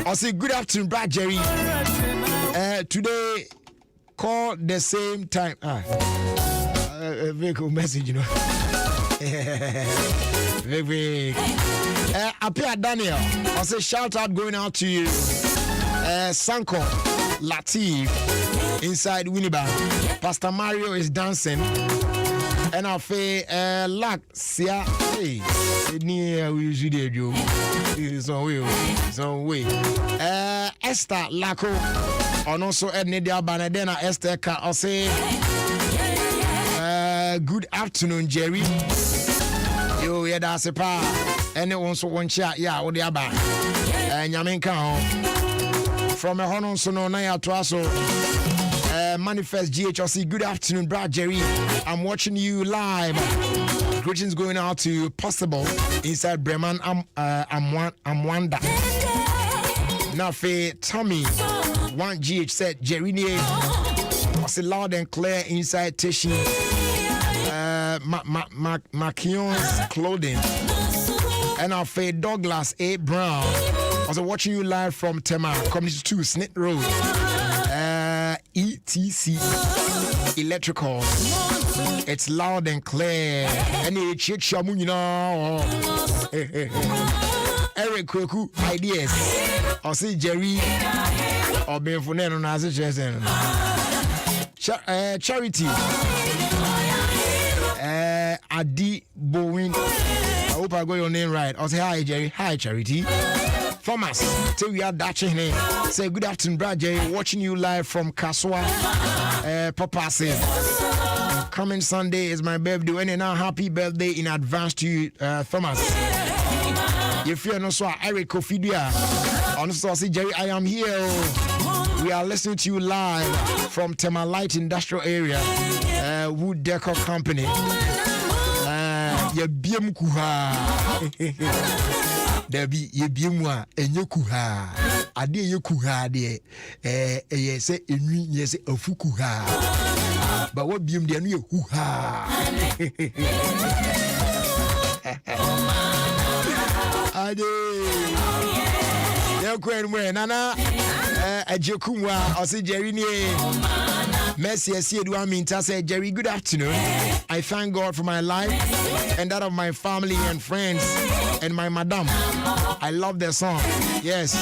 I say good afternoon, Brad Jerry. Today, call the same time. Very cool message, you know. Very. Appear Daniel. I say shout out going out to you. Sanko Latif inside Winnipeg. Pastor Mario is dancing. And I say Lack Sia. Hey, near we usually do. Some way. Esther Lako. And also Ednedia Banadena Esther Ka. I say good afternoon, Jerry. Yo, yeah, that's a pa. And also one chat, yeah, what the other. And Yaminka from a Honon Sono Naya Twaso. Manifest GHRC. Good afternoon, Brad Jerry. I'm watching you live. Greetings going out to Possible inside Bremen. I'm Wanda. Nafe Tommy 1GH said Jerry I say loud and clear inside Tishy. Macchion's clothing. And our fade Douglas A. Brown. Also watching you live from Tema Community 2 Snit Road. ETC Electrical. It's loud and clear. Any chit shamu, you know. Eric Kweku ideas. I see Jerry or being for Neno Nazi Jason. Charity. Adi Bowen. I hope I got your name right. I'll say hi, Jerry. Hi, Charity. Thomas, till we are Dutching here. Say good afternoon, Brad Jerry. Watching you live from Kaswa. Papa says, coming Sunday is my birthday. And now happy birthday in advance to you, Thomas. You feel no so Eric Kofidia. Honestly, I say, Jerry, I am here. We are listening to you live from Tema Light Industrial Area, Wood Decor Company. Yebiem kuha. Debi yebiemwa enye kuha. Ade ye kuha de ye se enwi ye se afu kuha. Ba what biem de no ye kuha. Ade ye kwenwe nana ajekumwa osi Jerry ni Mercy Edouard Minta said, Jerry, good afternoon. I thank God for my life and that of my family and friends and my madam. I love their song. Yes.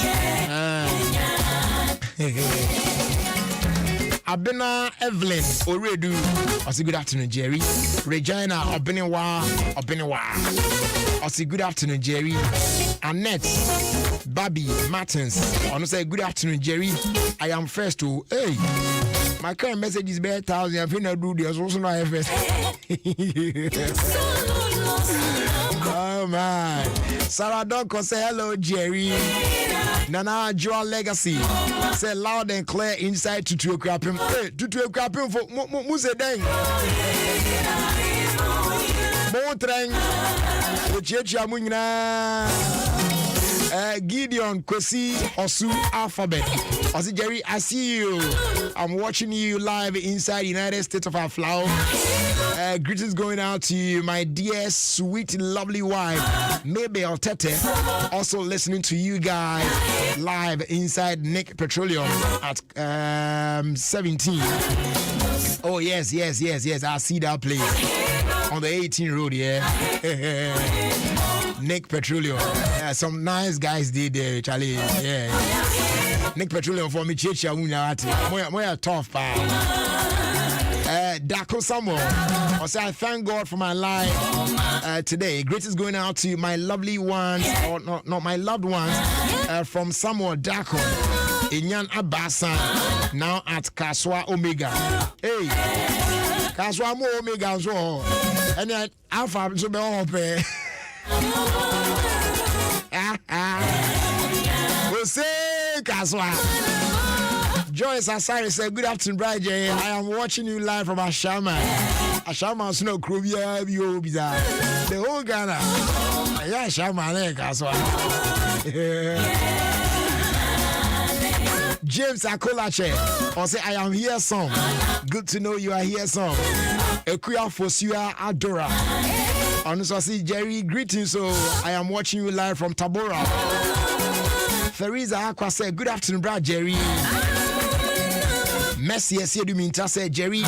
Abena Evelyn Oredu. I say good afternoon, Jerry. Regina Obenewa. I say good afternoon, Jerry. Annette Babi Martins. I say good afternoon, Jerry. I am first to my current message is better 1,000. I think I do this also not first. Oh man. Sarah Donko say hello, Jerry. Nana Joa Legacy say loud and clear inside Tutu Krapim. Hey, Tutu Krapim for Muse Deng. Motreng. Ochechi Amunyina. Gideon Kwesi Osu Alphabet. I say, Jerry, I see you. I'm watching you live inside United States of our flower. Greetings going out to you, my dear, sweet, lovely wife, Mabel Tete. Also listening to you guys live inside Nick Petroleum at 17. Oh, yes. I see that place on the 18 road, yeah. Nick Petroleum. Some nice guys did there, Charlie. Yeah. Nick Petroleum for me, Chicha Munyati. More tough, pal. Dako Samuel. I say, I thank God for my life today. Greetings going out to my lovely ones, or not my loved ones, from Samuel Dako. Inyan Abasa, now at Kaswa Omega. Hey, Kaswa Mo Omega as well. And then Alpha to be open. Say Kaswa. Joyce Asari said, good afternoon, Brad J. I am watching you live from Ashama. Ashama Snow Krubia Bizarre. The whole Ghana. Yeah, Ashama Kaswa. James Akolache. I say, I am here, son. Good to know you are here, son. Ekuya Fosua Adora. And so I see Jerry, greetings. So I am watching you live from Tabora. Theresa Aqua said, good afternoon, Brad Jerry. Messi Eseduminta said, Jerry,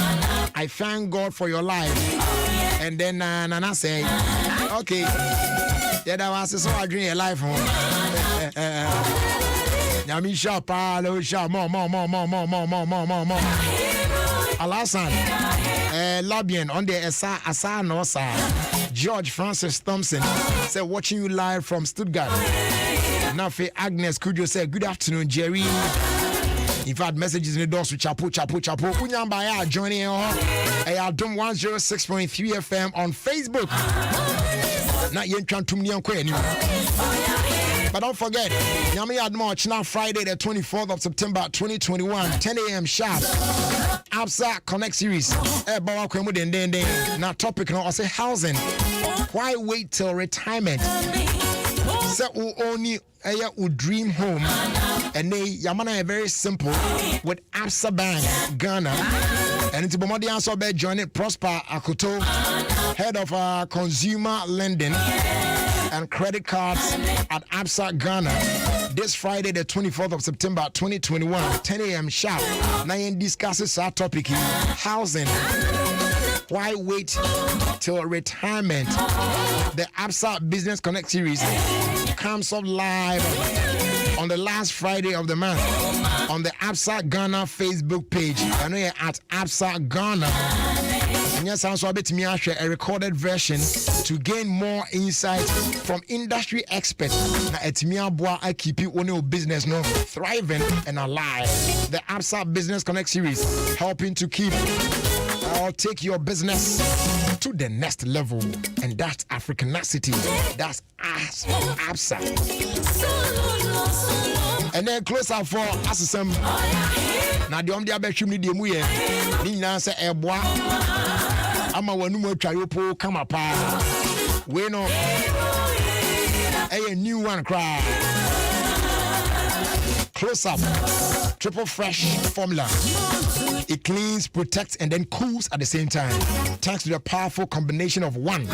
I thank God for your life. And then Nana said, okay. Yeah, that was so I drink your life home. Yami Shapa, more. Alasan, Labian on the Asa Nosa. George Francis Thompson said, watching you live from Stuttgart. Nafe Agnes Kujo said, good afternoon, Jerry. In fact, messages in the doors with chapo. Unyambaya joining Adom 106.3 FM on Facebook. Not yet trying to me anymore. But don't forget, Yami had March now Friday the 24th of September 2021, 10 a.m. sharp. Absa Connect series. Now topic now I say housing. Why wait till retirement? Say only a dream home. And they Yamana very simple with Absa Bank Ghana. And it's Bomodi answer by joining Prosper Akoto, head of consumer lending and credit cards at Absa Ghana. This Friday, the 24th of September 2021, 10 a.m. sharp. Now discusses our topic here, housing. Why wait till retirement? The Absa Business Connect series comes up live on the last Friday of the month on the Absa Ghana Facebook page. I know you're at Absa Ghana. And yes, I'm so a bit me a recorded version to gain more insight from industry experts. Now, it's me I keep you on your business no thriving and alive. The Absa Business Connect series helping to keep or take your business to the next level, and that's Africanacity. That's us, Absa. And then close out for Assassin. Now the only other chimney the muye. Nina say eboa. Ama wanumo chayopo kama pa. We know a new one cry. Close up. Triple fresh formula. It cleans, protects, and then cools at the same time. Thanks to the powerful combination of 1,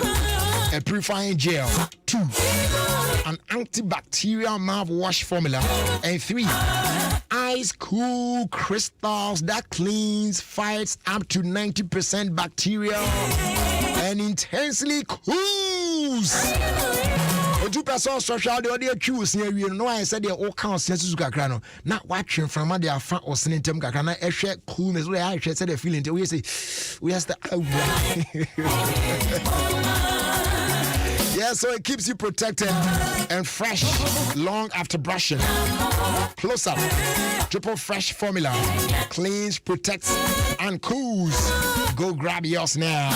a purifying gel, 2, an antibacterial mouthwash formula, and 3, ice cool crystals that cleans, fights up to 90% bacteria, and intensely cools. 2% social the choose near you know I said they all count senses to not watching from their front or sending them Kakana a share coolness where I said the feeling we say we have the yeah, so it keeps you protected and fresh long after brushing. Close up, triple fresh formula, cleans, protects, and cools. Go grab yours now.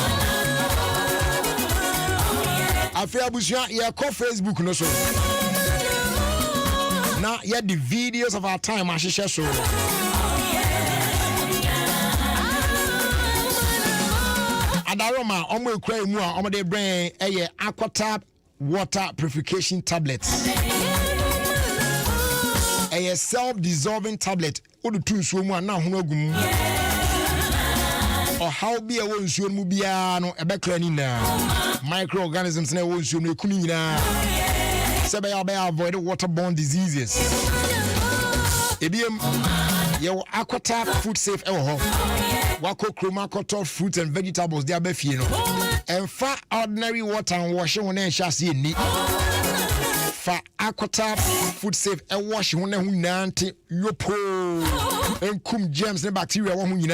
I feel yeah, call Facebook no so. Now yeah, the videos of our time I share so. Adaroma omo ekura mu a omo de brain Aquatab water purification tablets. A self-dissolving tablet. Odu tu nsuo mu a na hono agum. Or how be a one nsuo mu bia no ebekra ni na. Microorganisms na one nsuo mu ekunu nyina. Se be avoid waterborne diseases. Ebiem your Aquatab food safe Wako chroma cotton fruits and vegetables they are befieno. And for ordinary water and washing when they shall see ni. For Aquatab food safe and wash when they hunante yopo and kum germs and bacteria one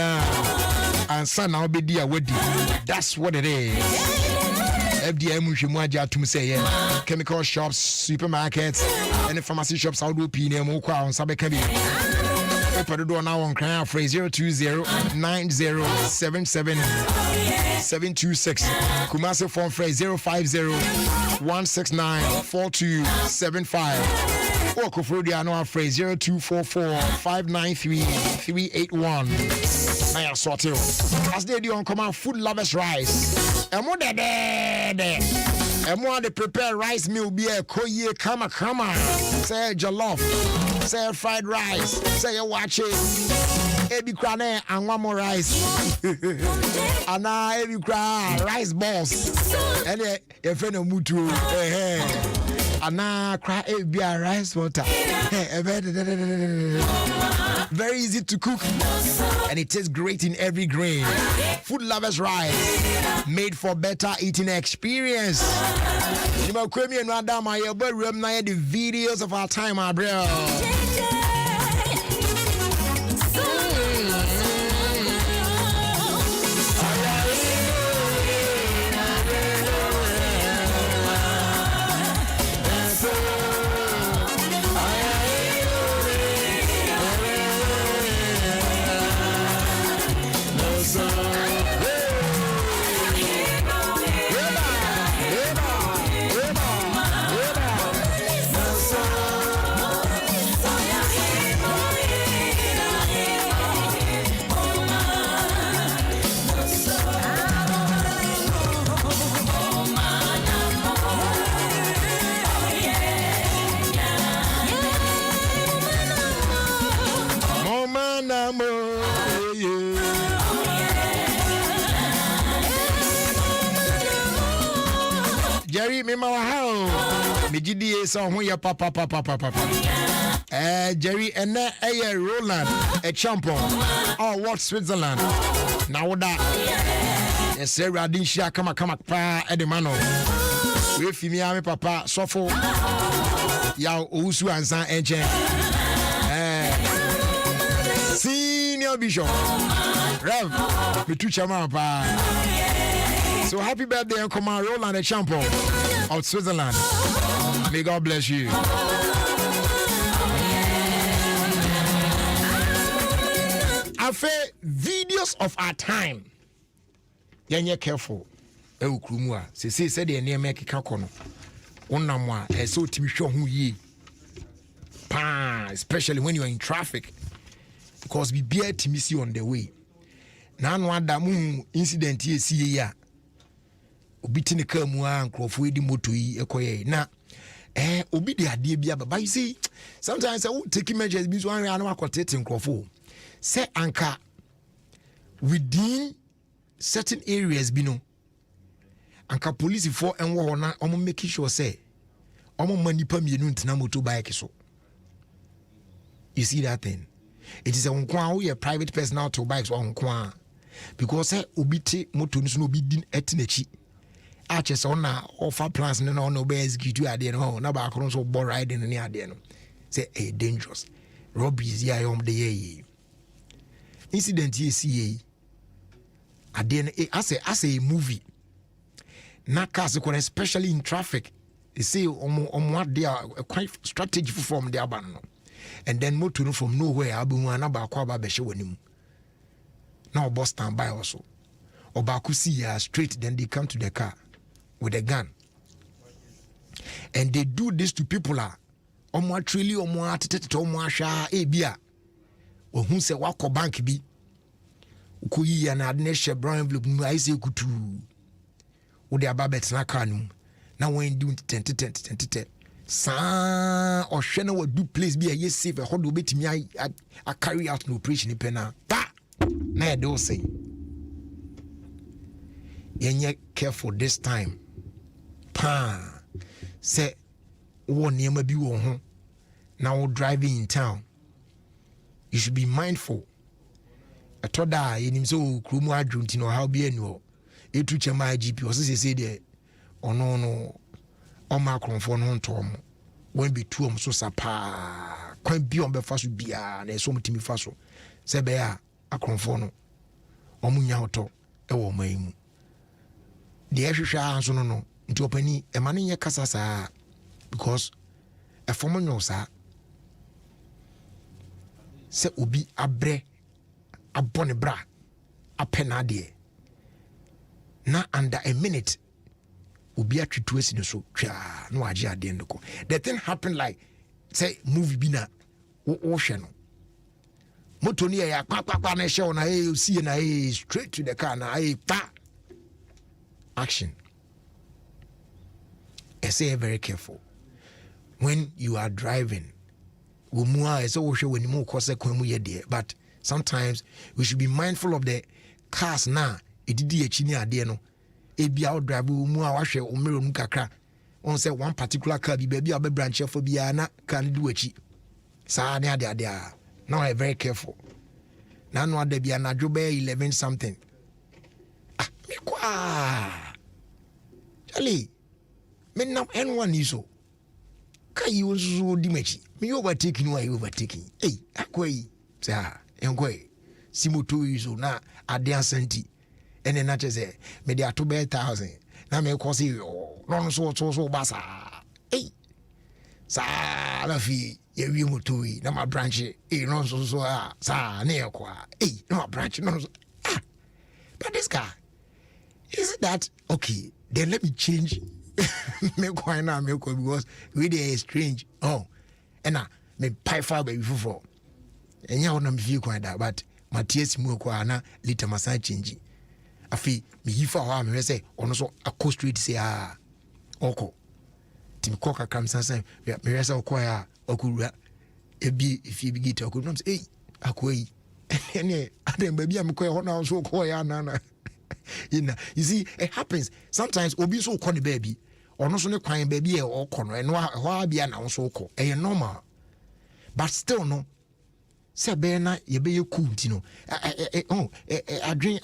and son now be dear with that's what it is. FDA Mushimwaja to say chemical shops, supermarkets, and the pharmacy shops out of Pina Moka on Sabekabi. Open the door now on Crown Phrase 020-9077-726. Kumasi phone phrase 050-169-4275. Or Kofrodia no phrase 0244-593-381. Now sort you. As they do on command food lovers rice. And more than and more they prepare rice meal be a koye kama. Say jollof. Say fried rice. Say you watch it. Ebi krane and one more rice. And now ebi kra rice balls. And if no mutu. Ana cry be a rice water. Very easy to cook, and it tastes great in every grain. Food lovers rice, made for better eating experience. You know, Kwame and Adom, I remember the videos of our time, my bro. Jerry, me ma how me GDA so ho ya papa. Jerry and Roland a champion. Oh, what Switzerland? Now that yes, Radin Shia come pa Edemano. We fi me papa sofo ya Usu ansan enche. Senior Bishop Rev me tu chama pa. So happy birthday, Uncle Roland, the champion of Switzerland. May God bless you. Afe videos of our time. You're careful. Eukrumwa. Se said the name make kakono. Onamwa. So to be sure who ye. Especially when you are in traffic. Because we bear to miss you on the way. Now one damu incident here see ya. Obi tini ka mu a nkrofo edi moto yi ekoye na obi de ade bia baba you see sometimes I will take measures bi so an anu akotete nkrofo say anka within certain areas bi no anka police for enwo ho na omo make sure say omo manipa mienu ntina motorbike so. You see that thing? It is a nkwa we a private person out to bikes on nkwa because say obi te moto no so obi din etinachi Arches on offer plans no no be execute ade no na ba kron so bo riding ni ade no say dangerous robberies ya yom de ye incident ye see ade no as a movie na cars especially in traffic they say omo ade a quite strategy from the aban no and then motor no from nowhere abu na ba kwa ba be hye wanim na obo stand by also oba see straight then they come to the car with a gun. And they do this to people omo truly omo atete omo ahwa ebia ohun se wako bank bi ukoyi ya na adne she brown envelope nu ai se kutu wo de ababet na car nu na when do 10 sa ohwe na wa do place bi ye safe ho do betimi a carry out no operation pena pa na e do say yenye careful this time say one near maybe one now driving in town you should be mindful. I told that in him so krumu adrunti no how be no e tu chema GP o say there ono o ma kronfo no ntom when be two so sapa kwan bi on be faso bia na so mutimi faso se be a akronfo no omunya hoto e wo maimu the ehwehwa anso no nti opani e mane ye kasa saa because e fomo nyo saa se obi abre abone bra apena de na under a minute obi atwetu asi no so twa no age ade ndoko the thing happened like say movie bi na wo hwe no moto ni ya kwa na hye na see na straight to the car na pa action. I say very careful when you are driving. But sometimes we should be mindful of the cars now. It did the chini adeno. Ebi out drive kakra. on say one particular car be baby abe branch for bia na can do achi sa ne ade now I very careful na no ade bia na dwobe 11 something me kwa Charlie me na anyone iso ka yi wonso di machi me overtaking why overtaking akwai sa enkoi simoto iso na ade asanti ene na chese me dia to be 1000 na me ko si no so basa sa la fi ye wi moto yi na ma branch no so sa na ye kwa na ma branch no so but this guy is it that okay then let me change me kwa na me ko because we dey strange and me pay far baby for enya wona me fi kwa da but Matias mu kwa na later masa change afi me yifa ho me say ono so akọ street say oko timi koka kam sansan me resa okọ ya okura ebi ifi bi gita okura no say akoyi ene adem baby am ko ho na so okọ ya na you see it happens sometimes obi so okọ ne baby ono so ne kwan baby e okọ no eno ho abia na so okọ e normal but still no se be na ye be cool ntino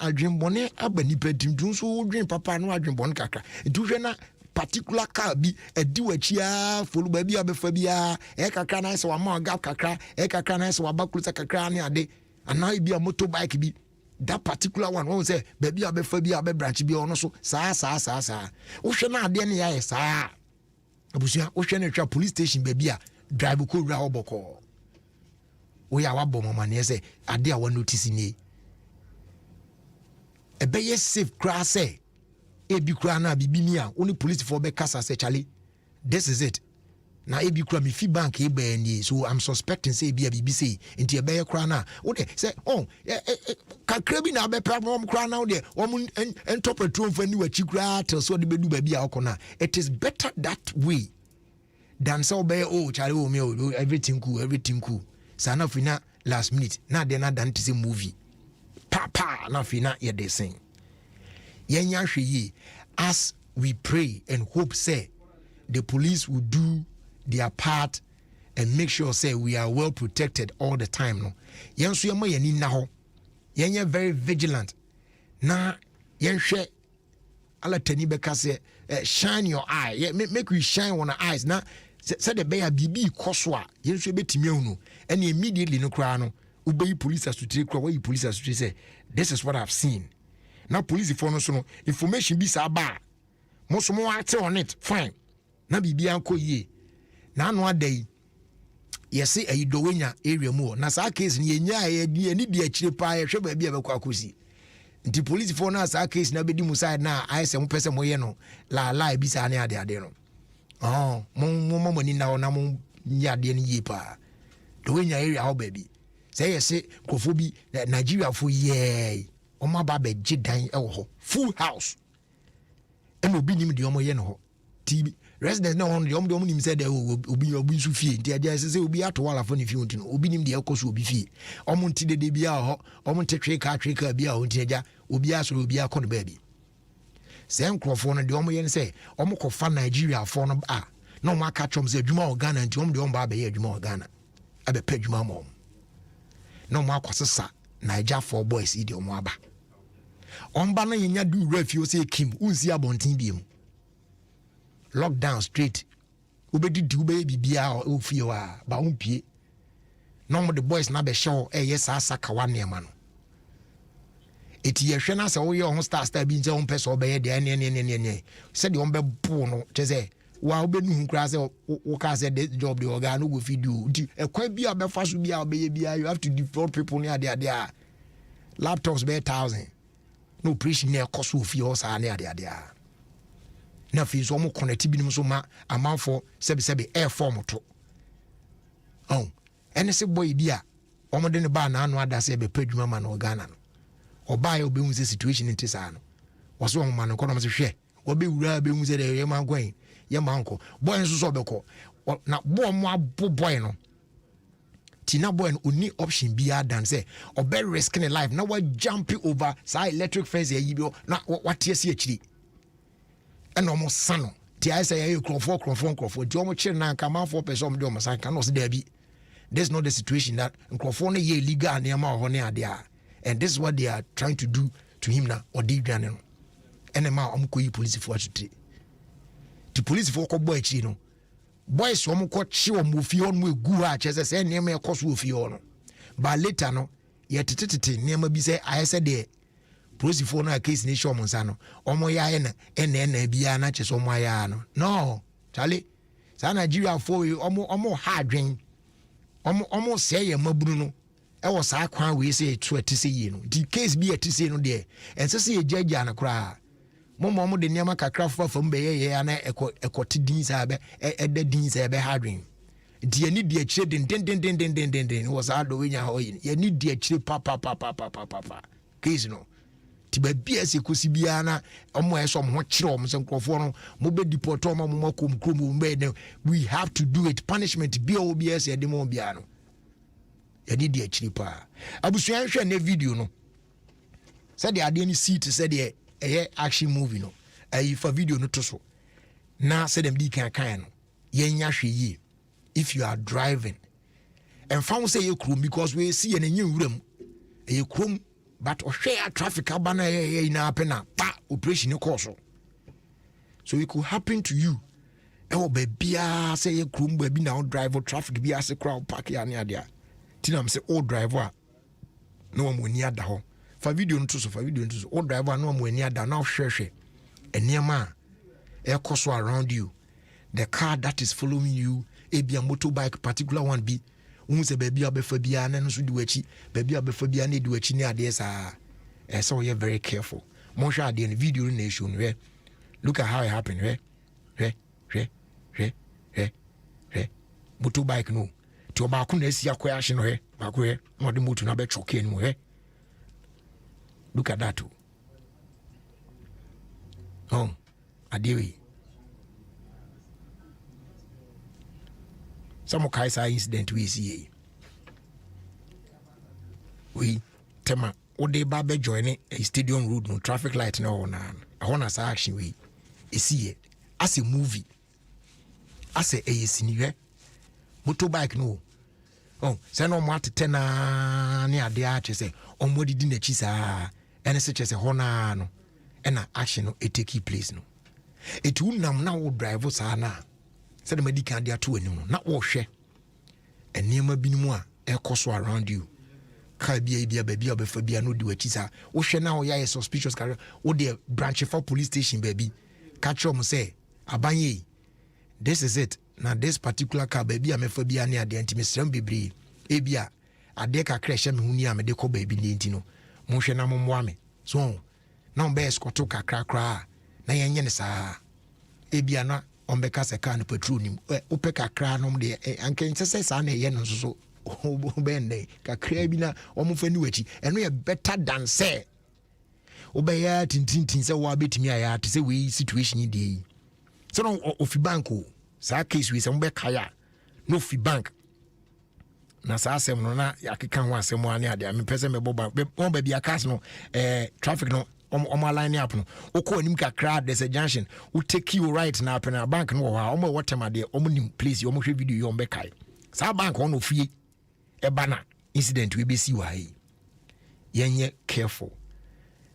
adwen bone abani padim dun so dwen papa no adwen bone kakra duhwe na particular car bi edi wachia folu ba bi abefa bia kakra na se wa ma gap kakra kakra na se wa bakulusa kakra ne ade ana bi a motorbike bi that particular one won say ba bi abefa bi abe branch bi ono so saa wo hwe na ade ne ya saa abusia wo hwe na twa police station ba bi a drive ko wura oboko we are wabo mama ne say ade a one notice ni e be yes safe cra say e bi kra na bibi ni a only police for be kasa say Charlie this is it na e bi kra me fi bank e be ni so I'm suspecting say bi a bibi say nti e be kra na wo de say kakra bi na be problem kra na wo de wo interpret for ni wachi kra till so de be du ba bi a okona it is better that way than so be Charlie me everything cool sana fina last minute na de na dan tise movie papa na fina ye de sing yenya hwe as we pray and hope say the police will do their part and make sure say we are well protected all the time no yenso yema yani na ho yenya very vigilant na yenhwe ala tani beka say shine your eye make we shine on our eyes na said the bear bibi koswa yenso betimi ahunu and immediately no kra no ubey police asutire kra why police asutire say this is what I've seen now police for no so no information bi sa ba mo so mo ate on it fine na bibi anko yie na no adai yesi ayidowenya area mu na sa case ni enya ni di akire pa ye hwe ba bi abekwa akosi nti police for na sa case na bedi mu side na ayese mo pese mo ye no la bi sa ne ade no mo ni na mo nyade ni yipa do wenya area how baby say yes kofo bi Nigeria fo ye o ma ba be gidan e ho full house and obi nim de omo ye no ho TV residents na on de omo nim say de obi su fie nti ade say obi ato wala fo ni fie nti no obi nim de ekoso obi fie omo nti de bia ho omo nte tweka bia ho nti aja obi aso obi akọ no baby say nkrofo no de omo ye say omo ko fa Nigeria fo no no ma ka chom say adwuma o Ghana nti omo de omo ba be ye adwuma o Ghana abe pa adwuma mom no ma kwosesa Niger for boys idi omo aba omba na yenya du refio say kim unsi abontin biem lockdown straight ubedi ube bibia ofie wa ba umpie no mo the boys na be show yes asa kawa nema no eti ye hwe na se wo ye on star bi nje on pese obeye de ne se de on be bo no cheze wa obenu nkra se wo ka se the job the organ no go fit do nti ekwa bi a be fa so bi a obeye bi you have to defraud people near there laptops be 1000 no preach near cost of your sa near there na fi so mo connect bi nim so ma amanfo sebe air form to ene se boy bi a omo de ne ba na anu ada se be padwuma ma no Ghana no oba ya obehu se situation nti sa no waso omo ma no kono se hwe obe wura behu se de ye ma gwan ye ma nko boy nso so obeko na boy mo abo boy no tina boy no oni option bi adan say obe risk in life na wa jump over say electric fence ye bi na what tie se akiri and almost sano I say you crofo di omo chire na nka manfo person de omo san kan no se da bi. This is not the situation that crofo no ye illegal na ma ho ne ade a. And this is what they are trying to do to him now or di dwane no. Ene ma omo ko yi police for atute. The police for ko boy chi no. Boys omo ko chi omo fi on mu egu ha che se ne ma ekoso ofi on no. But later no ye tete ne ma bi say I said there police for no case ni show monsa no omo ya ye na ene bia na che so omo ya no Charlie sa Nigeria for omo ha dwen omo say ye mabunu no e wo sa kwan we say to atise yi no the case be atise no there and say ye judge na kra momo de niam kakra fam be ye na ekoti din sa be eda din sa be ha dwen die ni die chire den was ado we nya ho ye ni die chire pa case no tiba bia se kosi bia na omo eso mo kire omo se nkrofo no mo be deport omo mo makom krom mo be we have to do it punishment bia obs e de mo bia no ye ni die chire pa abusuan hwe na video no said the ade ni seat said the action movie no for video no to so na said them di kan no ye nya hwe yi if you are driving and found say you krom because we see en enye wuram e krom but share traffic abana in apena pa operation course so it could happen to you e bia say you krom ba bi na drive traffic bi ase crowd park ya ne ade a tinam say all driver no mo ni ada ho fa video nto so all driver no mo ni ada na hwehwe eniema e course around you the car that is following you e bia motorbike particular one be unse baby abefa bia na nso di wachi baby abefa bia na di wachi ni ade sa so you're very careful mo hwa ade in video na show no look at how it happened motorbike no to ba ko na asi akoya hye no ba ko no de moto na be choke ni mo look at that too. Adewi some kaisa incident we see we tema ode ba be join a stadium road no traffic light no na sa action we see as a movie as a siniwe motorbike no say no mo atete na ne ade a che say omo didi na chi sa ene se che say hona no ena action no it take place no it unam na wo drive sa na said the medical dia to anim na wo hwe enema binimu a ekoso around you ka bia bia obefa bia no di wachi sa wo hwe na wo ya suspicious car wo de branch for police station baby catch them say abanye this is it na this particular car baby amefa bia ne ade antimisram bebre e bia ade ka crash me huni a me de ko baby ni ntino mo hwe na mo moa me so na on be escort kakra na yenye ne sa e bia na ombeka se kan petrol nim ope kakra no de anken se sa na ye no so obende kakra bi na omfani wachi eno ye better than say obeya tintintin se wa betimi aya te se we situation dey so no Ofie bank o sa case we se mbeka ya no Ofie bank na sa asem no na yakeka ho asem ane ade me pese me boba on ba bia cars no traffic no omo line up no okọ anim kakra there's a junction we take you right na apena bank no wa omo water de omo nim place omo hwe video yo mbekai sa bank on Ofie e bana incident we be see why yenye careful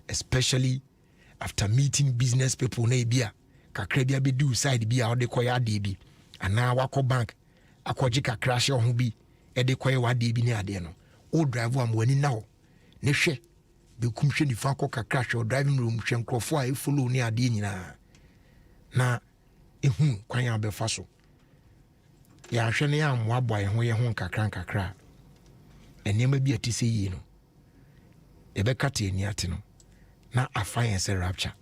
especially after meeting business people na bia kakra bia be do side bia o de koya de bi ana wako bank akoji kakra hye ho bi e de koya wa de bi ni ade no o drive am wani na ho ne hwe be kumhwe ni fa ko kakra hwe driving room hwe nkrofo a e follow ni ade nyina na ehu kwan ya be fa so ya hwe ne ya amwa boy ho ye ho kakra enema bi atise yi no e be kate ni ate no na afan se rapture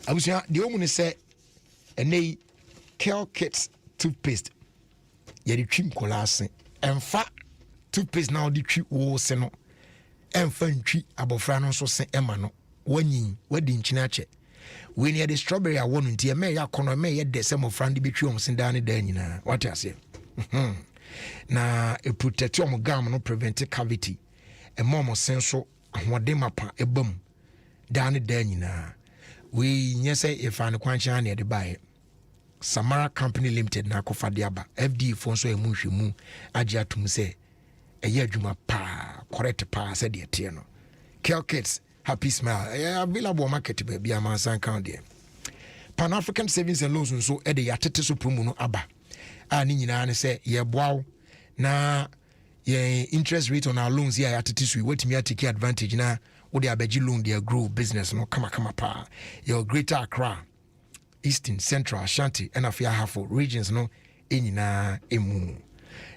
abusia de omu ne se enei Kel Kits toothpaste ye de twim kolase emfa toothpaste na de twi wo se no emfa ntwi abofra no so se ema no wanyin wadi nchina ache we ne de strawberry awonu ntie me ya kono me ye de se mo frande be twi om se dan ne dan nyina what you say na e protect om gum no prevent cavity e momo senso ahode mapa ebam dan ne dan nyina we nyese if an kwancha na de buy Samara Company Limited na kofa de aba FD fo so emu hwemu agye atum se eye adwuma pa correct pa se de tie no Kel Kids Happy Smile available market baby amansan count there Pan African Savings and Loans nso e de yatete so promo no aba ani nyina ne se ye boaw na ye interest rate on our loans here yatete so wetimi atake advantage na wo de abaji loan dey grow business no kama pa your Greater Accra Eastern, Central, Ashanti, and Afia Hafo regions no enyina emu.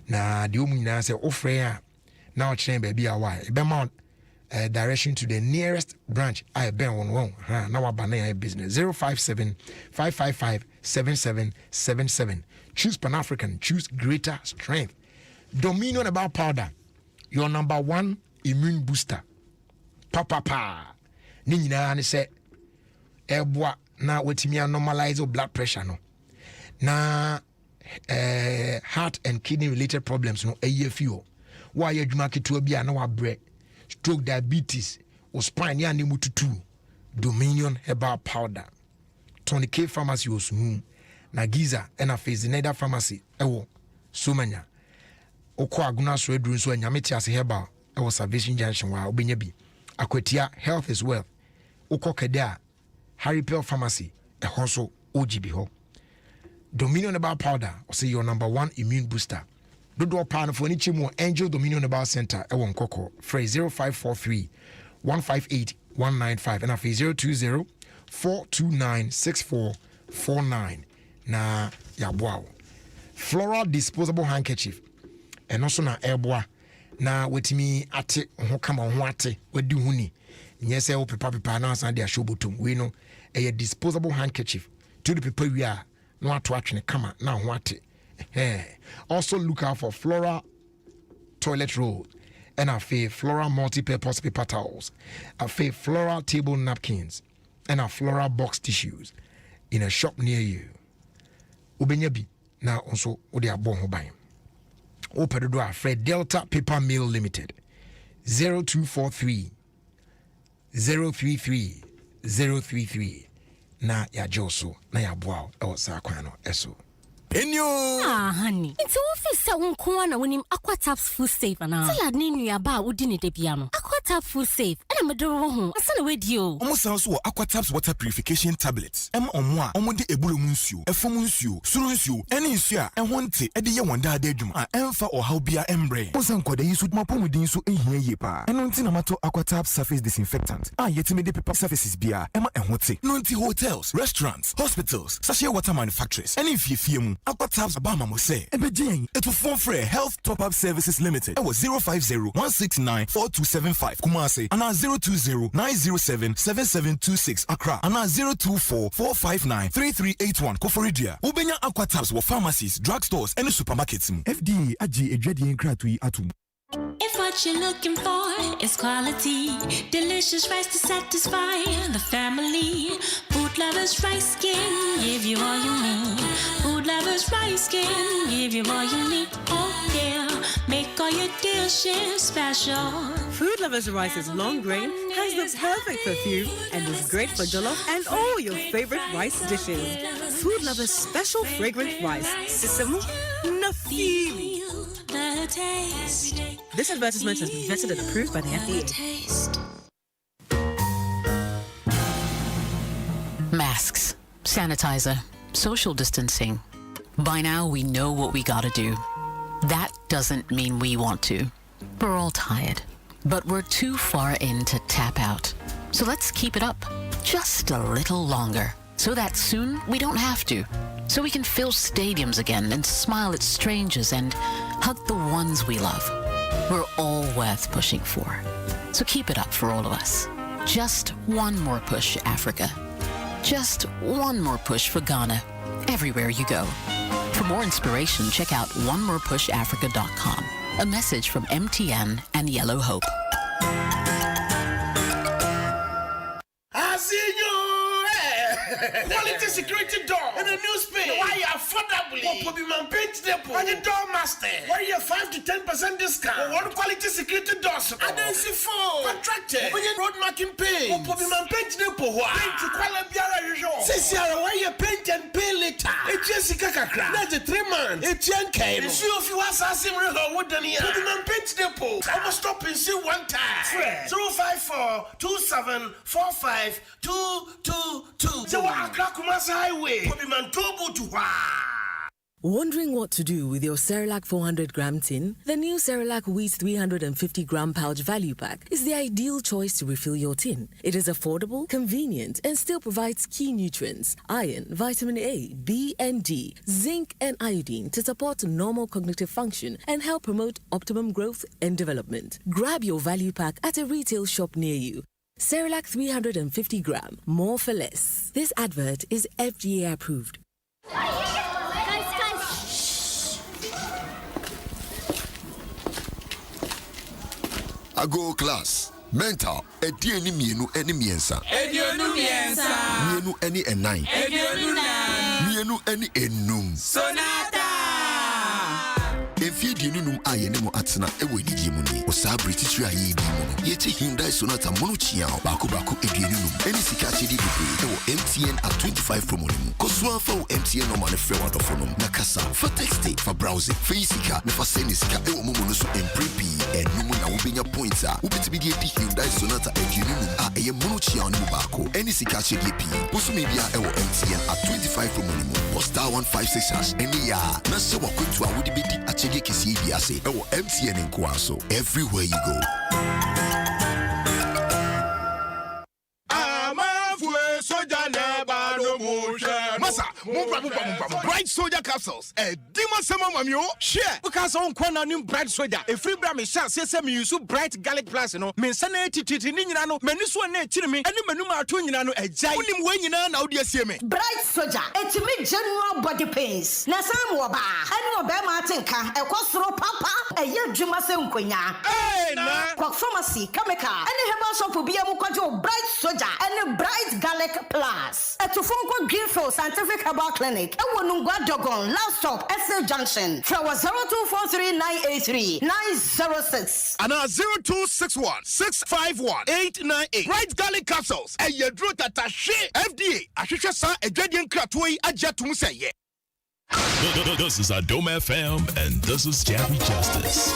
Na the omu nyina say ofre now chain baby away. Be mount direction to the nearest branch. I ben one ha now abana business 057 555 7777. Choose Pan African, choose greater strength. Dominion about powder. Your number one immune booster. Pa. Ni nyina ne say eboa na wetimi normalize blood pressure no na heart and kidney related problems no few why adwuma ketua bia na wabre stroke diabetes or spine ya ne mututu Dominion herbal powder Tony K pharmacy osu na Giza na phase neither pharmacy ewo Somanya okwa aguna so eduru so anyameti ase herbal ewo Salvation Junction wa obenya bi akwatia health is wealth okokeda Harry Pearl Pharmacy, a hoso OGB ho. Dominion about powder, or say your number one immune booster. Dodo pan for any chimo Angel Dominion about center, Ewon Coco, phrase 0543 158 195 and a 020 429 6449. Na yabwao. Floral disposable handkerchief. And also na airboa. Na wetimi ate hokama hoate, wedu huni. Yes, I will prepare now and they are shobutum. We know a disposable handkerchief to the people we are not to actually come now. What? Also look out for Flora toilet roll and a Flora multi-purpose paper towels, a Flora table napkins, and a Flora box tissues in a shop near you. Ubenyabi now also Udia Bon Hobine. Open the door, Fred Delta Paper Mill Limited 0243 033 033 na ya joso na ya boao ewo sa kwano eso enyo honey it's office unko na wonim aquataps full safe na say ad ni nua ba wodi ne de bia no aquataps full safe na medoro ho asa na wedi o omo san so aquataps water purification tablets omo a omo de ebulo mu nsuo efom nsuo suru nsuo ene nsuo a ehwo nte e de ye wonda da adwuma a emfa ohaw bia embre mo san koda yisu mapomudin so ehia ye pa eno nti na mato aquataps surface disinfectant a yetime de paper surfaces bia ema ehwo te no nti hotels restaurants hospitals sachet water manufacturers ene fiefie mu aquataps abama mo say ebejen eto phone free health top up services limited e was 050-169-4275 Kumasi and 020-907-7726 Accra and 024-459-3381 Koforidia Ubenya aquataps were pharmacies drugstores and supermarkets FDA agi edwadi nkratui atum. If what you're looking for is quality, delicious rice to satisfy the family, Food Lovers Rice can give you all you need. Food Lovers Rice can give you all you need. Oh yeah, make all your dishes special. Food Lovers Rice is long grain, has the perfect perfume, and is great for jollof and all your favorite rice dishes. Food Lovers Special Fragrant Rice. Sisamo Nafili. This advertisement has been vetted and approved by the FDA. Masks, sanitizer, social distancing. By now we know what we gotta do. That doesn't mean we want to. We're all tired, but we're too far in to tap out. So let's keep it up just a little longer, so that soon we don't have to. So we can fill stadiums again and smile at strangers and hug the ones we love. We're all worth pushing for. So keep it up for all of us. Just one more push, Africa. Just one more push for Ghana, everywhere you go. For more inspiration, check out onemorepushafrica.com. A message from MTN and Yellow Hope. Quality security door in a new space. Why affordable? assembly. Poppy man paint depot. And the door master. Where you 5 to 10% discount. One quality security doors. And then see for contracted. When you road marking paint. Poppy man paint depot. Paint to quality biara usual. Say where you paint and pay later. It's Jessica Kakra. That's the 3 months. It's Yankee. It's you if you want something real wooden here. Poppy man paint depot. I must stop and see one time. 054 2745 222. So Accra Kumasi Highway. Poppy man Tobu to Wondering what to do with your Cerelac 400-gram tin? The new Cerelac Wheat 350-gram pouch value pack is the ideal choice to refill your tin. It is affordable, convenient, and still provides key nutrients, iron, vitamin A, B, and D, zinc, and iodine to support normal cognitive function and help promote optimum growth and development. Grab your value pack at a retail shop near you. Cerelac 350-gram, more for less. This advert is FDA approved. Ago class mental edieni mienu eni miensa edionu miensa mienu eni enai edionu na mienu eni enum sonata Efie di nunum aye ne mo atena ewo edidi mu ni. Osa British ya yi di mu no. Ye che Hyundai Sonata mono chia bako edunum. Eni sika chedi bebre ewo MTN at 25 promo ni. Kosua fa wo MTN no mane frɛ wadofo no. Na kasa for texting for browsing. Fa sika ne fa send sika ewo mo no so emprepi enum na wo benya points a wo bitimi di Hyundai Sonata edunum a eye mono chia no bako. Eni sika chedi pi. Bosu me bia ewo MTN at 25 promo ni. Posta 156 eni ya. Na se wa kwentu a wo di bedi a Kisi Biase, MTN in Kwanso, everywhere you go. Masa, Bright Soldier capsules. Dima Sama Mamio, share because on Kwana new Bright Soldier. A free Brammy chance, yes, me use Bright Garlic Plus, no, Mensana Titinino, Menusua Chimmy, and Menuma Tunino, a giant when you know now, dear Siame. Bright Soldier, it's me general body pains. Nasam Waba, and Wabama Tinka, a Costro Papa, a year Jumasum Quina. Hey, Quack Pharmacy, Kameka, and a Hebas of Biamukajo, Bright Soldier, and a Bright Garlic Plus. A Tufunko Greenfield Scientific Herbal Clinic, a Wonungwa Dogon, last stop, SL Junction, Flower 0243 983 906. And 0261 651 898. Bright Garlic capsules, and your druid attache FDA. I should just say a Jadian Kratway, a Jatum say. This is Adom FM, and this is Jabby Justice.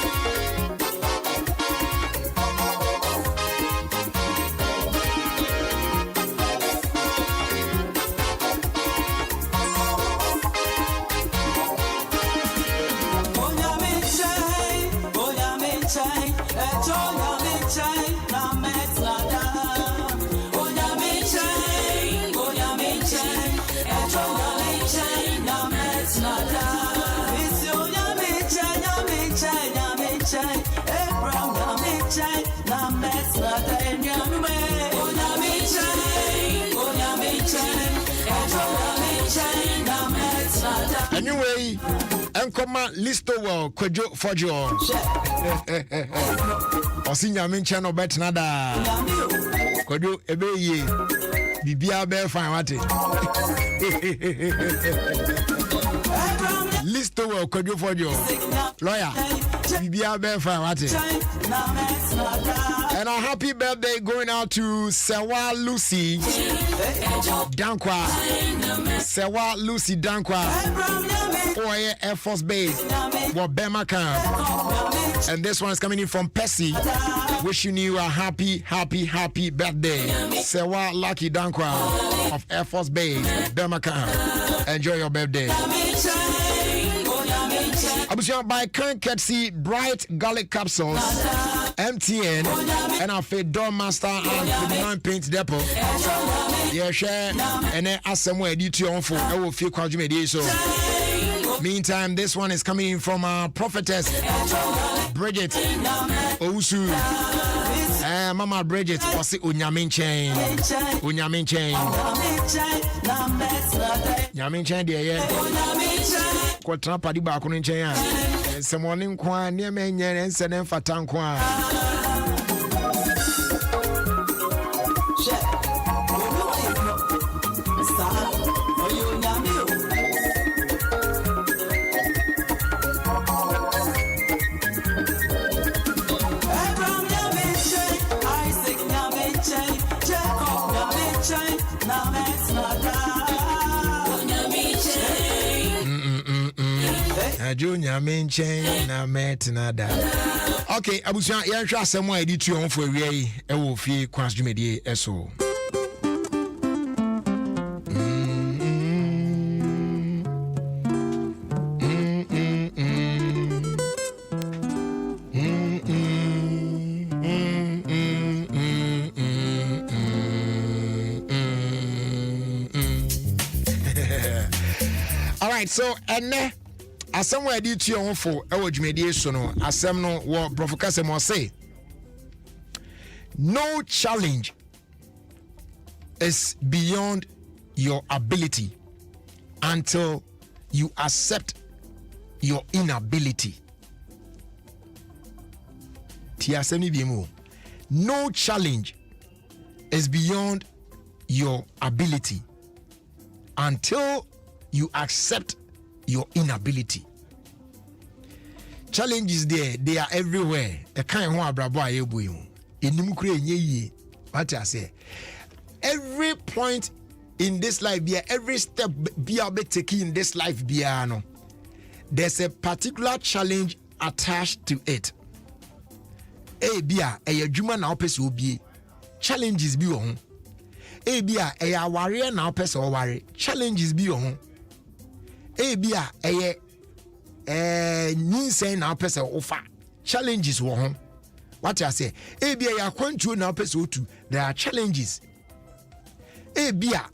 Anyway, Enkoma listo wo Kwadwo Fojo. Osinya mencha no bet nada. Kwadwo ebeye. Bibia be fine wate. Listo wo Kwadwo Fojo. Lawyer. Bibia be fine wate. And a happy birthday going out to Sewa Lucy Dankwa. Sewa Lucy Dankwa. Oye Air Force Base. Wabema Camp. And this one is coming in from Percy. Wishing you a happy birthday. Sewa Lucky Dankwa of Air Force Base. Bema Camp. Enjoy your birthday. Abusian by Can Ketsi Bright Garlic Capsules, MTN, and our Door Master and the Man Paint Depot. Yeah, share and then ask somewhere duty on for I will feel quadrumed. So, meantime, this one is coming in from our prophetess Bridget Ousu. Mama Bridget, Osi Unyamin Chain. Unyamin Chain. Yamin Chain, dear. Kwatra padi ba ko nchen ya semoni nkwa ne menye nse ne mfata nkwa Anajo nyame nchen na metinada. Okay, abusuan yɛhwɛ asɛm a yɛde tu on for awia yi ɛwɔ Ofie Kwanso dwumadie ɛso. All right, so ene asem we di tu on for e wo dwumedie so no asem no wo professor mo say no challenge is beyond your ability until you accept your inability. Ti asem ni bi mu. No challenge is beyond your ability until you accept your inability. Challenges there, they are everywhere. The kind of abrabo ayebu you. Enim kure enye yi. What I say? Every point in this life, every step be taken in this life, no. There's a particular challenge attached to it. Bia a juma na opese obi. Challenges be on. Bia a warrior na opese o worry. Challenges be on. Bia nyinsen na opese ofa. Challenges wo ho. What I say? Bia ya kwantu na opese otu. There are challenges. Bia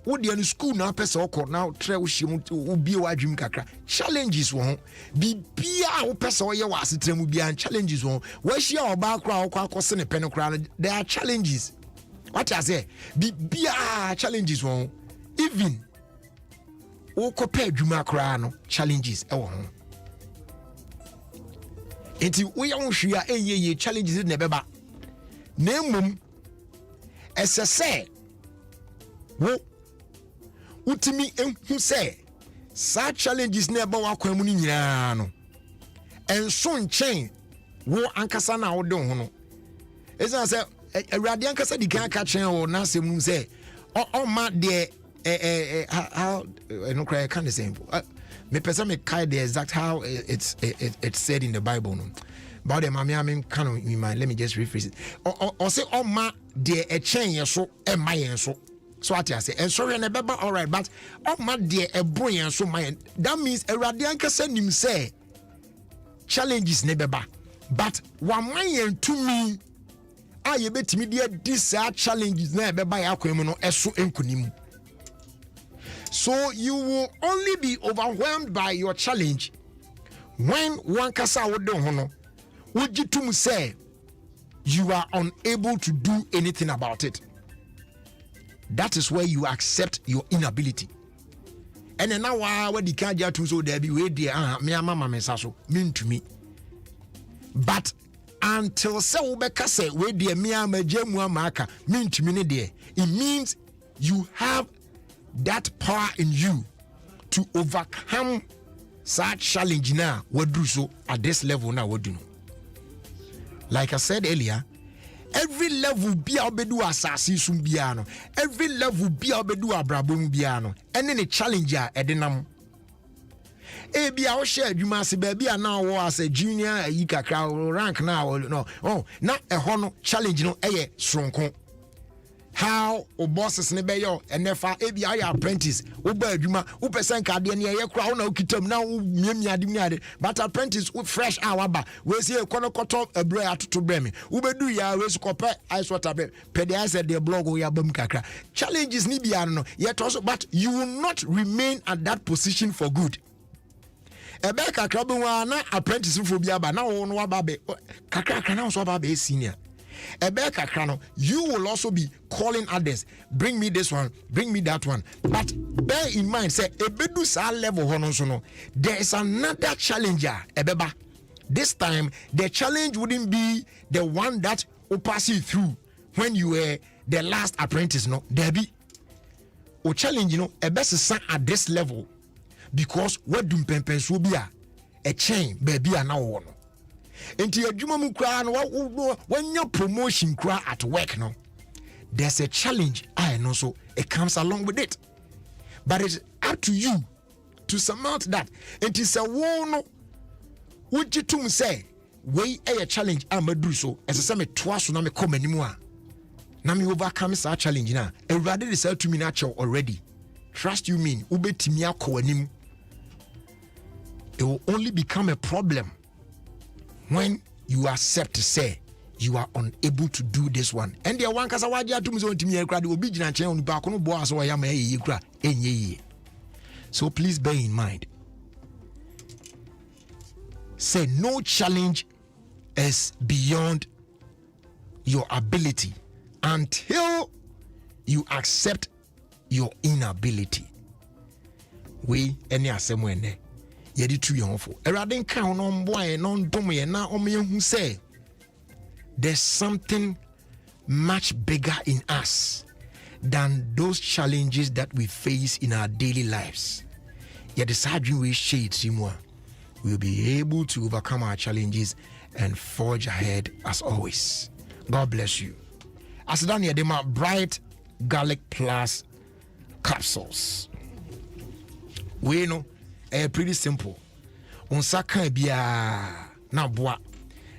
wo de no school na opese okọ na tre wo hye mu obi wa adwum kakra. Challenges wo ho. Bibia wo pese oye wa asetremu bia challenges wo ho. Wa hye oba akra okọ akose ne pen kra. There are challenges. What I say? Bibia challenges wo ho. Even woko pa adwuma kra no challenges e wo ho. Enti wo ya nhwia eyeye challenges ne beba. Na mmom esese wo utimi enhu se sa challenges ne ba wakwan mu ni nyina no enso nchen wo ankasa na wo de ho no esa se awurade ankasa di kan ka chen wo na asem nu se o ma de how no cry can the same me person me kai the exact how it's said in the Bible no about them I mean kind of in mind. Let me just rephrase it or say o ma de e chen yeso e ma yenso. So what I say, and sorry, and all right, but oh my dear, a boy and so my that means a radianka send him say challenges nebeba, but 1 million to me. I bet me dear this challenges never by Aquemono eso enkunimu. So you will only be overwhelmed by your challenge when one kasa would do hono. Would you to say you are unable to do anything about it? That is where you accept your inability. And then now when the can't get to so there be way there me mama me so mean to me. But until so beka say we there me am jemu amaka mean to me there, it means you have that power in you to overcome such challenge now. What do so at this level now? What do you know? Like I said earlier, every level be obedu asasi sum biano. Every level be obedu abrabom biano. And then a challenger edenam. Be our share you must be now as a junior you can rank now no. Oh, not a hono challenge no stronko. How o bosses ne be yo and nefa ebi I apprentice uba adwuma upesen ka de ne ye kra na okitam na miamiade but apprentice fresh hour ba we say konokoto ebro atoto bremi ubedu ya we skope ice water pe de answer the blog we abam kakra challenges ni bia no yet also but you will not remain at that position for good. Ebe kakra be wa na apprentice for bia ba na wo no wa ba be kakra na so ba be senior. You will also be calling others, bring me this one, bring me that one. But bear in mind, say ebedu sa level hono there is another challenger, ebeba. This time the challenge wouldn't be the one that will pass you through when you were the last apprentice, no. There be o challenge, ebesa at this level because what do pempens will be a chain baby now one. Into your Juma Kran, when your promotion cry at work, no, there's a challenge. I know so it comes along with it, but it's up to you to surmount that. It is a one. Would you to say, we a challenge Amadou so as a summit twice na me come anymore. Na me overcome such challenge na. A rather result to me natural already. Trust you mean ube timia ko anim. It will only become a problem when you accept to say you are unable to do this one. And the one kasa waji atum so ntimi ekra de obi gina chen oni ba ko no bo aso ya ma ye ekra enye. So please bear in mind. Say no challenge is beyond your ability until you accept your inability. We any asemwene yedi tu yonfo. Erade nka no mboa no ndom ye na omehu say there's something much bigger in us than those challenges that we face in our daily lives. Yet the surgery we shade simwa. We'll be able to overcome our challenges and forge ahead as always. God bless you. As done here, they are Bright Garlic Plus capsules. We know pretty simple. On saka bia na boa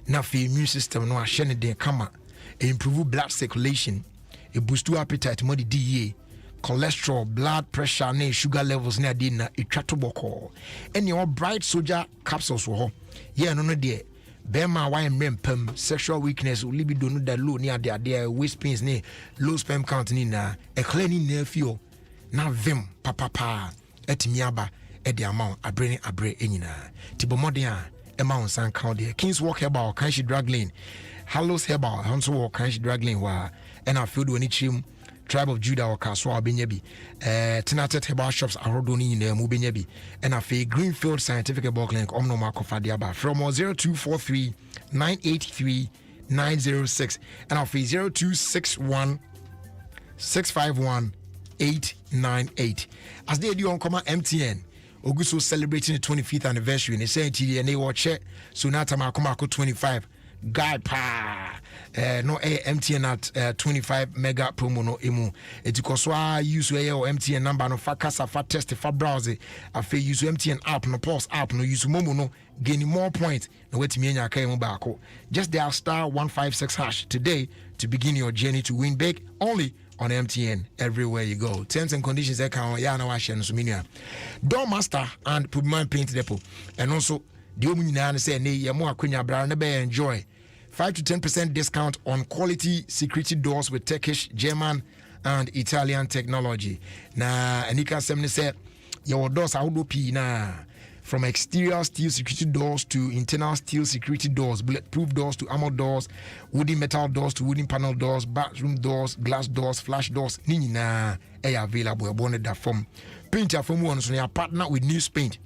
na fe immune system no ahye de kama improve blood circulation, a boost to appetite, more the DA, cholesterol, blood pressure, na sugar levels na dey na etwato boko. And your Bright Soldier capsules wo ho. Yeah no no dey. Bema why rempem sexual weakness, libido no da low near their waist pains ne low sperm count ni na a cleaning nerve na vim papa etimiaba e the amount abre enyina tibomode a ema san count there. Kings walk herbal kanshi drag lane, Hallows herbal hanso walk kanshi drag lane wa and I feel when chim Tribe of Judah or Kaswa Benyabi, Tenatet Herbal Shops Arodoni in the Mubenyabi, and a fee Greenfield Scientific Herbal Clinic Omno Marco Fadiaba from 0243 983 906 and a fee 0261 651 898. As they do on MTN, Augusto celebrating the 25th anniversary, and they say TD and they watch it. Sonata Makomako 25. Guy pa no MTN at 25 mega promo no emu etikoswa use your MTN number no fakasa fa test fa browse afa use MTN app no pulse app no use momo no gain more points no wetimi anya kai mu baako. Just dial *156# today to begin your journey to win big only on MTN everywhere you go. Terms and conditions account ya na wa share no so minia Door Master and Pubman Paint Depot and also the omunyina say ne yemo akwanya bra na be enjoy 5 to 10% discount on quality security doors with Turkish, German, and Italian technology. Na anika semne say your doors awdo pi na from exterior steel security doors to internal steel security doors, bulletproof doors to armored doors, wooden metal doors to wooden panel doors, bathroom doors, glass doors, flash doors. Nini na available abone that from painter from one so your partner with News Paint.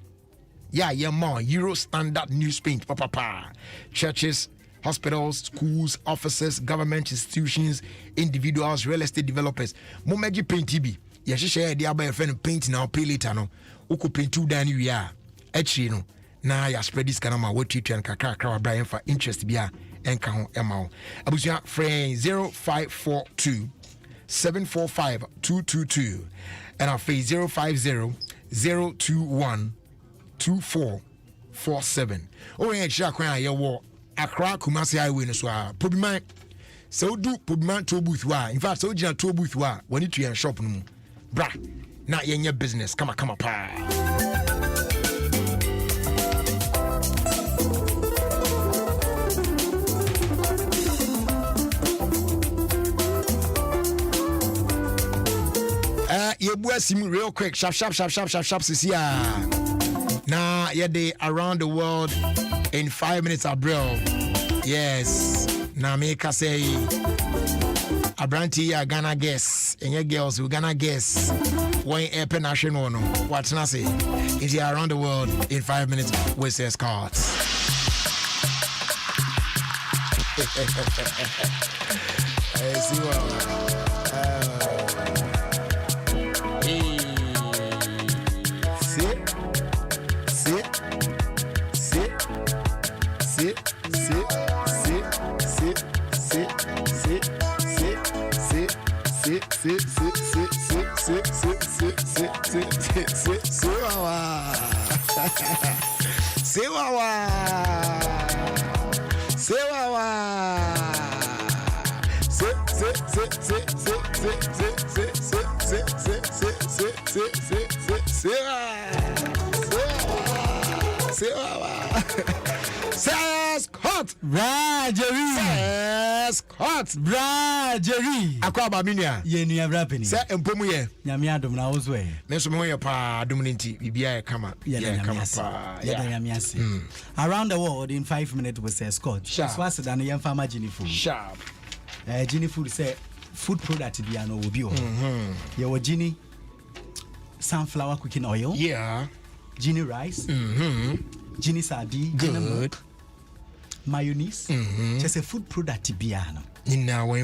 Yeah, more Euro standard news paint, papa. Churches, hospitals, schools, offices, government institutions, individuals, real estate developers. Momeji paint TB. Yeah, she share the above friend paint now, pay later no. Uku paint 2 dan you ya. Echi no. Na ya spread this kanama what you and kakra Brian for interest bia enka ho emao. Abusia friend 0542 745 222 and our face 050 021 2447. Oh yeah, shakwa ya wo Accra Kumasi Highway no so Pobiman. So do Pobiman to booth wa. In fact, so jina to booth wa when you and shop no. Bra. Na yenye business. Come pa. You boy sim real quick. Sharp sisia. Now, yeah, they around the world in 5 minutes, bro. Yes. Now, make us say, Abranti, Ghana guess, and your girls, we gonna guess. One airpen national, no. What's not say? Is he around the world in 5 minutes with his cards? I see what. Sit. Sewawa. Scott Rajeri Scott Rajeri Akwaba minia ye nua brapeni se empomu ye nyame adom na wo so e me so me ho ye pa adom nti bibia ye kama ye kama pa ya nyame ase around the world in 5 minutes we say Scott so aseda no ye fama gini food sharp gini food say food product bia no obi ho ye wo gini sunflower cooking oil gini rice gini sardine good mayonnaise just a food product bia no nyina wan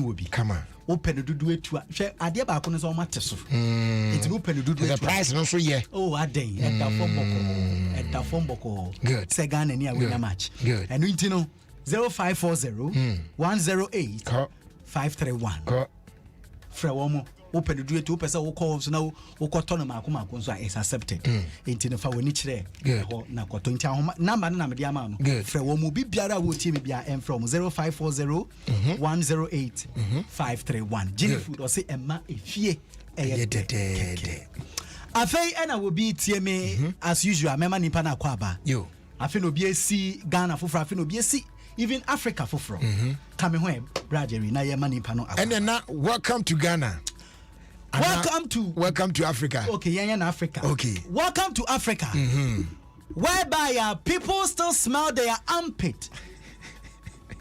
wo bi kama open dudu etu hwe ade ba ko no so mate so it no open dudu etu the price no so ye aden eta fomboko good se Ghana ni awina match good and you know 0540 108 531 frewomo open dudu etu pesa wo call so na wo koto no mako so is accepted enti no fa woni kire ho na koto nti ahoma number na me dia ma no frewomo bibiara wo tie me bia em from 0540 108 531 Jenny food or say emma efie eyedede afei ena wo bi tie me as usual mema nipa na kwa ba yo afei no bi esi Ghana foforo afei no bi esi even Africa foforo kame ho brajeri na ye manipa no and then welcome to Ghana. Welcome to Africa. Okay, yeah, in Africa. Okay. Welcome to Africa. Whereby people still smell their armpit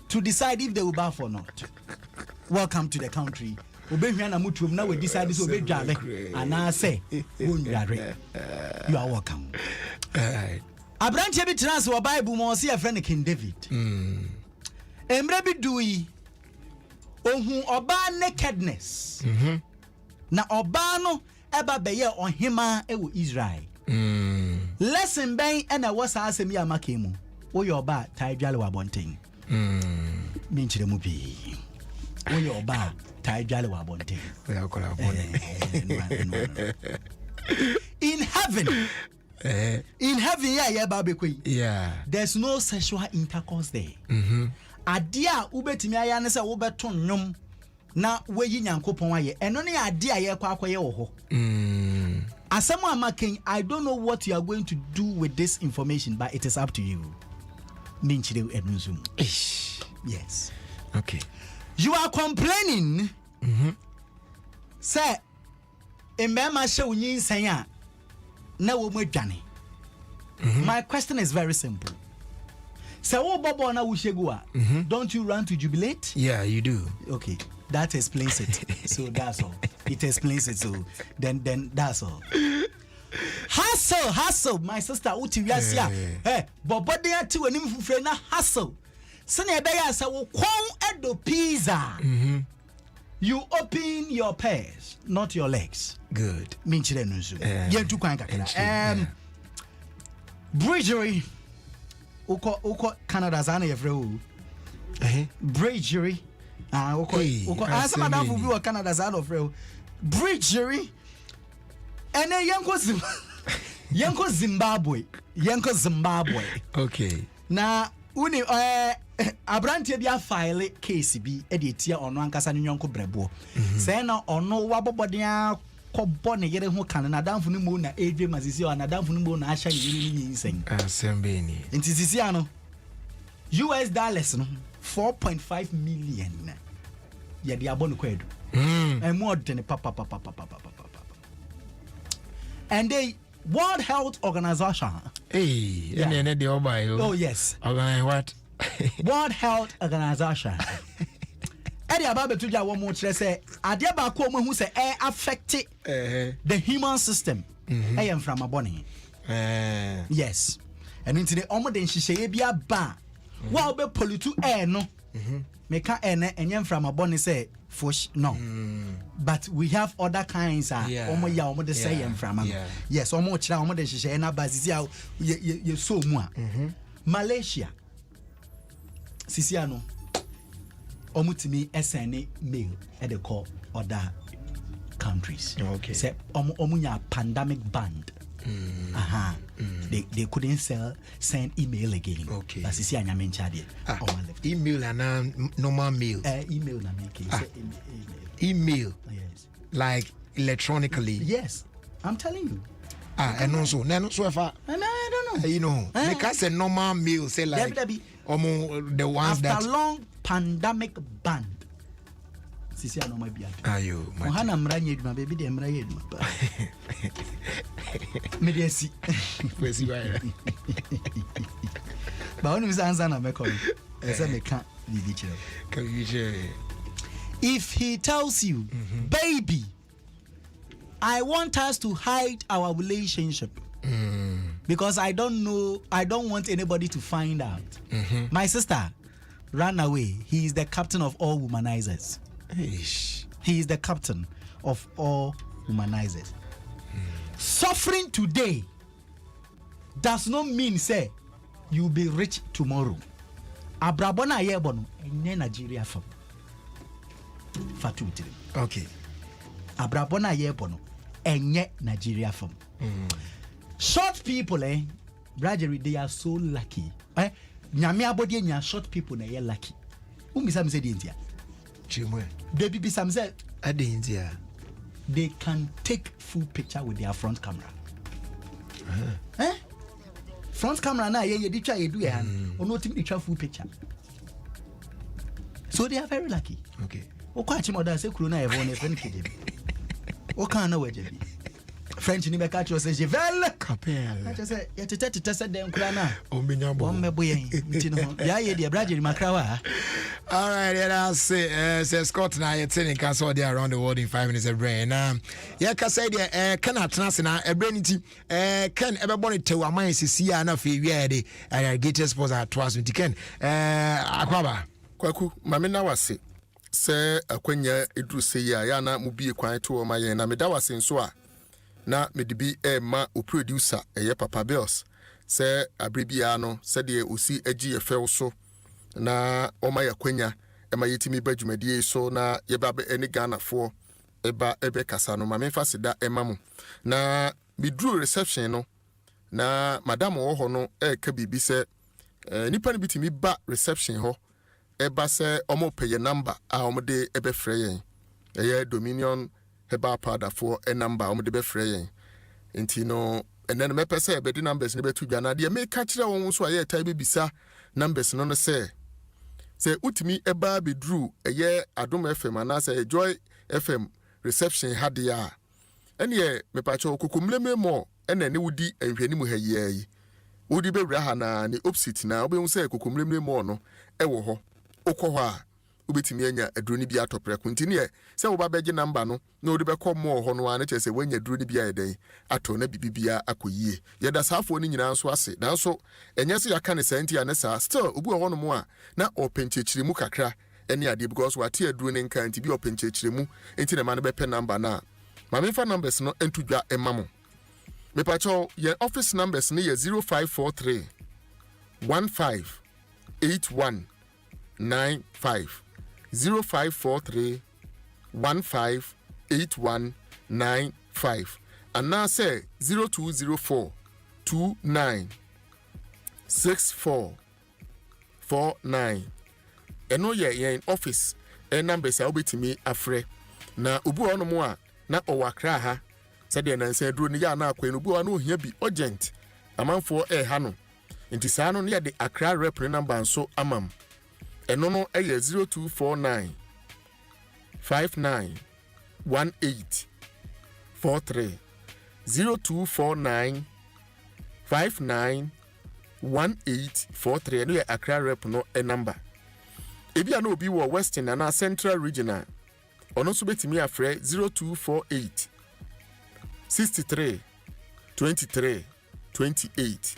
to decide if they will bath or not. Welcome to the country. Now we decide this will be and I say, you are welcome. A branch of transfer Bible more see a friend King David. Emrebi dui ohun oba nakedness. Na oba no eba beye ohima ewo Israel. Lesson ben ena wasa asemi amake mu. Wo ye oba taidwale wa bonten. Mi nchire mu bi. Wo ye oba taidwale wa bonten. In heaven. In heaven yeah babekwe. Yeah. There's no sexual intercourse there. Adia ubetimi aya ne se wo beto nnwom na weyi nyankopon aye eno ne ade aye kwa akoye wo ho asemo amaken I don't know what you are going to do with this information but it is up to you minchire enunzum yes okay you are complaining say emema she unyin san a na wo mu adwane my question is very simple. So Bobo na Wushegua, don't you run to jubilate? Yeah, you do. Okay, that explains it. So that's all. It explains it. So then that's all. Hustle, my sister Uti Yasia. Hey, Bobo de ati wani mfufre na hustle. Sene be ya sa wo kwon edo pizza. You open your purse, not your legs. Good. Minchire nunsu. Yentu kwan kakra. Bridgery. Uko Canada zana yefrewu bridgery uko asa madafu bi wa Canada zana ofrewu bridgery ene yenko Zimbabwe okay na uni abrantie bia file case bi e de tia ono ankasa ne nyonko brebo say na ono waboboden kobo ne yere ho kan na danfo no mu na edwe masisi o na danfo no mu na ahya yiri ni nsen asembe ni ntisisi ano US dollars no 4.5 million ya di abon ko edu and more than papa and they World Health Organization ene de obai oh yes organize what World Health Organization Edi ababe tuja wo mo kire se ade ba ko mo hu se affect the human system am from abone yes and into the omo den hihye bia ba wa obe pollute air no meka ene enyem from abone say fush no but we have other kinds omo ya omo de say am from yes omo kire omo den hihye na basisi ye so mu a Malaysia sisiano omutimi SNA mail at the call other countries. Okay. Say omunya pandemic band. They couldn't send email again. Okay. That's the Anyamin Chadi. Email and normal mail. Email na make email. Yes. Like electronically. Yes. I'm telling you. And also, if I don't know. You know, because a normal mail say like the ones after that long pandemic ban. Sisi ano my biya. Ayo. Ohana mranye eduma baby de mranye eduma. Mediasi. Kwesi ba. Ba onu bisa ansa na meko. Ese me kan bibi kire. Can you share? If he tells you, baby, I want us to hide our relationship because I don't want anybody to find out. My sister ran away. He is the captain of all womanizers. He is the captain of all womanizers. Suffering today does not mean say you'll be rich tomorrow. Abrabona yebono enye Nigeria fam. Fatu tiri. Okay. Abrabona yebono enye Nigeria fam. Short people Bradbury, they are so lucky. Nyame abodi nya short people na ye lucky. Umisa mse di India. Chimwe. Baby be some say at the India. They can take full picture with their front camera. Front camera na ye di try do ono timi try full picture. So they are very lucky. Okay. O kwa chimoda say kuro na e won e friend kide. O kan na waje bi. French ni be catch you say je vel capel. I just say ya tete say dem kura na. O menya bo. Won mebo yen. Ntino. Ya ye de Bradbury makrawa. All right, yeah, say Scott na yet in Kwanso there around the world in 5 minutes a brain. Yeah, ka say there can atnas na e brain ti can ebe boni te wa man sisi na fe wi de irrigated sports at twas with can akwaba kwaku mame na wase se akwanya edru se ya na mu bie kwan to ma yen na me da wase nso a na me de bi ma o producer eye Papa Bills se abribia no se de osi agi efew so na oma yakwanya ema yetimi badwumadie so na yeba be eni Ghana fo ebe kasa no ma me fasida ema mu na midru reception no na madam wo ho no ka bibi se nipa ne bitimi ba reception ho eba se omo peye number a omo de ebe frɛ yen eye Dominion heba powder for a number omo de be frɛ yen enti no enen me pese ebe di numbers ne betu dwa na de me ka kire won so aye tai bibisa numbers no se utimi eba bedru eye Adom FM anase Joy FM reception hade ya ene me pa cho kokomleme mo ene ne wudi enhwani mu ha yi wudi bewura ha na ne opposite na obehu se kokomleme mo no ewo ho okọ ho a ubetimi anya aduro ni bi atopre kuntini e se wo ba beje number no na odi be kom mo ho no a na chese wanya aduro ni bi ayeden ato na bibibia akoyie ye da safo ni nyina nso ase nanso enye se yaka ne santi ane sa still obu ho no mo a na openchechire mu kakra ene ade because what aduro ne nka nti bi openchechire mu enti na ma no be pe number na ma me fa numbers no entudwa emamo me pa cho ye office numbers ne ye 0543 158195 0543 158195 and now say 0204 29 6449 eno ye in office numbers a obetimi afre na obu ono mo a na owakra ha sede na nsa duro ni ya na akwa no obu ono ohia bi urgent amanfo ha no nti saa no ne de akra rep number nso amam eno no 0249 59 1843 0249 59 1843 no ye akra rep no number ebi ana obi wo western na central regional ono so betimi afre 0248 63 23 28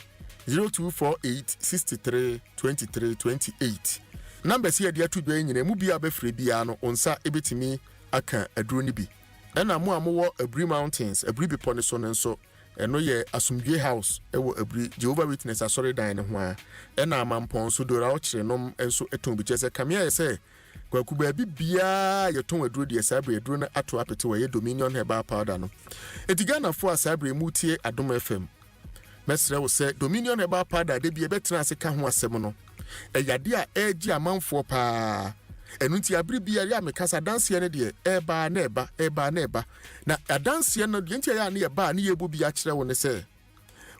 0248 63 23 28 numbers here dia to do nyina mu bia befre bia no onsa ebetimi aka aduro ni bi na mo amowo Abri Mountains Abri Bipone so nso eno ye Asumdwe House ewo Abri Jehovah Witness asori dan ne ho a na amampon so dora o kire nom enso eton bi chese kamia ye se kwaku baabi bia yeton aduro de sabre aduro na ato apete wɔ Dominion Herbal Powder no etigana fo asabre mu tie Adom FM mesre wo sɛ Dominion Herbal Powder de bia betena ase ka ho asɛm no eyade a egi amanfo paa enu nti abiri bia ya mekasa danse ne de eba na eba na adanse no de nti ya na ye ba na ye bo bia kyerɛ wo ne sɛ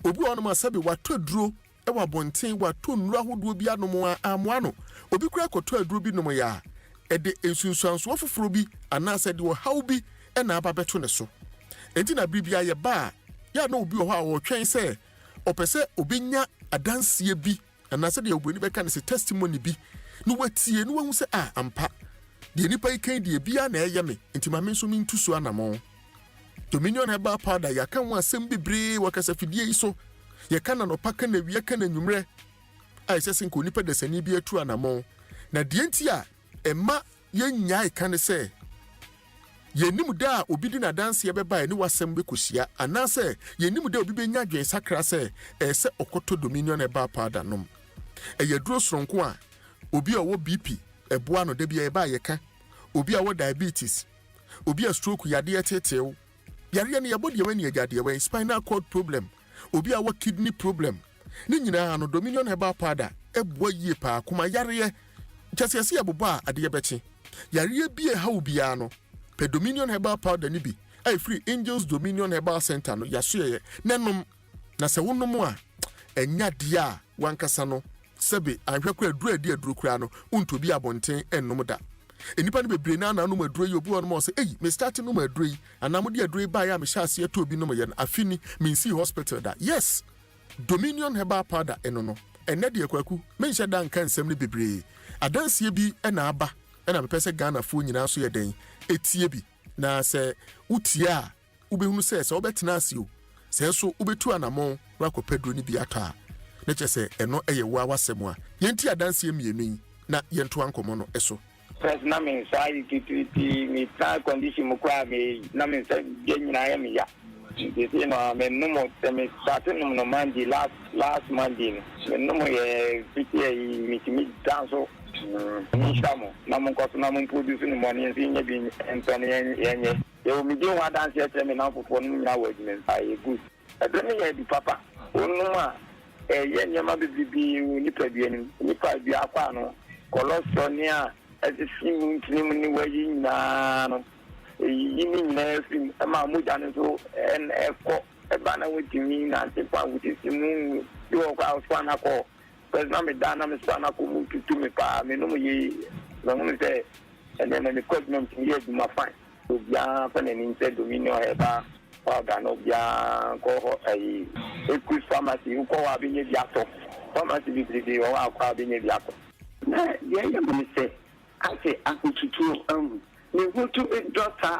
obi ono ma sabe wato aduro ewa bonten wato nnura hodo bia no mo amoa no obi kura koto aduro bi no mo ya ede ensunsuanso foforo bi anase de wo haw bi na aba beto ne so enti na bibia ye ba ya na obi ho a wo twen se opese obenya adanse bi anase de obuni beka ne se testimony bi no watie no wahu se ampa de nipa ikan de bia na eye me enti ma me so mi ntusu anamo Dominion Herbal Powder ya kan wa asem bebre wakasa fidie yi so ye kan na opaka na wie kan na nwumre ai se sin ko nipa de sani bi atu anamo na de enti a emma yenyae kan se yenim da obi di na dance ye beba ni wasem be kosia anase yenim da obi benya dwen sakra se se okoto Dominion Herbal Powder nom eye duro soronko a obi a wo BP eboa no da bia ye ba ye ka obi a wo diabetes obi a stroke yade etetew yare ne yabodi wani agade we spinal cord problem obi a wo kidney problem ni nyina no Dominion Herbal Powder eboa yie pa kuma yare kyasiase abobo a ade bechi yare bi e ha obi a no pe Dominion Herbal Powder ni bi ai free Angels Dominion Herbal Center no yaso ye nanom na se wonom a enya de a wankasa no sebe ahwekwa aduro kura no unto bi abonten ennom da enipa ne bebre na anum aduro yi obi wonom se me start no aduro yi anam de aduro ba ya me hyase eto obi nom ye no afini me nsi hospital da yes Dominion Herbal Powder eno no enne de kwaku me nhye da nka nsem ne bebre adanse bi na aba na me pese Ghana fo nyina so ye den etie bi na se utie a ubehunu se obetena ase o se so ubetu anamon wakopedro ni bi ata na chese eno eye wa wasem a yenti adanse mienu yi na yento ankomo no eso first na me sai titi mi ta condition mo kwa me na me se genyina ya me ya this no me no mo se me start no Monday last Monday me no mo ye piti mi dance ni shamo na mo ko na mo produce ni money nsi nya bi entone yenye e mi dey wa dance e me na fofo no nya wa adwuma sai good e be me ye di papa onu ma yenye ma bibi ni paduani ni padu akwa no colostonia esimu ntini ni wayi na no yini na film ma mu janu so en eko e ba na wetimi na tepa wetisimu yo kwa usana ko pesa me dana me sana ko mu tutu me pa me no yi no me se ene me ko no me ye du ma fine so bia fa ne ni se Dominion Herbal Powder no bia ko ai equis pharmacy ko wa bi nye biato pharmacy bi bi wa kwa bi nye biato na ye ye me se ase akututu me hutu doctor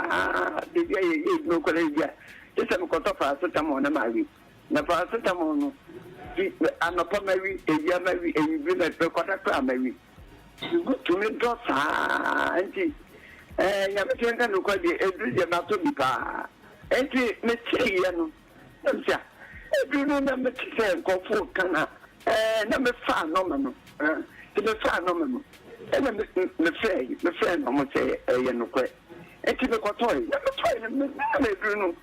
de ye no ko le bia ese me ko to fa paracetamol na mawi na paracetamol no anapa mawi eya mawi eyibi na pe kwata kwa mawi to me doctor anti ya me tenga no ko de edu je na to bi pa anti me cheye no ntia edu no na me tse ko fu kana na me fa no no me fa no no ena me fe no mo che ye no ko enti me ko toy me edu no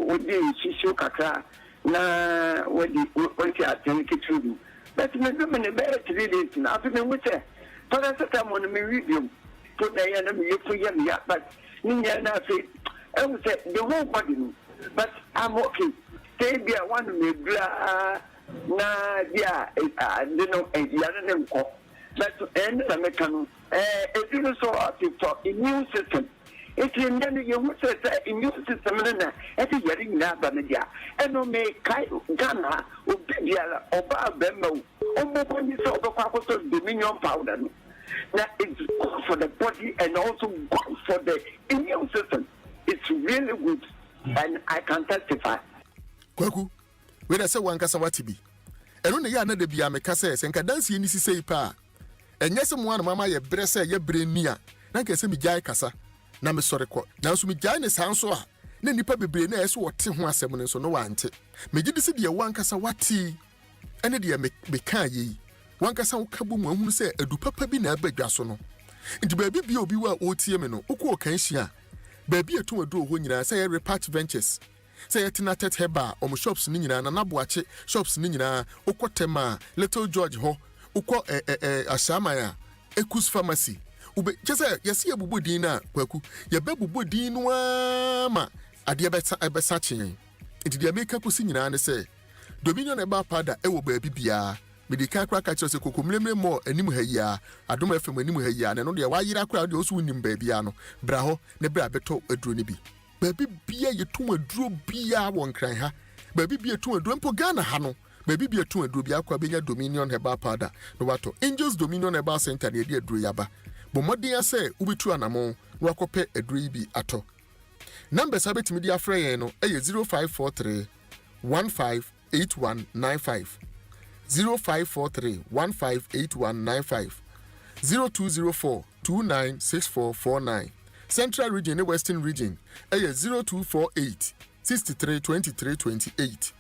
wodi shishu kakra na wodi atene kitu but me do me be 3 days na afi me wuce paracetamol me video to da ya na me yefu ya me ya but ni ya na fe I would say the whole body but I'm okay stay there one me bla na dia you know ya na nko but end the mechanic it is so for immune system it's in the you say immune system na it is yari na ba media eno me kai Ghana obidia oba bemma o mo ni so kwa so Dominion Powder no now it's good for the body and also good for the immune system. It's really good and I can testify. Kwaku, when I say one kasa watibi, eno ne ya na de bia me kasa se nka danse ni sisei pa. Enye se mo an mama ye brese ye brenia, na nka se mi jai kasa na me sore ko. Na so mi jai ne sanso a, na nipa bebre na eso wote ho asem ne so no wante. Me gidi se de wan kasa wati, ene de me kan yi. wankasa wokabu mu ahunu sɛ adu papa bi na abadwa so no nti baabi bia obi wa otie me no wokɔ kan hyia baabi etu adu ho nyina sɛ yɛ repart ventures sɛ yɛ tina tet heba shops ni nyina na naboache shops ni nyina wokɔ tema little George ho wokɔ asamaya Ekus pharmacy ube kyese yɛse yɛbubu din na kwaku yɛbɛbubu din no ama ade ɛbɛsa kyen nti deɛ meka kosi nyina ne sɛ Dominion eba pada ɛwɔ baabi bia medika kra ka kyerɛ sɛ kokomlemle mo anim ha yia Adom FM anim ha yia ne no deɛ wayira kra deɛ osu nim baabi a no bra ho ne bra bɛtɔ aduro ne bi baabi bia yɛtum aduro bia wɔ nkran ha baabi bia yɛtum aduro mpo Ghana ha no baabi bia yɛtum aduro bia akwa benya Dominion Herbal Powder no wato Angels Dominion Herbal Center ne de aduro yaba bomɔden asɛ ubitu anamo wakɔpɛ aduro yi bi atɔ number sabetimi di afrɛ yɛn no ɛyɛ 0543 158195 0543 158195 0204 296449 Central Region and Western Region ɛyɛ 0248 632328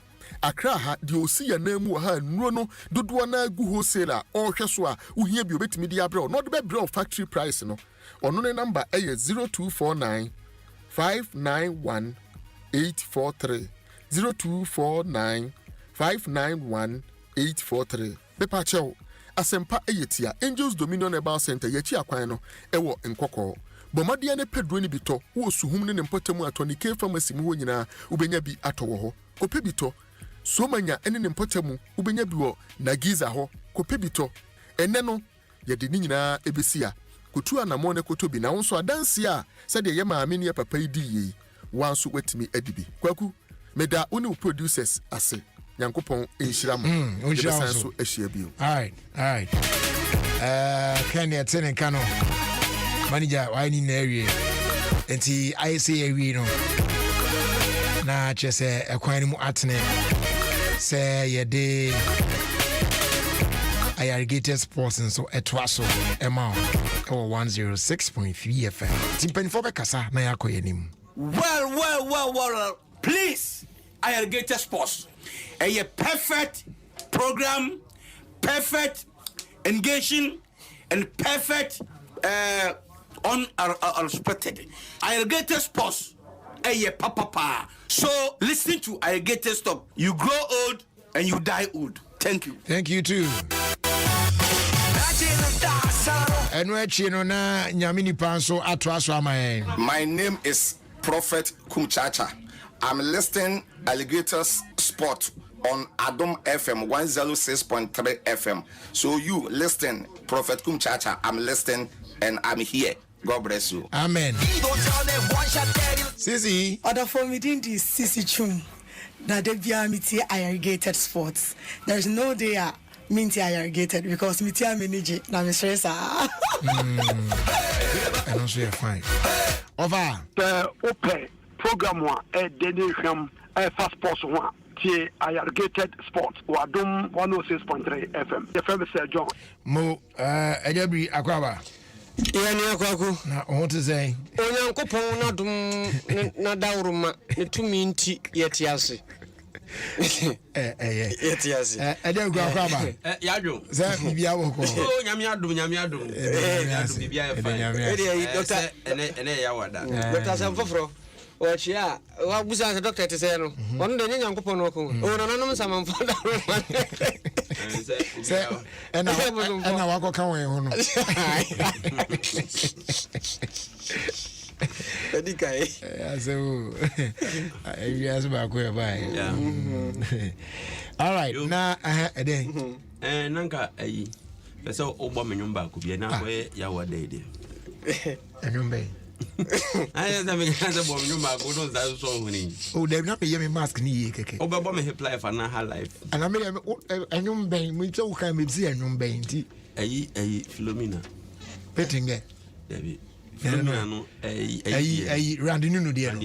Accra ha di osi ya na mu ha nuro no dodo na gu wholesaler ɔhwɛ so a uhia bi obetimi di abrɛ no de be brɛ factory price no ɔno ne number ɛyɛ 0249 591 843 0249 591 843 bepa chew asempa eyetia Angels Dominion Herbal Center yechi akwan no ɛwɔ nkɔkɔ bomɔden ne pedro ni bitɔ wo suhum ne mpɔtamu atɔ ne K pharmacy mu nyina ubenya bi atɔ wɔ hɔ kopɛ bitɔ so manya ene ne mpɔtamu ubenya bi wɔ Nagiza hɔ kopɛ bitɔ ene no yɛde ni nyina ebesia kotu anamo ne koto bi na wonso adanse a sɛ de yɛ maame ne papa yi di yi wanso watimi adibi kwaku meda one producers ase Yankopon enhyira mo onhyira so ahyia bio all right kan ya tene kano manager why ni na awie enti I say awie no na chese ekwan mu atene se yede Irrigated Sports and so etwaso ema o 106.3 FM timpani fo be kasa na yakoyenim well please Irrigated Sports a perfect program, perfect engaging, and perfect unexpected. Irrigated Sports, a papa. So listen to Irrigated Stop. You grow old and you die old. Thank you. Thank you too. My name is Prophet Kumchacha. I'm listing Alligators Sport on Adom FM 106.3 FM. So you listen, Prophet Kumchacha, I'm listening and I'm here. God bless you. Amen. Sisi. Other for me didn't Sisi Chum. That they be amity Irrigated Sports. There's no day minty irrigated because mitia manage na me stress and also you're fine. Over. The open program one denihwam fast sports one tie Irrigated Sports Adom 106.3 FM. The famous John. Mo Ejabri Akwaba. Yani akwaku. Na what to say? Onyankopon na dum na dawruma ne tumi nti yetiase. Yetiase. Ejabri Akwaba. Yadwo. Say bibia wo ko. Oh nyame adum yadum bibia ya fine. Doctor ene ya wada. Doctor Samfofro. Ochia wa busa doctor te say no. Ono de nyankopon no ko. O no no samamfo da. Say ena wako kan we ho no. Edikai. So you ask ba ko bye. All right. Na eden. Nanka ayi. Pese ogbo menyumba ko bia na ko ya wada ide. Enyumba. I don't think I bomb you back. Who knows that song? Oh, they've not been mask ni keke. Oh, but me apply for na her life. And I mean, a young bang, we so can be see a young bang. A Philomena. Petting it. David. Philomena, no, a Randinu, dear.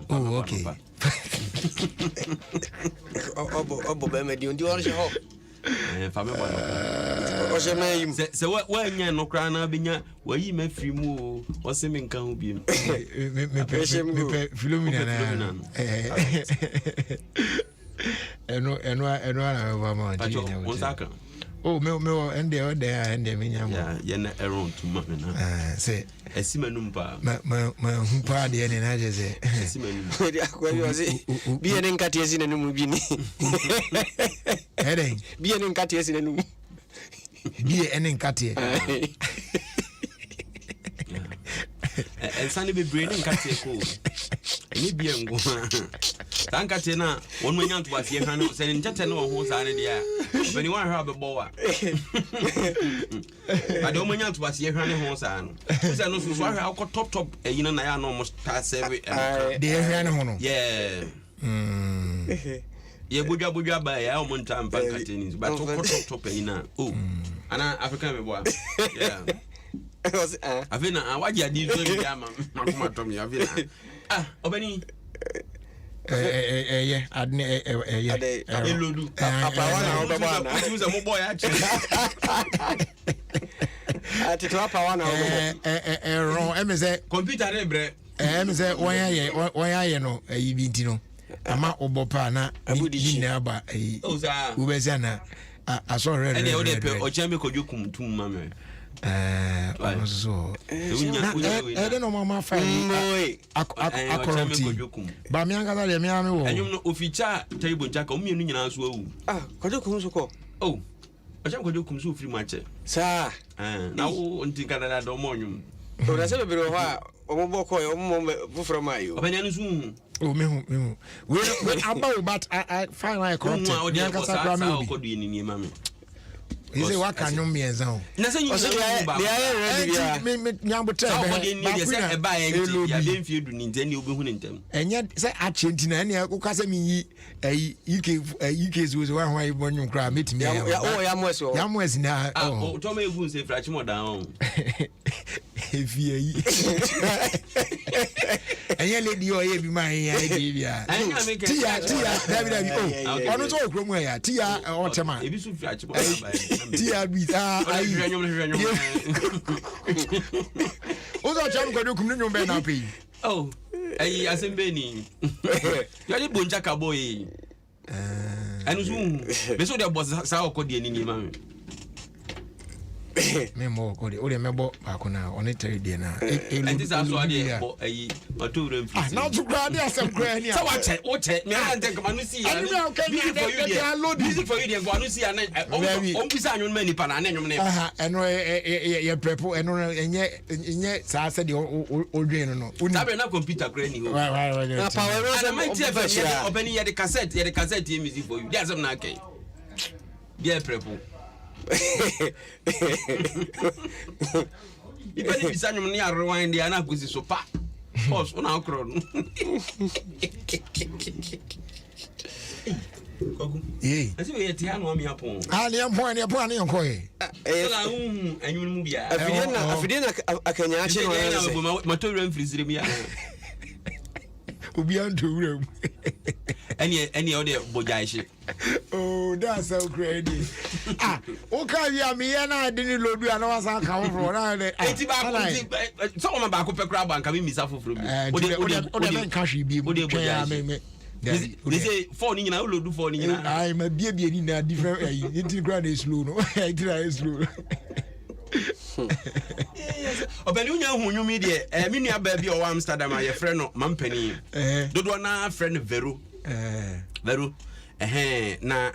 Oh, okay. Oh, Bob, do you want to show? So what when you no crana binya where you may free move or seeming can be Philomena and Oh, me and the other and the minya. Yeah, na around to mamma. Say, a simanumpa. My party and I just say, be an incatias in a numubini. Heading, be an incatias in a num. Be an incati. And Sunday be breeding catty. Any be a go. Thank Katina, 1 million to us, you saying Jatano who's an idea. When you want to have a boa, I don't mean to us, you honey Honsan. I know how top, and you know, I almost pass every day. Yeah. Yeah, Buja by Almond time, but top, oh, and African boy. Yeah. I've been what you did to me. I've been Obeni. Yeah, so I don't know mama family but me anga le me ame wo enyum no oficha table jaka o mienu nyina so awu kwadokum so ko oh acha kwadokum so free match sa na wo nti Canada do mo nyum o da se bebere ho a o mo boko o mo fufro mayo obanya no so oh me we about but I find like corrupt me anga sa kwa me ko du ni mama. He say what can you me ezan na say you me nyambo tell be say e ba en ya be mfie du ni nzani obehu ni ntem enye say achenti na ene ko say me yi UK zo wa hwan ibonyu kra metimi ya mwesi na oh to me egu say frachi mo down efie yi enye lady o ye bi ma ya e bia tia David oh onu to okro mu ya tia o tema ebi so frachi mo tia bi ozo cham ko dokum nyum be na pe oh ayi asembe ni yali bonja ka boy anu so be so de boss sa okodi ni ma me mo ko de o de mebo ba ko na oni teri de na and this also ade ayi mato ram fi na to gra de asem gra ni so what me an think manu see ya music for you dey go anu see ya na on bisa anyun mani pa na anyun ne aha eno ye prepo eno enye sa se de o dwen no sabe na computer gra ni ho na power and my tf open ye the cassette music for you there's some na kai dia prepo ibani bisanyum ni rewind ya na kuzi so pa boss una okro no eh asi we yeti anu ami apon ali apon ni onko e so la anyun mu bia afidie na akanya ache no matorium freezer mi ya obi anto any other bojaishe oh that's so crazy okay we am here na de ni lodu ana wasa ka wo na de eti ba ko so ma ba ko pekra ba nka mi misa foforo bi o de ben cash bi o de bojaishe they say four ni nyina lodu four ni nyina ai ma bie ni na different eti grade is slow no eti slow obani unya hunyumi de me nua ba bi o wa Amsterdam a ye frɛ no mampani dodo na frɛ no Vero na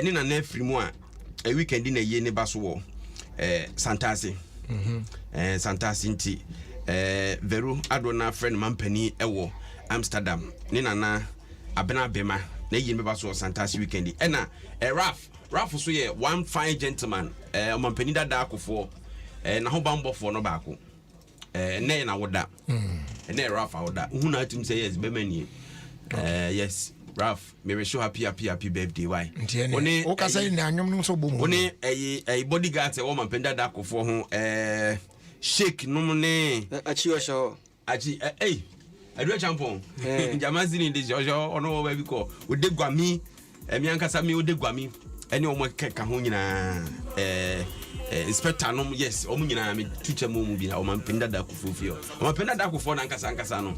ni na na frimu a weekend na ye ne ba so wo Santase Santase nti Vero ado na frɛ no mampani ɛwɔ Amsterdam ni na abena bema na ye me ba so Santase weekend na Ralph so ye one fine gentleman mampani dada akofo na ho bambofo no baako na na woda na Ralph woda hu na atum say yes be mani yes Ralph me wish you happy birthday why oni o ka say na anyom no so bom oni bodyguard e wo mampani dada akofo ho shake no ne achi o sho achi adu champon jamazini de jojo ono ba bi ko odegwami mi ankasa mi odegwami ene o mo keka ho nyina inspector no yes o mo nyina me tuche mo mu bi na o mampenda da kufofio o mampenda da kufo na ankasa no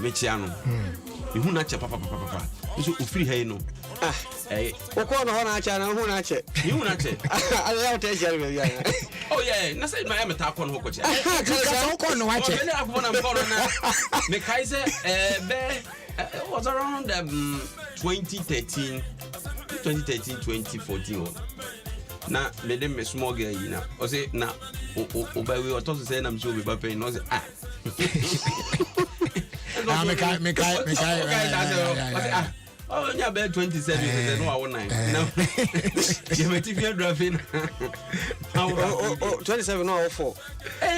mechia no who not papa. So free hay no. Oko no na acha na who na che. You na che. I tell you. Oh yeah, na say my am ta kon ho ko che. Ka kon no wa che. Me na ko na ko na. Me kai say it was around 2013 2014 na me dem me small girl yi na o say na o ba we o to say na me so be ba pen no say me kai oh, yeah, about 27 no 9. No. You met if you're driving. 27 no 4.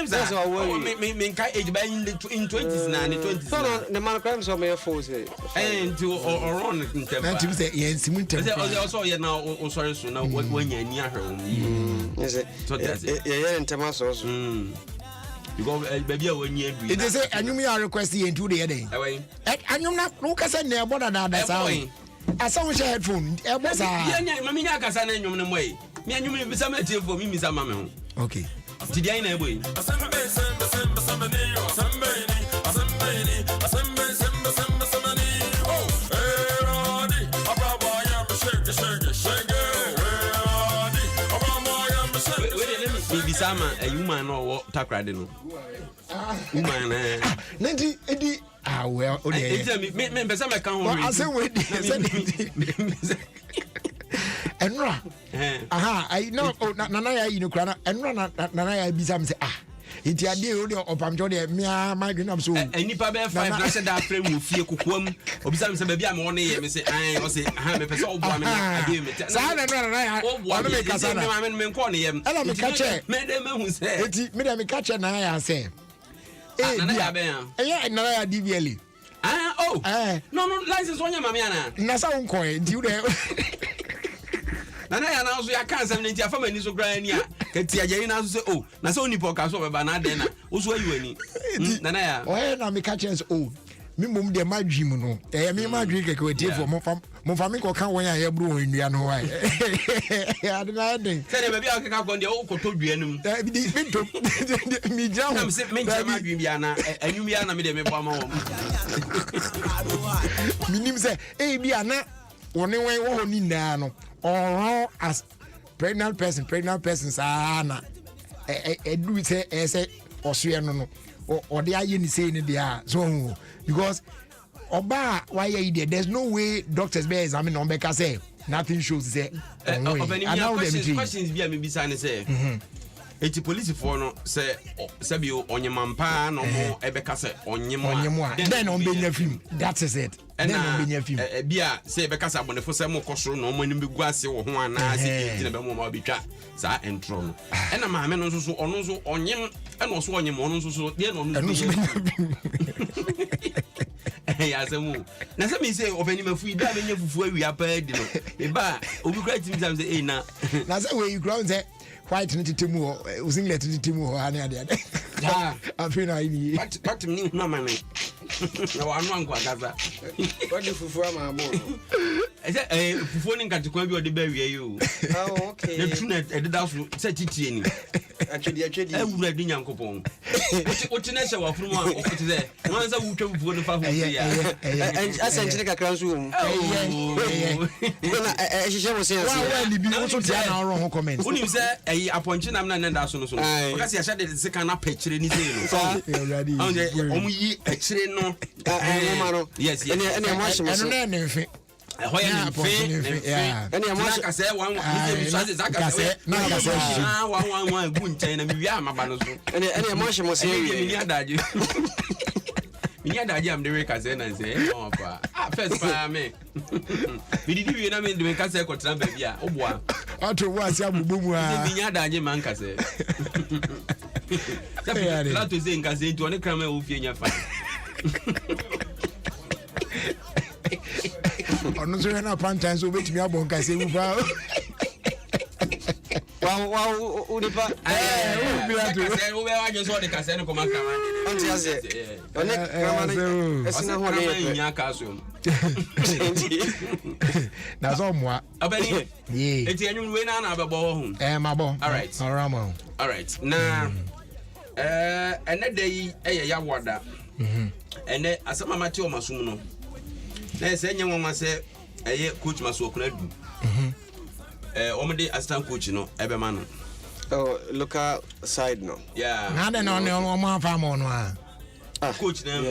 That's what me kai age by in 20s na in 20s. So the man crimes so me 4 say. And to or on in temper. Na tim say yes mun temper. Also yeah now sorry so now when you near her. Yes. So that's it. Yeah, in temper so. You go baby when you do. It is say anyum you request into the day. Anyum na no ka say na boda na da sa. Asa wo share headphone. E bo sa. Yeah, mama nya ka sa na anyum no moy. Me anyum ni bisa ma tie for me misa mama ho. Okay. Ti dia ina e boy. Bisama a woman or takrade no. Woman Nanti edi well okay. Me besama kan ho. I say we Enra. Aha, I know nana ya inu kra enra nana ya bisam say Iti ade o de opamjo de mia my green am so. Enipa be 5 na say da frame wo fie kokoam. Obisa me say ba bia me won ye me say o say me pese o boa me na ade me. Sa na na o boa me kasa na me nko ne yem. Ela me kache. Me de me hu say. Eti me de me kache na ya say. Na ya be ya. Na ya DVL. No license wonya mama ana. Na sa won ko e di de. Na ya na so ya kan sam nti afama ni so gra ni a kati agye na so say oh na so onipo ka so be ba na de na wo so ayi wani na ya na me ka chance me mum de madwim no me madwi keke wetie for mo fam me ko kan won ya bru won ndua no wa ya de na den say be bia ka ko de o ko to dua num mi jaw na me say me jama madwim bia na anwum bia na me de me bo ama wo minim say bia na woni wen wo ni na no or as pregnant person sana do say osuye no or they are you say in there so because oba why there's no way doctors be examine on beka say nothing shows say questions be me bisa ne say eti police for no say bi onyemampa no mo ebeka say onyemo then on be film that is it then on be film bia say ebeka say abonefo say mo kosoro no mo ni be guase wo ho ana say enti na be mo ma betwa sa entro no ena ma me no so ono so onyem ena so onyem ono so de no no ya semu na say me say obani mafu ida me nya fufu awi apa di no e ba obi kra tim sam say na say we you ground say white ni titimu usinglet titimu ho ani ade afina ini but ni na mane na wa anu anko agaza what the fufu ama abo fufu ni nkatikwa bi ode ba wie yo okay na tuna edida so say titie ni atwedi ewura di nyankopon o se wa funu a o fiti ze wan sa wutwa fufu no fa ho ya asenchire kakra nso wo na ehihye mo sense wa ni bi wo so tia na oro ho comment unim se aponche nam na nda so no so o ka se ya de sika na pechire ni ze no omu yi echire no yes ene mo ahye mo so ene na nfe hoya ni yeah ene mo ahye ka se wan ni so se zaka se na ka se wan gu nchen na mi wi amaba no so ene mo ahye mo se mi adaje mi adaje am de we ka se na se o pa first pa me mi di wi na me de ka se ko tran ba bia oboa ato wa si abubu mu a mi adaje man ka se la to se nka se nti one kra me o fie nya fa ono so na pantan so betimi abon ka se wu fa wow unipa we wa je so de ka se ne ko makama onti ase one kra ma esina ho le nya ka so na so mo abani eti anyum we na na bebo ho mabo all right na ene dey ya wada ene asama mate o masum no na say nya won say eye coach maso okuna du omde assistant coach no ebe ma no local side no yeah na de no omo afa mo no coach na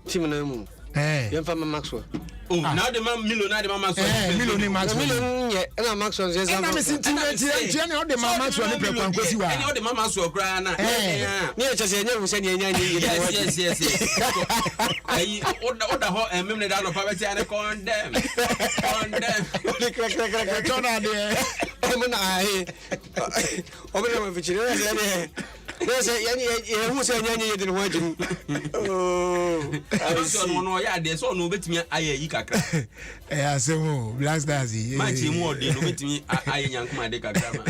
team na mu yem fa Maxwell now the man Milo na the man Maxwell Milo ni Maxwell na Maxwell say na me Cynthia na the man Maxwell ni pre kwan kwesi wa any the man Maxwell kra na ni e chese enya se ni enya yes ayi oda ho memne da no pa beti ane condemn tona de na ai obere me fichire na say yani hu say enya ye de ho agim so no ya de so no betimi aye yi kakra asemu Black Stars ma chi mu ode no betimi aye nyankuma de kakra ma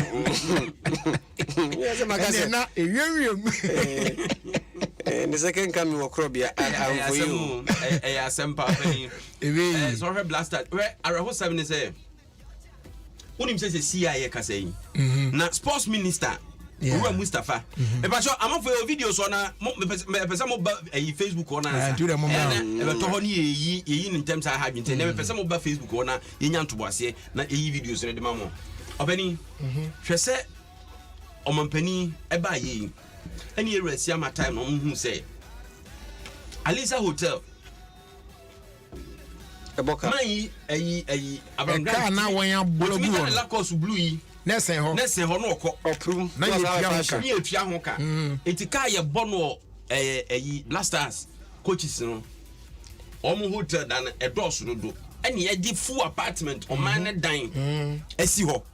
yes magase na ewiem the second coming will crop ya for you asempa fani so her blaster where araho 7 say unim say CIA ka say na sports minister Uwe Mustafa. But I'm for your videos on a Facebook on a in terms of having some of Facebook on a in to was here, not videos in the mamo. Obeni, she said, Oman Penny, a buy ye. Any rest, my time on who say Alisa Hotel. A boca, a now when you're blue. Nese ho no ko oprum na ye tua ho ka etika ye bono blasters coaches no omo hotel dan edoso dodo ene ye di full apartment o man dan esi ho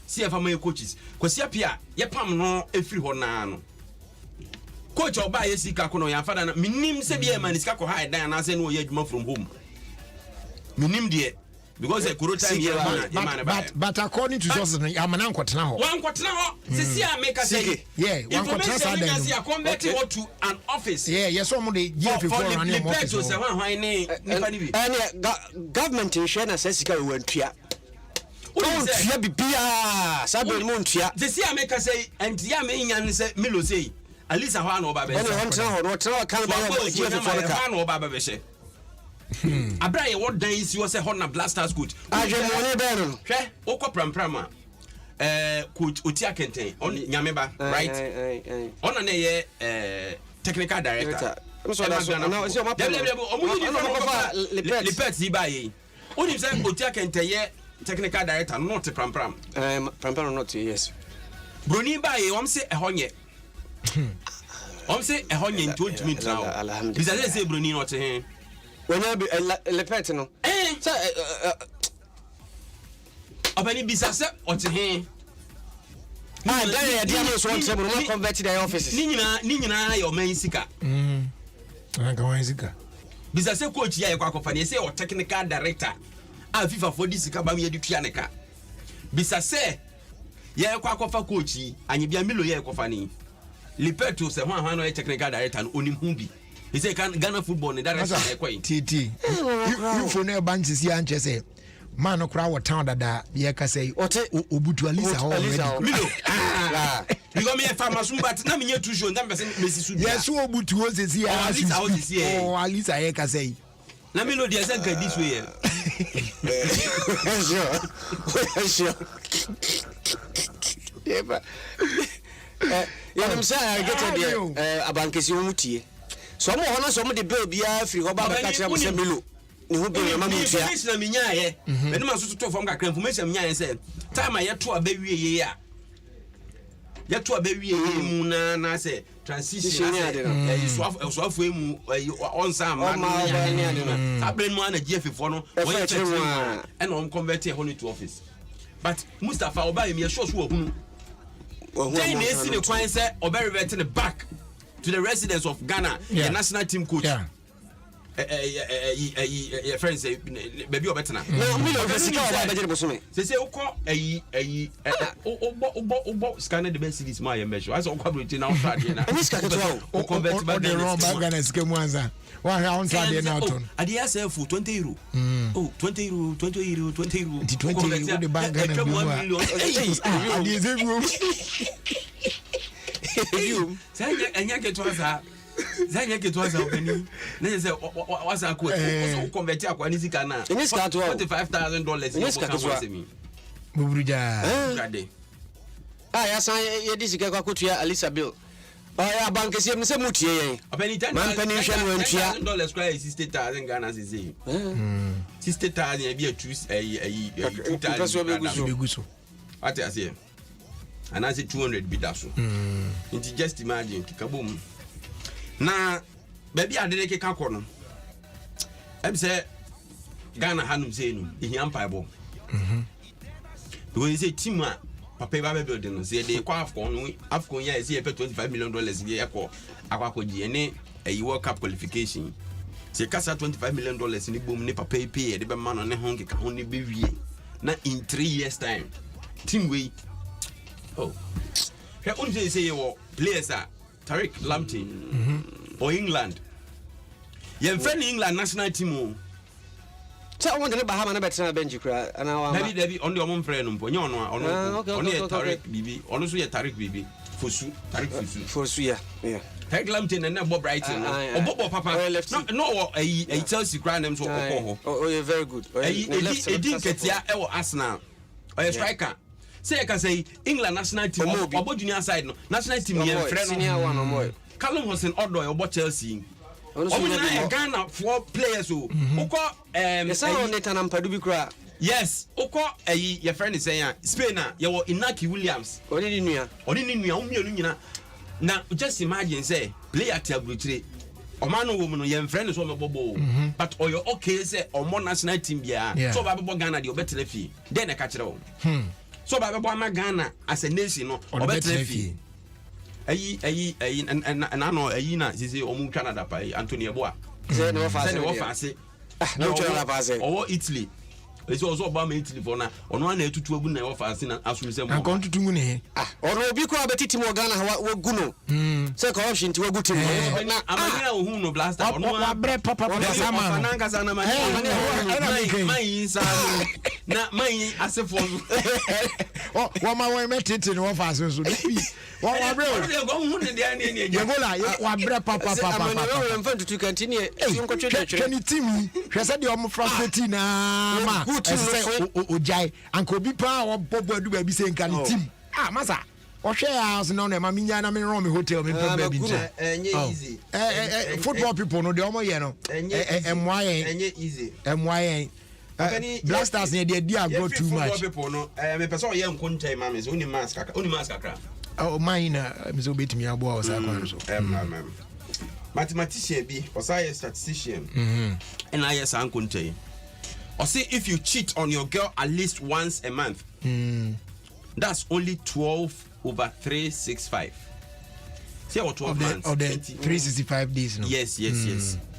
si e fama ye coaches kwasi apia ye pam no efiri ho na no coach oba ye sika ko no ya fada na minim se bia man sika ko ha dan na se no ye adwuma from home minim de because a correct time but according to sources I'm an kwatena ho one kwatena ho sisi a make us say one kwatena sa dem you convert it to an office yes so mo dey give people run your office so say hwan ni bi government insure na sika we wantua tia bibia sabe mo ntua sisi a make us say and ya me nya say Milo say Alisa hwan no ba be say no tena kan ba ya give for ka hwan no ba be say Abraham what dan is you say Honda Blasters coach. Ajemone be no. Hwe okọ pramprama. Coach Otia Kenten on Nyameba, right? On na ye technical director. So that's no see o ma Lepet si ba ye. Oni say Otia Kenten ye technical director not prampram. Prampram not yes. Broni ba ye won say ehonye. Say ehonye ntotumi now. Bisa say Broni not he. When you be lepet no Obani bisase ote he dan ya dia no so want to convert their offices ni nyina ya o man sika an kan sika bisase coach ya kwa kofa ne say o technical director a FIFA for this sika ba me tua ne ka bisase ya kwa kofa coach anye bia Milo ya kofa ni Lipeto se hwan no technical director no onim hu bi. He say Ghana football in direction ekwe. TT. You for no ban to see anche say man no kra town dada ye ka say obutu Alisa ho Milo. Because me farmer but na me too show na person Messi su. Yes so obutu ho se see Alisa ye ka say. Na Milo dey say this way. Sure. Yeah but I'm saying I get there abankesi omutie. So mo hono so mo de bill bia free ho ba ka kira mo se Milo ni hu bill ma mo tia information me nya ye me no so to form kakra information me nya ye say time ye to abawie ye ya ye to abawie ye mu na say transition e so afu emu on sam man na abren mu na GF4 no when you and on convert ho to office but Mustafa oba me sure so ohunu then they see the coin say oba reverting the back to the residents of Ghana, the national team coach. Friends say baby obetena. No, me no sika oba beje bosume. Say ukọ obo scanner the best cities my measure. As ukọ bro na ofrade na. Any sika to o convert back Ghana sika mu anza. Wa ha on trade na ton. Adi say for 20 euro. Oh, 20 euro. The 20 euro the bank Ghana million. Adi say bro. You say anya get to us Zanya ke toa sa openi. Na say wasa ko so convert akwa ni sika na. $45,000 ni sika ko se mi. Buburuja. Ya san ye di sika kwa kotua Alisa Bill. Ya bank se mi se mutie yen. Openi $10,000 kwa $60,000 Ghana se say. $60,000 e bi a choose $2,000. What I say? And I say 200 bi daso. Inti just imagine kikabum. Na baby adede ke kakọ no. Em say Ghana hanum say no, e empire bo. Because you say team a papa ba build no, say they kwa Afcon ya say $25 million ye akọ gi ene a World Cup qualification. Say kasa $25 million ni bom ni papa pay de be man on ne ho ke ka ho ne be wie. Na in 3 years time team we he only say you players are Tariq Lamptey or England. Your friend England national team. So I want to Bahama na better bench cry and now maybe on your own friend on Tariq Bibi on so Tariq Bibi Fosu Tariq Fosu yeah Tariq Lamptey and Bob Brighton or Bob Papa no a Chelsea cry them so oh you're very good e din ketia e wo Arsenal or striker. Say I can say England national team or junior side no national team here friend senior one or more. Callum Hudson Odoi or Chelsea. Ghana 4 players who yes, Oko your friend is saying Spain you were Inaki Williams. Now just imagine say play at Tabutri. Omano woman your friend is on bobo. But or you okay say or more national team so Baba Ghana the better fee. Then I catch it all. So Baba Ghana as a nation or better fee. And I know na say omu Canada pa Anthony Boa. Say no fast. No Italy. It's also about Italy for now. On one to two good na fast na asu say. I'm going to do ne. Ono obi ko abeti mo Ghana wa guno. Say corruption ti wa guti mo. Na amanya ohun no blaster. Ono wa bre papa sama. Fananga sana man. Man sa na man asefo. Wa ma wa metete no fast so. Wa bre. Yegola wa bre papa. Amanya mfa tutu continue. Can you team? Hwese de omo frustrate na ma. Ojai anko bi pa wo bobo adu ba bi se nka ni team masa o hwe house no na ma minya na me ron me hotel me pa ba bi nche easy football people no de omo ye no easy blasters ne de dia go too much football people no me person ye nko ntai ma me so oni mask kakra mine me so betimi abo o sa kwan so mathematician bi o sa statistician and I yes anko ntai. Or say if you cheat on your girl at least once a month, that's only 12/365. Say what 12 months? Or the 365 days, no? Yes.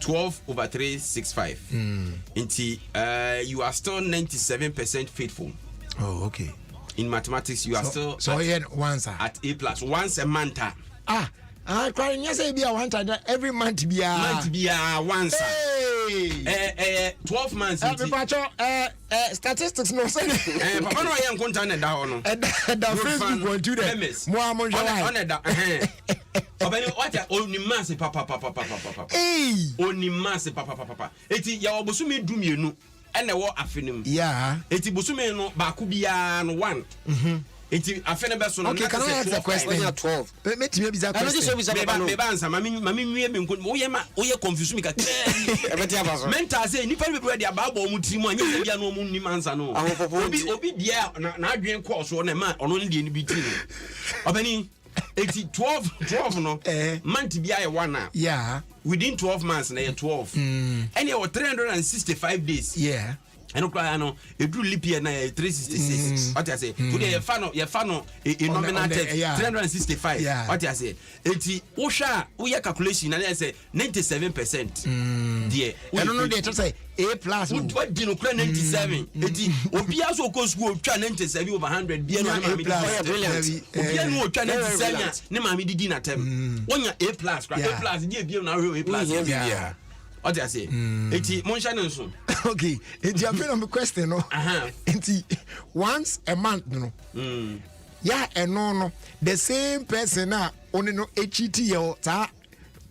12/365. You are still 97% faithful. Oh, okay. In mathematics, you are still once at A+. Once a month. Crying yes, every month be once. 12 months. Statistics no say. Papa no am content down no. Facebook won't do that. Mo amon Obani what oni mass papa. Oni mass papa. Eti ya obosumi dumienu ene wo afenim. Yeah. Eti bosumi no ba ku bia no 1. Eti afene be so no. Okay, can I ask a question? 12. Let me be a question. Be answer mami nwie me nko oye confuse me ka. Ebeti abaso. Mental say nipa be be dia ba bo mu tiri mu anya se bia no mu ni mansa no. Obi dia na adwen course so na ma ono ne die ni bi tiri. Obani eti 12 no. Month bia ye 1 Yeah. Within 12 months na ye 12. And you 365 days. Yeah. And no edu leap year na 366 what I say today your fan nominated 365 what I say eti wo hwa wo ye calculation na say 97% there and no dey say A+ what di no 97 eti obi aso ko school twa 97 over 100 bia no ma me brilliant obi no twa 97 ne ma me didi na tem wonya A+ A+ die bia na A+. Yeah. What I say? Eti monshane nso. Okay. Eti after my question no. Eti once a month no. Yeah, and no the same person na only no HT yo ta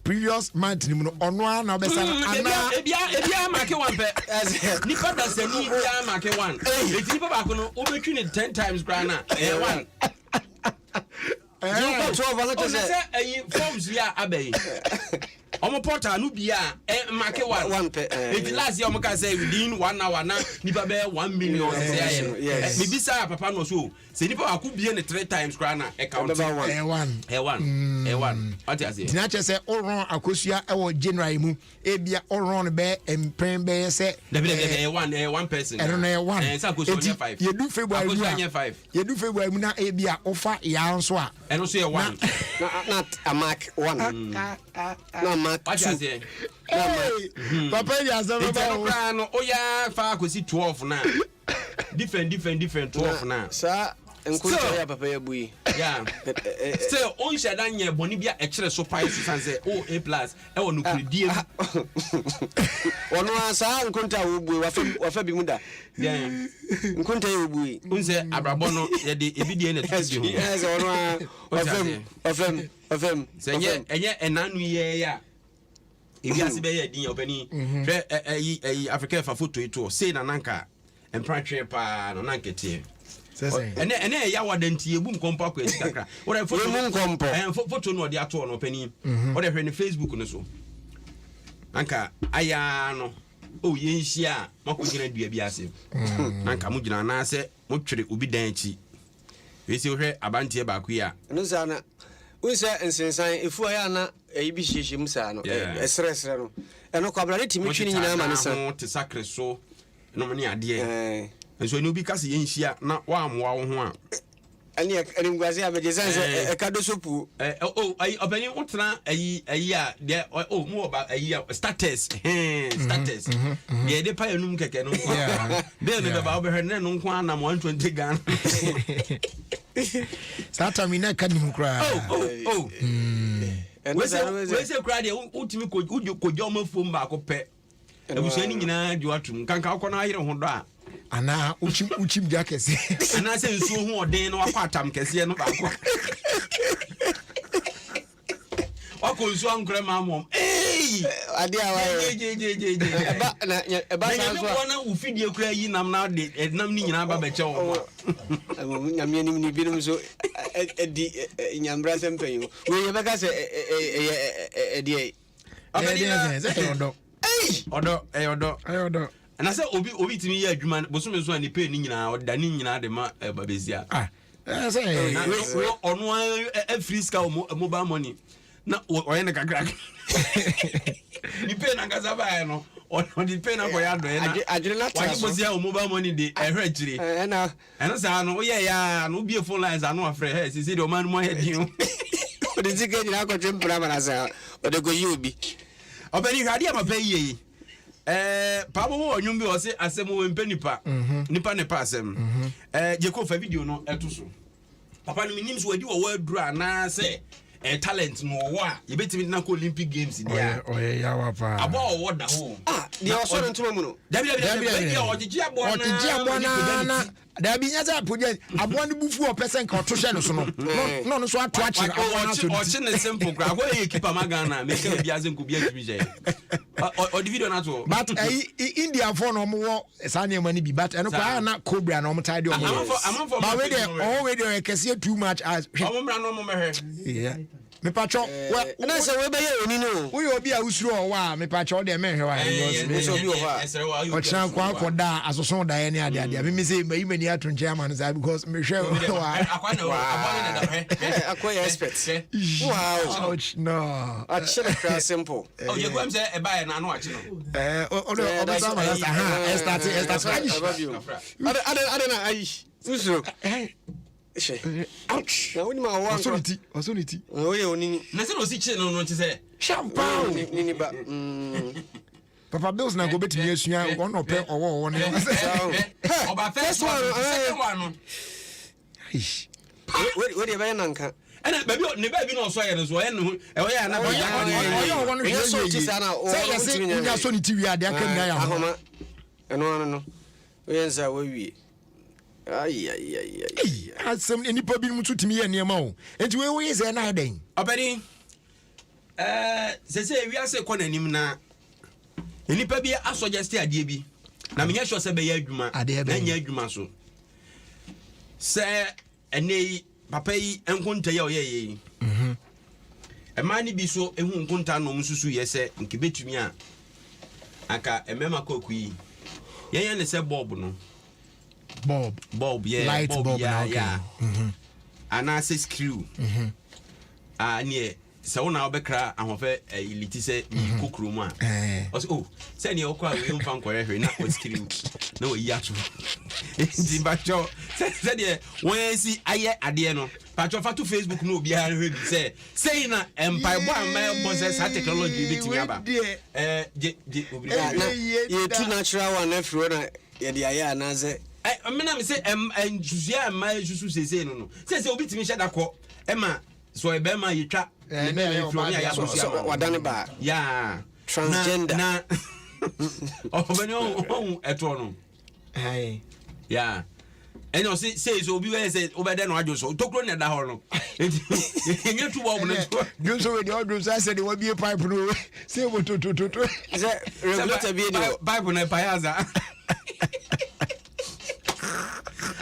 previous month ni mu no ono na obesa ana ebia make one pe nipa da sani ebia make one eti nipa ba ko no obetwi ne 10 times grana one you got 12 as say forms ya abai omo portal no bia make one pe eti last year omo ka say within 1 hour na nipa be 1 million say me bisa papa no so se nipa wa ku bie ne 3 times grana account one what you say tina che say oron akosua e wo January mu e bia oron be empren be say one person I don't know one say akosua 5 you do February akosua 5 you do February mu na e bia ofa ya nso a eno so 1 not a mark 1 no mark 2 papa ya say ba no oya fa akosi 12 na different 12 na sa enkunta ya papa ya bui still on shada nye boni bia e kire so pai sanse A+ e wonu kredie wonu asa enkunta wo bui wafa bi muda enkunta ya bui unse abrabo no ye de ebidie na tuzi ho yes wonu ofem se enye enanu ye ya ebi asibe ye din obani hwe Africa fa photo ito say na nanka empratwe pa no nankete ene ya wadanti ebum kompa ko esikakra ora photo ebum kompa photo no de ato no pani ora hwe ne Facebook no so anka aya no o yenhia makogina dua bi ase anka mu gina na ase mo twere obi dan chi we se hwe abantie ba ku ya no sana unsa ensensan efu aya na ebi hihie musa no esresre no eno kwabra ne timi twini nyina ma ne sa te sakre so no mani ade enso ni obi kase yenhia na wa amwa wo ho a ani ngwazi abejesanse e kado sopu ayi obani utna ayi a de mu oba ayi status de de pa enum keke no de no ba obehwe ne no nko ana 120 Ghana sata mi na kanim kra we se kra de utimi kojo mafom ba ko pe ebushani nyina juatum kanka akona ayire ho do a ana uchim jakese ana se nsuo ho odin no akwa atam kese no ba ko wako nsuo ankre ma mom ade awaye je eba sa na ufidie kura yi nam na de nam ni nyina ba beche wo nyame ni ni binom so edi nyambra sempanyo we ye beka se edi odo and I said obi timi ya adwuma bosume so ani pe ni nyina oda ni nyina de ma babezia say ono free ska mobile money na oye na kakra ni pe na ngasa ba no on di pe na ko ya do na adwene na tra so bozia mobile money de ehwe kire na sa no oye ya no bie phone lines anu afre he sisi de o man mo he din o de zike nyina ko twempra mana sa o de go yubi obani hade ama pe yi pabo wo nyum bi o se asem wo mpanipa nipa ne pa asem je ko fa video no eto so papa no minim so wadi wo adura na se talent no wo a ye betimi na ko Olympic Games dia oye ya wa pa abo wo da ho dia o so ntuma mu no dabi o jiji abo na dabi nya za poje abo ne bufu o person ka to hwe no so no so ato achi abo na so o chi ne simple kra ko e keeper magana me ke bia zen ko bia tumi je o di video na to but India for no mo sa ne mani bi but eno kwa na Cobra no mo tide o mo but we dey always dey kese too much as o mo no mo mehwe yeah me pacho na se we be ye oni no we obi a usuro o wa me pacho de mehwe wa so obi o wa o chan kwa akoda asoso da ye ne ade me say me mani ato nche man say because me hwe wa akwa expert wow no a chere simple oh you go am say e buy na no achi no o sa ma sa start ada na ai usuro ouch na woni ma wa osoniti oye onini na se no si chi no chi say champagne nini ba Papa Bills na go betimi asua o no pe owo ne oba first one second one we dey na nka ena baby no so ye no so ye no e ya na oyo wo no hwe so chi sana o unya so ni TV ade aka mi ya ho no we nsa we wie ai asem enipa bi mu tutimi ye niam o enti we ye ze na den obedi Say we are say kwana nim na nipa bi asuggest ade bi na menya sure say be ya adwuma na nya adwuma so say ene papa yi enkonta ya oyeye emani bi so ehu nkonta no mususu yese nke betumi a aka emema koku yi yenya ne say bob no bob yeah light bulb yeah ana say screw ne se wona obekra ahofe eliti se kokuru mu a o se ne okwa we mfa nkore hwe na o screw na o yiato ndi bacho se de won si aye ade no bacho fa to Facebook no obi ha hwe se na empire bo am bo se sa technology bitimi aba je obi ye too natural one afro na ye de aye anaze me say enjusia ma jusu sese no se obi timi hye da ko ema so e be ma yitwa wadane ba yeah transgender na obani eto no hey yeah eno say so obi we say obede no adwo so tokro ne da ho no enye tu bo no do so we the odro say the we be pipe no say bo to say regulator be no pipe na payaza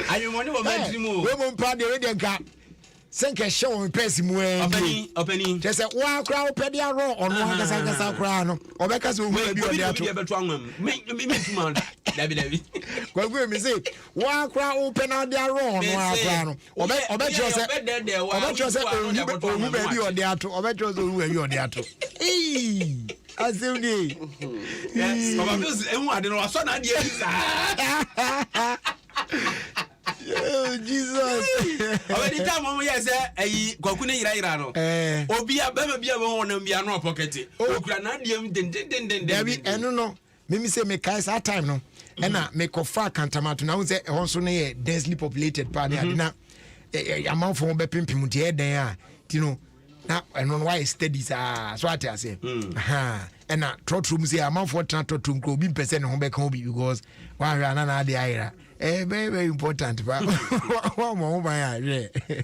ayi mo ni mo bedri mo we mo mpa de we de nka senke show pesi mu openi just say wa kra opedi aro ono akasa kra no obeka so hu bi ode ato me beto anwam me tuma dabi kwagwe mi say wa kra opena ode aro ono akra no obecho say ohu be bi ode ato obecho so hu bi ode ato azemni yes baba feels ehun ade no aso na ade oh Jesus already time mom yes ayi kwaku ne yira no obi abema bia be won na bia no pocket okura na dem den David eno no me say me kai that time no na me kofa kantamato na say ehon so ne densely populated pa na amount for be pimpim tie den a ti no na eno no why studies so ati ase na trotrum say amount for trotrum ko bi pese ne ho be kan obi because one na dey ayira very important but one more by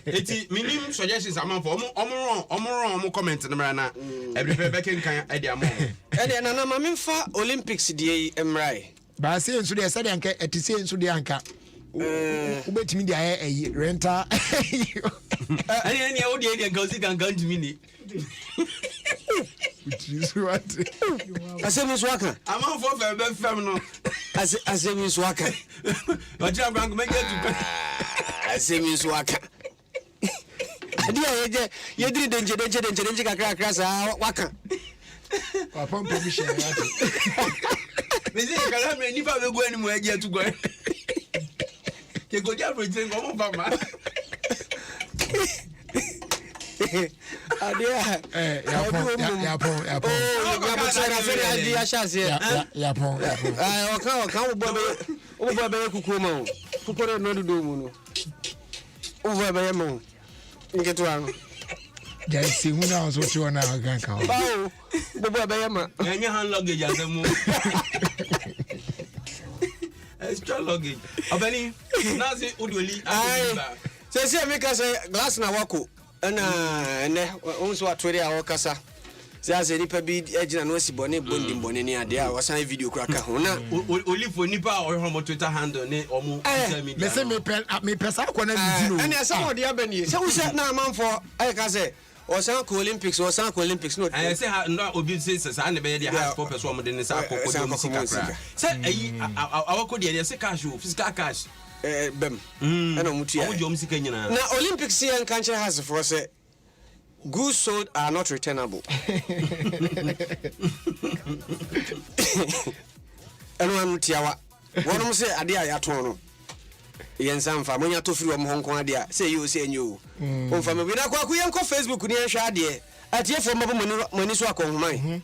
eti minim suggestions amount for omo comment na na every be kan e dey amount e na ma memfa Olympics dey emrai ba say nso dey say anka eti say nso dey anka ubetimi dey rental ani o dey kan ntimi ni asemi swaka amount for be fam no asemi swaka wajira brangu meje tu asemi swaka adia yediri denje kakra sa waka papa permission yati mezi kala me ni fa be go ani mo eje tu go ke go ja project ngo mo fama adia ya pon ya botara fere adi ashase ya pon oka obo be kukuru ma kukuru no do mu no obo be ma ngeto anu ja si hu na so ti wona kan kan bawo obo be ma enya hand luggage asemu extra luggage obani na si odoli se me ka say glass na wako na ne onso atwere a wakasa se ase nipa bi ejina no sibone bondi ni ade a wasan video kura ka ho na olifo nipa o ho mo Twitter handle ne omu social media me se me pesa ko na video ene asa odi abani se wo se na amanfo e ka se osan ko Olympics no I say no obi say sa na be dey hard for person mo de ne sa akoko de music kra se ayi awako de se cash physical cash bem eno mutu ya ojo music nyina na Olympics here country has for say goods sold are not returnable eno amutiawa wonom say ade a yaton no yensan fa monya to firi wo honkon ade a say you say enyo o fa me bi na kwaku yenko Facebook ni ehwa ade atie fo mabo mani so akonhuman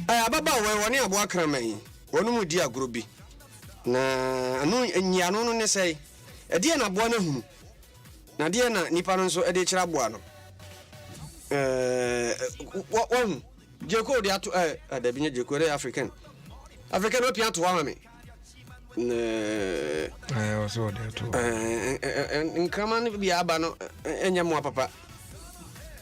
ababa we woni abo akraman wonom di agro bi na anu nyia no ne sei ede na boa na hu na de na nipa no so ede kira boa no won jeko de ato adabi nya jeko de African no pia to wa me so de to nkama ne bia aba no enya mo papa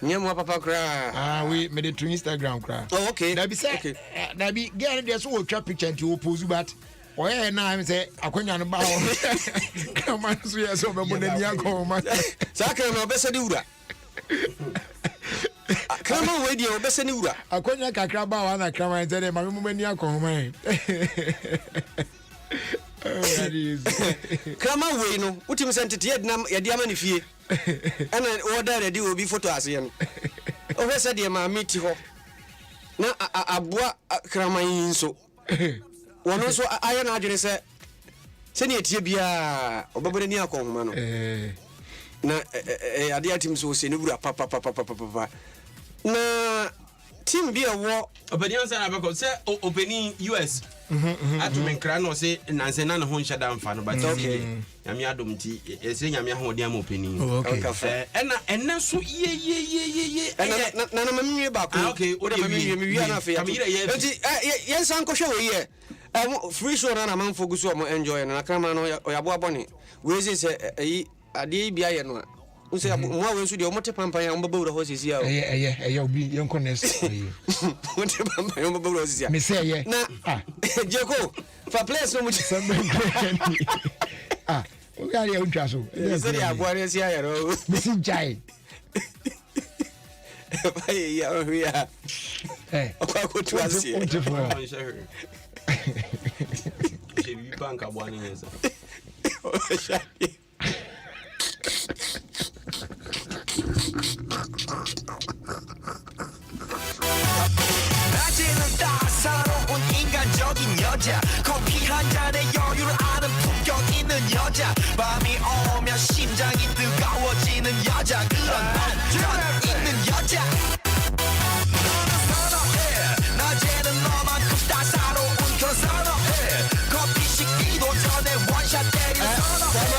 Nyamwa papa kra. We made it to Instagram kra. Oh, okay. That be say. That be get there so trap picture to pose but. Oh yeah, now I'm say akwanya no ba ho. Come on, so yes, so be ni akoma. Saka no be se di wura. Kama we di obese ni wura. Akwanya kakra ba wa na kama say ma me ni akoma. Kama we no, utim sentete ya di ama ni fie. Ana order ready obi photo ase no. O he say de ma meti ho. Na aboa krama yin so. Wono so aya na adwene se se ne etie bia obabere ni akoma no. Na ade atim so se ne wura papa na team bia wo obani ansa na bako se obani US atu men kra no se nanse na ho nhyɛ da mfa no but okay nyame adom ti ese nyame ho de am opani okay ena so ye na mamie ba ko okay o de mi na fe enti yen san ko hwɛ wo ye free show na man fogu so mo enjoy na krama no oyabo abone we say ayi ade bia ye no unse mo awen so de o mote pampan ya mbaba wura ho sisi ya obi yen connect mote pampan ya mbaba wura sisi ya me say ye na Jeko for place no mo o ga ya untwa so seri agware si ya ro me si jai bai ya o ya akwa ko tu asi je bi banka bwani yesa 사로운 인간적인 여자 커피 한 잔에 여유를 아는 품격 있는 여자 밤이 오면 심장이 뜨거워지는 여자 그런 남편 있는 여자 너는 선호해 낮에는 너만큼 따사로운 그런 선호해 커피 식기도 전에 원샷 때리는 선호해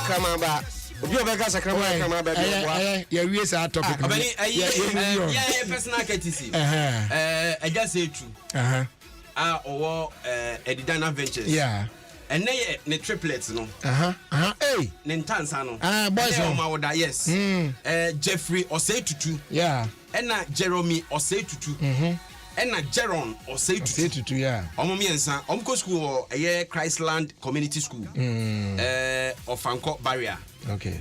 Come on back. Obi obeka sakrama kama ba bi ya wie sa topic no ya personal courtesy eja say true owo Edidana Ventures and ne triplets no ne ntansa no boys no ma woda yes Jeffrey Osei-Tutu and na Jeremy Osei-Tutu and na Jeron Osei-Tutu omo miensa omko school Christland Community School of Anko Barrier. Okay.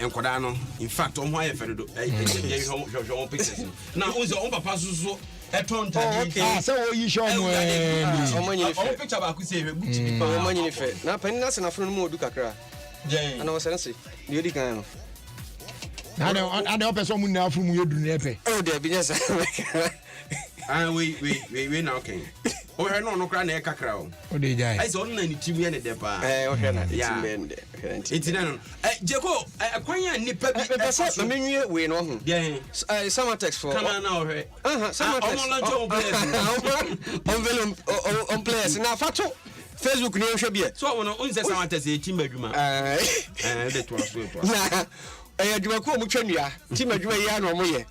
Enkoda no in fact omo aye feredo on pictures na unze on papa so eton tadi so wo yi show mo omo picture ba ku say buti bi pa omo nyini fe na pani na se na funu mo odu kakra ana wo sense ni odi kan no na o person mu na afu mu yodu na epe oh de bi nyesa we now okay o he no kra na e kakra o de jai ai so na ni timu ye ne de pa o he na timu ye ne Itina no Jeko kwanya nipa bi pesa menwie we no ho summer text for come on now he summer text on players na fato Facebook ni hwe bia so wono unse summer text e team adwuma de to aso to na adwuma ko mu twanua team adwuma yi ana mo ye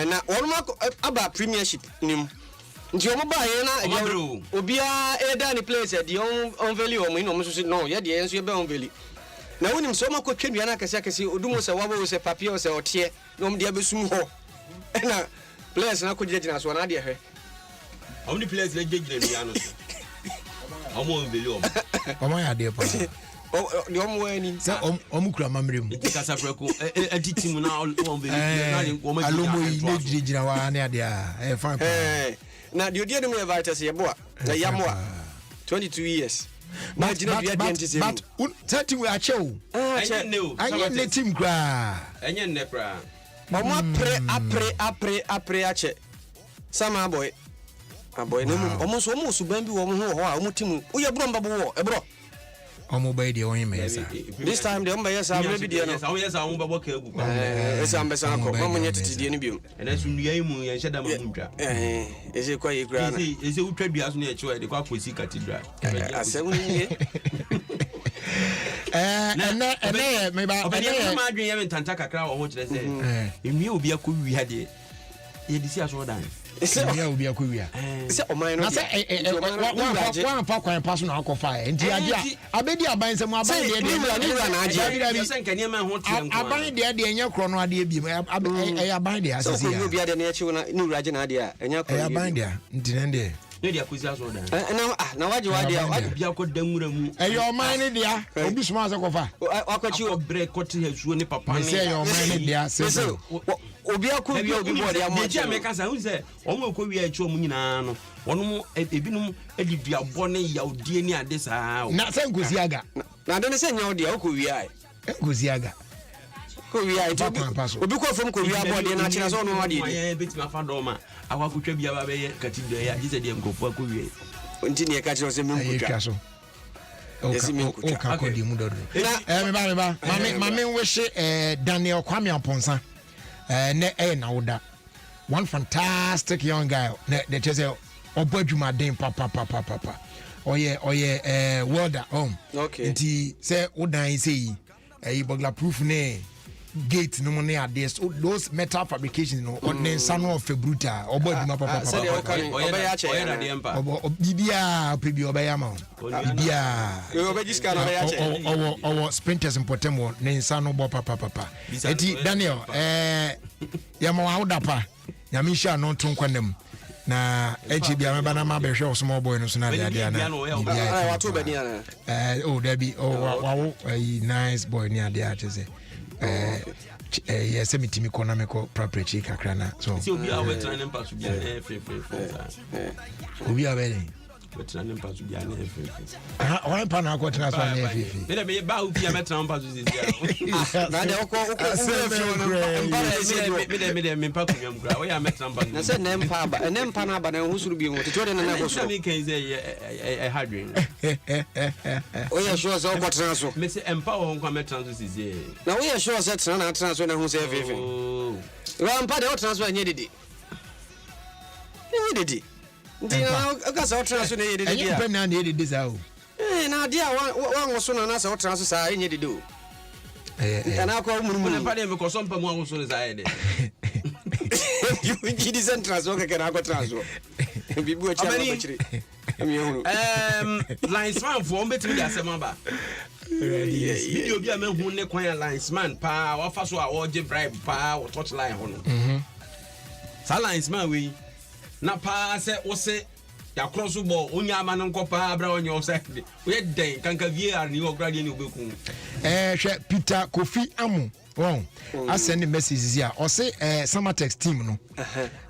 na wono aba premiership nim nti omo ba ye na obia eda ni place de on value omo ino so no ye de enso ye be on value na wonim so ma ko twanua na akese odumo se wabo se papier se otie no om de abesum ho na place na ko gina so na de hwe omo ni place na gina ni ano so omo on value omo ya de pa ni omo wani sa omo kura mamrem kasa freko editim na on value na de omo alomo yi gina wa na de a fine na the odie dem invite ye boa na yamwa 22 years but that we are chew anya ne team gra anya ne kra omo apre ache sama boy ne mu omo so omo suban bi wo mo ho a omo team uye bro mbabo wo e bro omo bay de onye mesa this time de omo bay sa maybe de no sa yes omo babo ka egu kwa esa mbesa ko mo nye titidie ni biom ena su nua yi mu ye hyeda ma mu dwa ese kwa yi gra na ese utwa dua so na ye chewa de kwa kosi cathedral asem ni me ba ma adwen ye ntanta kakra wo ho kire se emi obi akọ wi ha de ye disi aso dan Yeah, will be a queer. Say, oh, my, one for quite personal alcohol. And I bet you are buying some more. I buy the chrono idea. I buy the associate. So, you'll be at the nature new Rajan idea, and you're buying there. Now, what you are, you could them. And your mind, dear, will be smart. I got you a break. What you have, Papa, say your mind, dear. So, Obia could be a make us who say, Omo could be a chomina. One more ebinum edibia bone ya odie at this hour. Not saying Guziaga. Now, don't say no, dear Kuya. Guziaga. Korea, Obuko from Korea body and I saw no idea. Bit my father, I want to be a cathedral. I said, I'm going for Korea. Continue catch us in Castle. Everybody, my main wish, Daniel Kwamena Idan. One fantastic young guy that is a Obojuma Dame Papa. Oh yeah, welder home. Okay. And he say, what I say, a burglar proof ne. Gate no money at this those metal fabrications no on the son of a bruta or body papa bibia pebi obayama bibia our sprinters in Potemo ne son no papa eti Daniel yama wa udapa yami sha no tun kwanem na echi bia me bana ma be hwe small boy no so na dia na wato be dia oh there be wow nice boy ni dia tese yes, me kona me ko property kakra na so obi a we tran npa so bia na free obi a we we tran npa so bia na free why pa na ko tran so na free me ba obi a me tran npa so zizia na de me pa ko nyam gra we a me tran npa na se nempa na ba na husuru bi mo tito de na go so me kan say hadwin o ya sure so ko tran so me say empa wo nko me tran so zizia na we ya sure so tran na tran so na hu say fefe rampa de o tran so anye dede Ntina akasa o transfer na yede dia. Ayi na yede dis awo. Na dia wan so na sa o transfer sa enye dede o. Ana ko munmu na pa de me ko so mpa mu wan so sa yede. You gidi sen transfer ka na ko transfer. Bibu o cha ba chire. Emi ehunu. Linesman for mbetimi dia asema ba. Video bi a me hu ne kwan linesman pa wa fa so a o je bribe pa o touch line ho no. Sa linesman we na pa se wo se ya cross ball onya ama no nkopa abra onye offside we den kanka VAR ni ogra de ni obeku hwe Peter Kofi Amu won I send messages here o se Samatex team no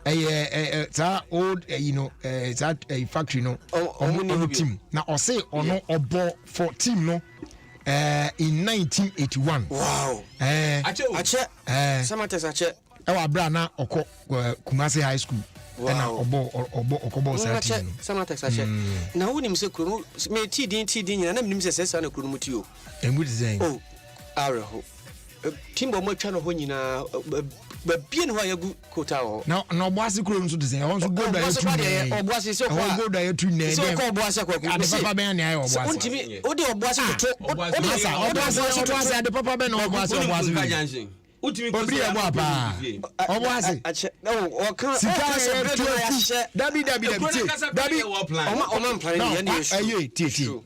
that old that factory no team na o se ono obo for team no in 1981 wow ache Samatex ache e wa bra na okọ Kumasi High School na obo sati sama tax ache na woni mse kuro me ti din na mnim se sesa na kuro muti o emu design oh areho timbo mo twa no ho nyina ba bie no yagu kota ho na obo ase kuro nso design won so go da yetu obo ase se kwa go da yetu na so ko obo ase kwa ade papa ben na ayi obo ase ontimi odi obo ase to obo ase ade papa ben na obo ase Ultimate Obria Papa. Or was it? Or can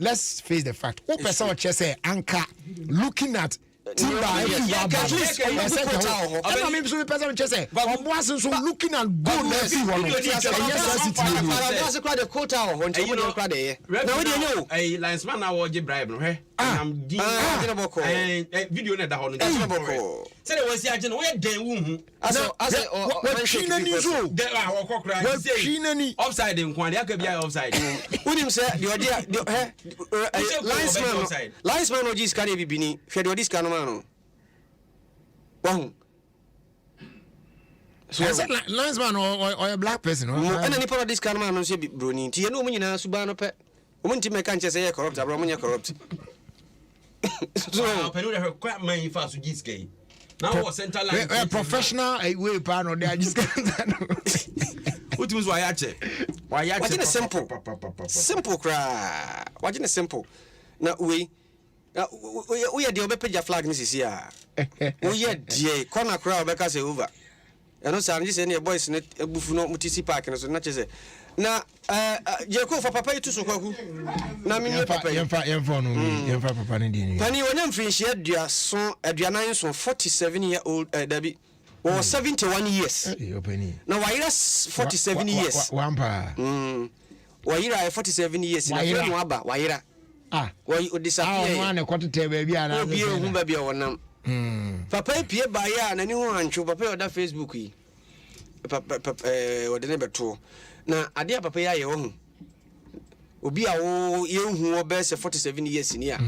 let's face the fact. Open someone just say anchor looking at looking at gold everyone. A linesman now bribe. I'm video net the say there was agent where they womb as offside in Kwan there could be offside when him say the linesman or this can be bini fedo this can man wow so linesman or a black person and any part of this can man say broni ti no munyina suba no pe omunti me kan che say corrupt abro munya corrupt so penu de quite man fa so this guy now what center line a professional way pan or they just what was why watching a simple cry watching a simple now we are the obepeja flag this is here we are the corner crowd because over ɛno saa no sɛ ne boys ne abufu no mutisi park no so na kyɛ sɛ na Jeko for papa itu so kwaku na me papa yemfa no yemfa papa ne di ni pani wonya mfrinhia aduanan so 47 year old Dabi was 71 years na wayira 47 years wampa wayira 47 years na fe no aba wayira wo disappear no na kwotete ba bia na obi ehun ba bia wonam papa pie ba ya na ni ho ancho papa oda Facebook yi papa wode ne beto na ade papa ya ye ho obi a wo ye hu wo be se 47 years ni a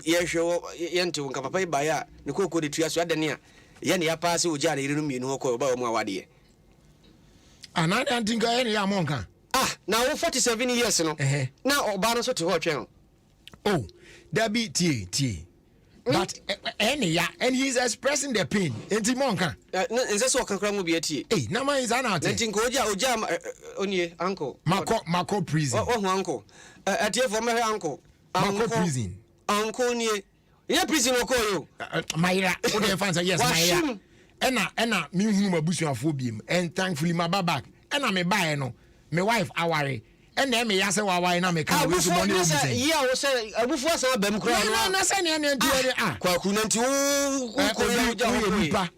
ye hwe ye nte wo nka papa ba ya ne kokko de tua so ade ne a ye ne ya paase o ja na ire no mienu ho ko ba wo mu awade anade antinga ye ne ya monka na wo 47 years no na oba no so te ho twen oh there be tie but and he's expressing the pain enti monka nse so kankra mu bi atie na man is an ati enti ko oja onie uncle mako prison oh uncle atie for me uncle mako prison uncle nie ye prison ko yo maira wo dey fan say yes maira ena me hunu mabusuafo biem and thankfully my back ena me buy no me wife aware ena me yase wawa na me ka we so money o say yeah wo say abufu asa abam kra na say ne nti kwaku na nti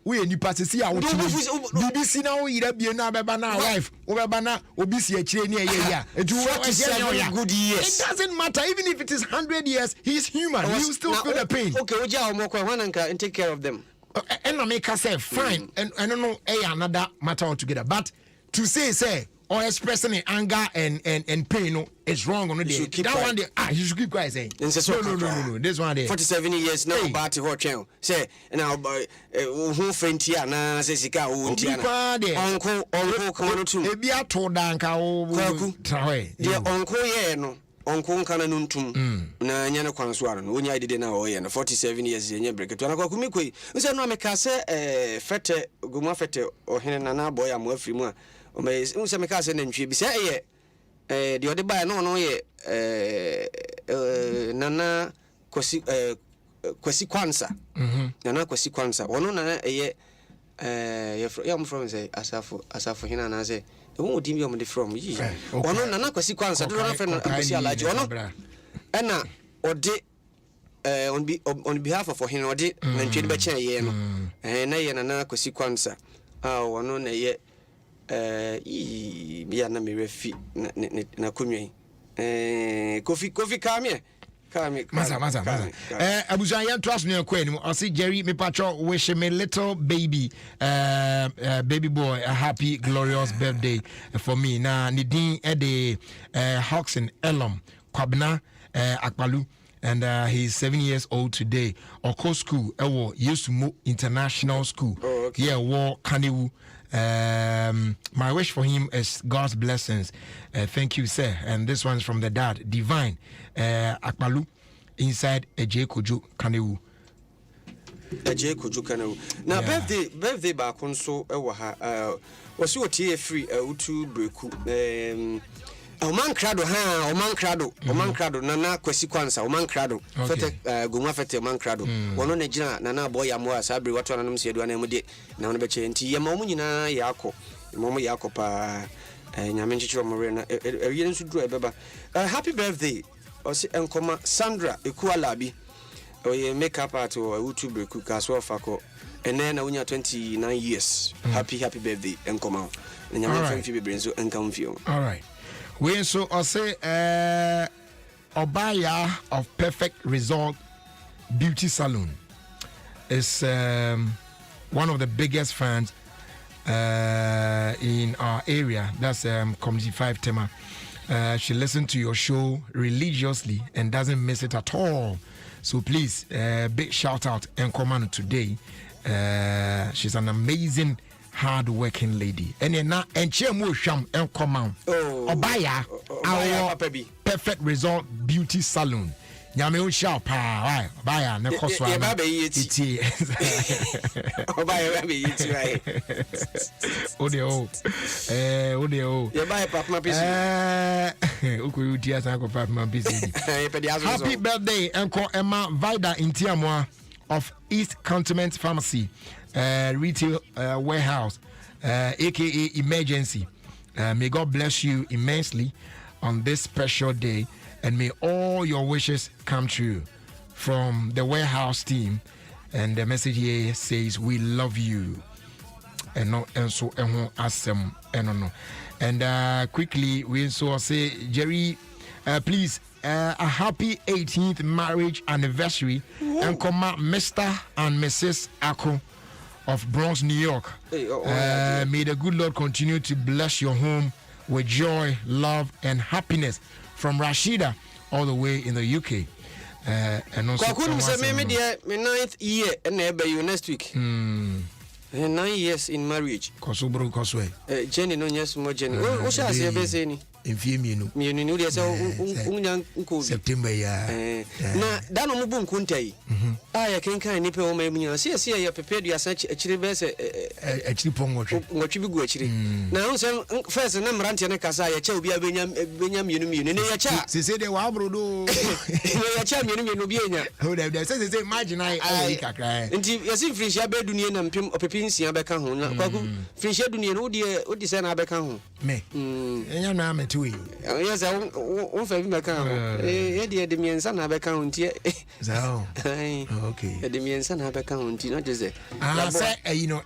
we nipa sesi a wo BBC na wo yira bie na beba na wife wo beba na obi si akire ne ye ya etu good years it doesn't matter even if it is 100 years he is human he will still feel the pain okay oja omo kwa wananka and take care of them and make us say fine and I don't know another matter altogether but to say or expressing anger and pain no it's wrong on the day that one day you should keep quiet saying no this one day 47 years now about to watch say now who friend na say sika wo ntia na uncle come to e bia to danka wo trawe the uncle ye no onko nkana nuntum na nya ne Kwanso ara no onya idide na o ye no 47 years ye nya break to na kwa kumikoi nse no ameka se fete guma fete ohene na na boy am afiri mu a o me nse meka se na ntwe bi se ye de ode ba no ye nana kwasi kwansa nana kwasi kwansa wono na ye ya from say asafo hina na say who dim you from yi ono nana kwasi kwansa do na friend akwasi alaji ono ena ode on behalf of him ode na ntwe be chen ye no na ye nana kwasi kwansa ono na ye bia na me refi na konwen kofi kamie Maza. Abuja yan trust me kwenu. I see Jerry me patro wish me little baby baby boy a happy glorious birthday for me. Na nidin ede Hawks in Elom Kwamena Akpalu and he's 7 years old today. Oko school ewo Yesumo International School. Yeah, wo Kanewu. My wish for him is God's blessings. Thank you, sir. And this one's from the dad, Divine Akpalu, inside Eje Kojo Kanewu. Eje Kojo Kanewu. Now birthday ba konso ewa ha. Wasi otie free utu breku. Oman krado nana kwesi kwansa oman krado fete goma fete oman krado wono na gina nana boy ya mo asabre wato nanom se aduana mu de na wono be che nti ye mamu nyina yakọ mamu yakọ pa nyame nchichiro mo re na yene nsu duro ebeba happy birthday osi enkoma Sandra Ekualabi oye makeup art o YouTube ku kaso fako ene na unya 29 years happy birthday enkoma na nyame famfi be brenzo enkam fio all right. We so I say Obaya of Perfect Result Beauty Salon is one of the biggest fans in our area. That's Community 5 Tema. She listens to your show religiously and doesn't miss it at all. So please, big shout out and command today. She's an amazing hard-working lady. And chemo sham and come out. Obaya, our Perfect Result Beauty Salon. Nyame o sha pa, Obaya ne koso ana. Obaya be yiti right. Odeo. Ye buy papa pisi. Uku uti asa ko papa pisi. Happy birthday Enko Emma Vida Intiamwa of East Continent Pharmacy. Retail Warehouse, aka Emergency. May God bless you immensely on this special day, and may all your wishes come true. From the warehouse team, and the message here says, "We love you." And so asem and quickly we also say, Jerry, please, a happy 18th marriage anniversary. Whoa. And come Mr. and Mrs. Ako of Bronx, New York. Hey, may the good Lord continue to bless your home with joy, love, and happiness. From Rashida, all the way in the UK. And also, my 9th year and next week. 9 years in marriage. Jenny, no, yes, more Jenny. What shall I say? September, yeah. Now, down on Mubun Kuntai. I can kind of nipple me. See, I prepared you such a chili best a chipong what you go actually. Now, first, and I'm ranting a casa, a child be a Benyam Union in a chat. They say they were Abrudo. A child Union. Who they say, imagine I cry. And you see, Fish Abedunian and Pim of Pepins, Abacan, Fish Abedunian, oh, dear, son Abacan. Me, and your name too. Yes, I won't have my account. Eddie, the means son have account here. Okay. The means son have account, you know, just say, you know,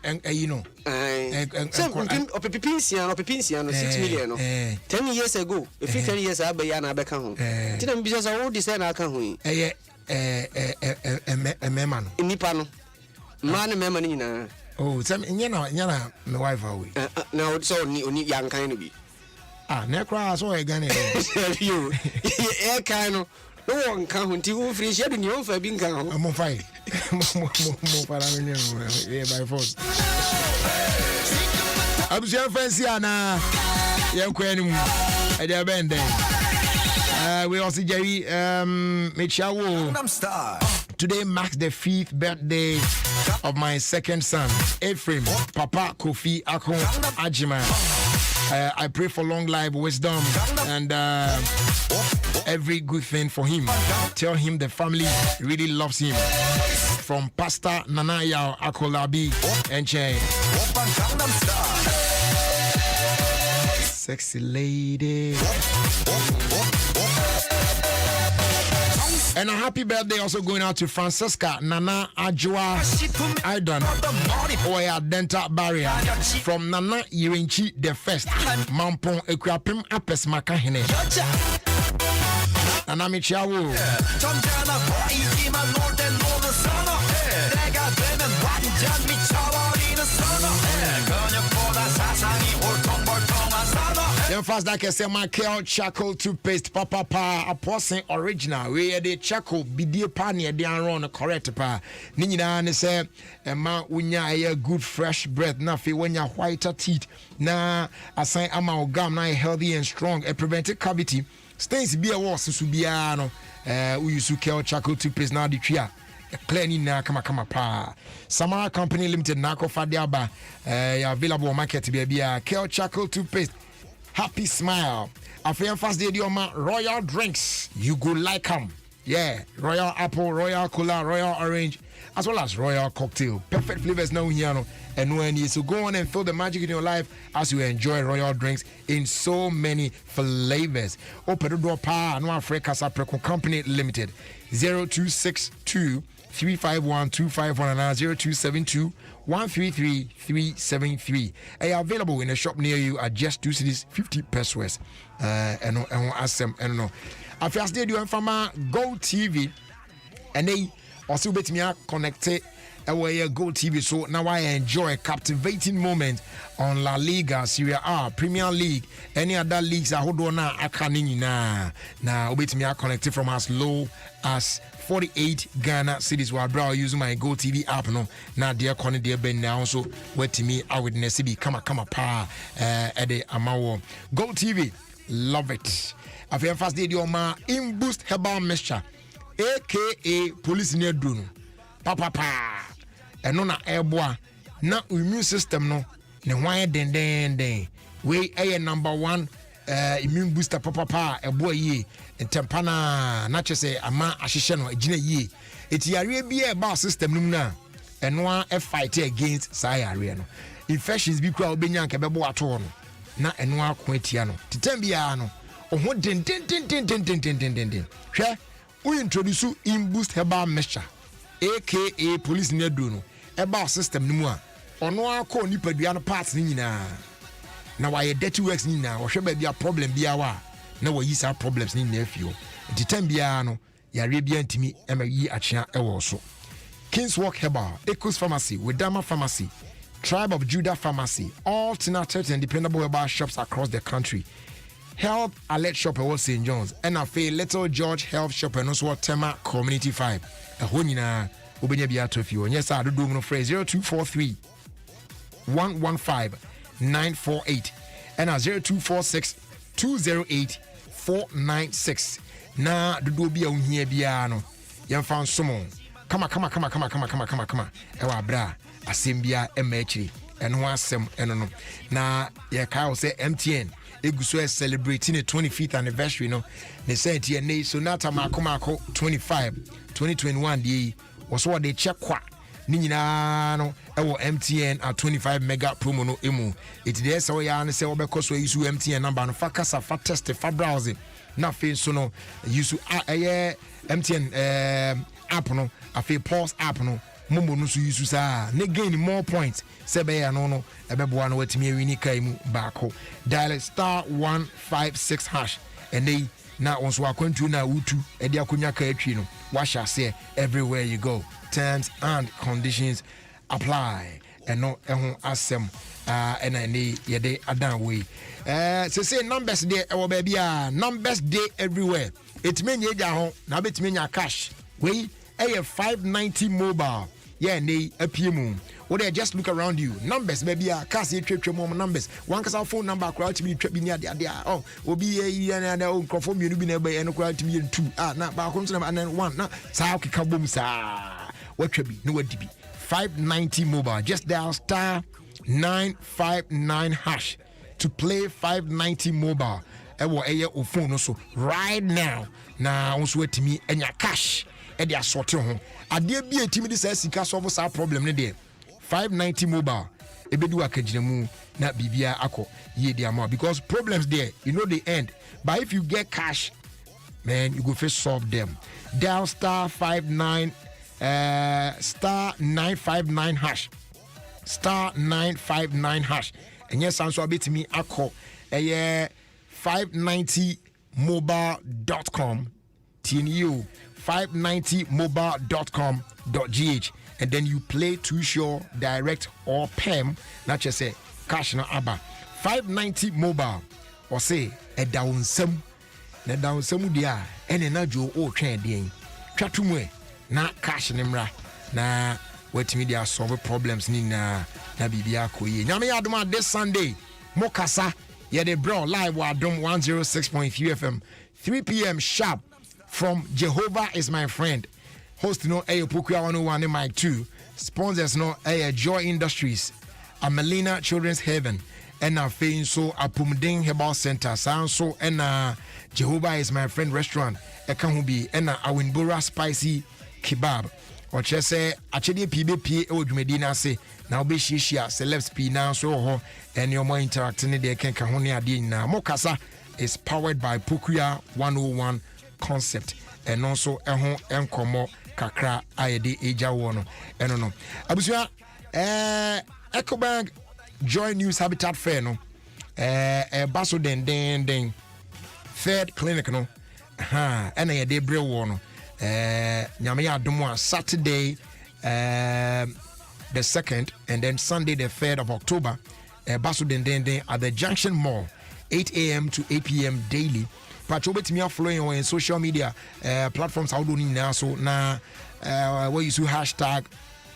of Pepinsian, 6 million. 10 years ago, 15 years I buy an account. Didn't be just all this account. A man in Nipano. Man, Mamma. Oh, some Yana, my wife away. Now it's only young kind of be. Necra, so I got it. You, air kind of no one count you free shedding your for being count. I'm on fire. More by force. I'm sure fancy Anna. Young Queen at their band. We also Jerry Michawo. Today marks the 5th birthday of my second son, Ephraim, Papa Kofi Akon Ajima. I pray for long life, wisdom, and every good thing for him. Tell him the family really loves him. From Pastor Nanaya Akolabi and Che. Sexy lady. And a happy birthday also going out to Francesca Nana Ajwa Idan Oya Dental Barrier from Nana Yirinchi the First Mampong Ekwapim Apes Makahene Nana Michawo. Then first like I say, my Kel Charcoal toothpaste, Papa a person original. We the charcoal be dear pani a dear run correct pa. Nina and say, a man unya a good fresh breath, nothing when you're whiter teeth. Na assign amalgam na healthy and strong, a preventive cavity. Stains be a was subiano. We use Kel Charcoal toothpaste now the tria. Cleaning na kama pa. Samara Company Limited Nako Fadiaba. Available on market baby. Kel Charcoal toothpaste. Happy smile. After first day, Royal drinks. You go like them. Yeah. Royal apple, Royal cola, Royal orange, as well as Royal cocktail. Perfect flavors now here. And when you so go on and feel the magic in your life as you enjoy Royal drinks in so many flavors. Open the door pa no Africa Sapreco Company Limited. 0262 351 251 and 0272 133 They are available in a shop near you at just 2 cedis 50 pesos. And ask them. And no. I first did you from Go TV, and they also bet me connected. Away Go TV, so now I enjoy a captivating moment on La Liga, Serie A, Premier League, any other leagues. I hold on now. I can't now. Wait me connected from as low as 48 Ghana cedis. While bro using my Go TV app, no. Now dear Connie dear Ben now so wait to me. I would necessarily come a pa at the Amawo Go TV. Love it. I feel fast did your ma in boost herbal mixture, aka police near Bruno. Papa. And no na airboa na immune system no ne why den we a number 1 immune booster papa a boy ye and tempana na che say ama ahihye no agina ye eti yare bia ba system num na ɛno a fight against saa yareɛ no infections bi kura obenya nka bɛbɔ ato no na ɛno ako atia no titam biara no ɔho den hwɛ we introduce in boost herbal mixture aka police ne do no ɛba system no mu a ɔno akɔ nipadua no parts ni nyinaa na wayɛ dirty works ni nyinaa wɔhwɛ baabi a problem biara wa na wɔyi saa problems ni nyinaa fio titam biara no yare bia ntimi ɛma yi akyea ɛwɔ so King's Walk Herbal, Echoes Pharmacy, Wedama Pharmacy, Tribe of Judah Pharmacy, all trusted and dependable herbal shops across the country. Health Alert Shop at St. John's, and a Little George Health Shop and also Tema Community 5. A honina, Ubenya Biatofio, and yes, I do no phrase 0243 115 948 and a 0246 208 496. Na do be on here biano. Yan found someone. Come. Ewa bra asembia emechiri eno asem eno no. Na ye ka say MTN eguso celebrating the 25th anniversary no. Ne say tie ne Sonata Mako 25 2021 dey was what they check kwa. Ni nyina no ewo MTN at 25 mega promo no emu. It dey say ya ne say obekọ so use MTN number no fa kasa fa test fa browsing. Na fe so no use MTN app no afi pause app no momo no so use saa ne gain more points se be ya no ebeboa no watimi awini kai mu baako dial *156# and they na onso akwantu na wutu e dia konya ka atwi no washa say everywhere you go terms and conditions apply and no ehun asem and any yede adan we say numbers there e wo ba bia numbers day everywhere it mean ye ja ho na betimi nya cash we 590 mobile yeah nei apiemu what they just look around you numbers maybe a cast twetwem numbers one case phone number crowd to be trap bi near there oh obi na conform you bi na be en crowd to be 2 na ba ko and then 1 na sa okika bom sa what bi no what be 590 mobile just dial *959# to play 590 mobile ewo eye phone so right now na onso atimi enya cash e dey assorted ho ade bi etimi de say sika solve sa problem ne dey 590 mobile e be do akagina mu na bibia akọ ye dey am because problems there you know the end but if you get cash man you go first solve them dial *959# *959# and yes answer betimi akọ 590mobile.com TNU 590mobile.com.gh and then you play to sure direct or PEM not just say cash na aba 590 mobile or say a down some dia ene na jo o twen den twatumwe na cash nimra na wetimi dia solve problems ni na bibia koye nyame adom this Sunday mokasa ye de bro live wa Adom 106.3 FM 3 p.m. sharp from Jehovah is my friend. Host no Pukuya 101 in Mike 2. Sponsors no Joy Industries, Amelina Children's Heaven, and a Fein so Apumding Herbal Center, Sanso and Jehovah is my friend restaurant, Ekahubi, and Awinbura Spicy Kebab. Or just say actually PBP old Medina say now be shishia celebs p now so and you're more interacting there can kahoni adin na Mokasa is powered by Pukuya 101 concept and also enkomo kakra ayede eja wono eno no abusua Ecobank Joy News Habitat Fair no baso den third clinic no ena ye de bre wono nyame Adom Saturday the 2nd and then Sunday the 3rd of October baso den at the Junction Mall 8 a.m. to 8 p.m. daily. Pacho betimi following on social media platforms how do ni now so na where you hashtag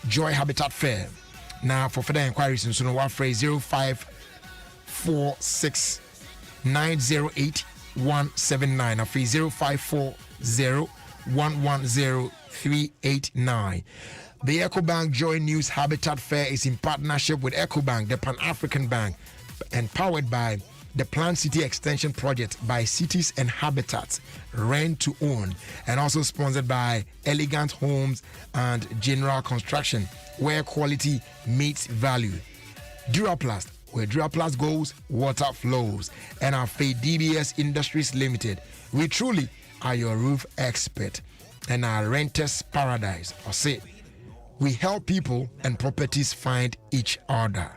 Joy Habitat Fair. Now for further inquiries so no one phrase 0546 908 179 or 0540 110 389. The Ecobank Joy News Habitat Fair is in partnership with Ecobank, the Pan-African Bank, and powered by the Planned City Extension Project by Cities and Habitats, Rent to Own, and also sponsored by Elegant Homes and General Construction, where quality meets value. Duraplast, where Duraplast goes, water flows. And our DBS Industries Limited, we truly are your roof expert and our renters paradise. Or say, we help people and properties find each other.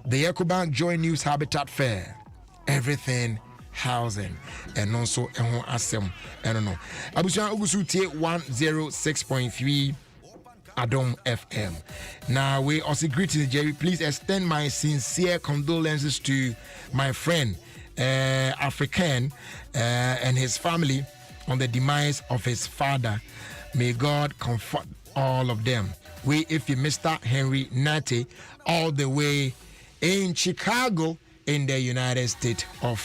The EcoBank Joy News Habitat Fair, everything housing, and also Asem. I don't know. Abuja Ugusu 106.3 Adom FM. Now we also greetings, Jerry. Please extend my sincere condolences to my friend African and his family on the demise of his father. May God comfort all of them. We, if you Mr. Henry Nate, all the way in Chicago, in the United States of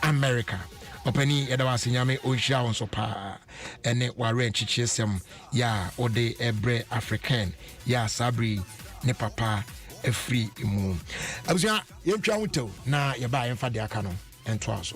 America. Openi edawasi nyame oisha onso pa ene waren chichesem ya ode ebre African ya sabri ne papa efri imu. Abusia yentwa wuto na yeba yemfa de aka no ento aso.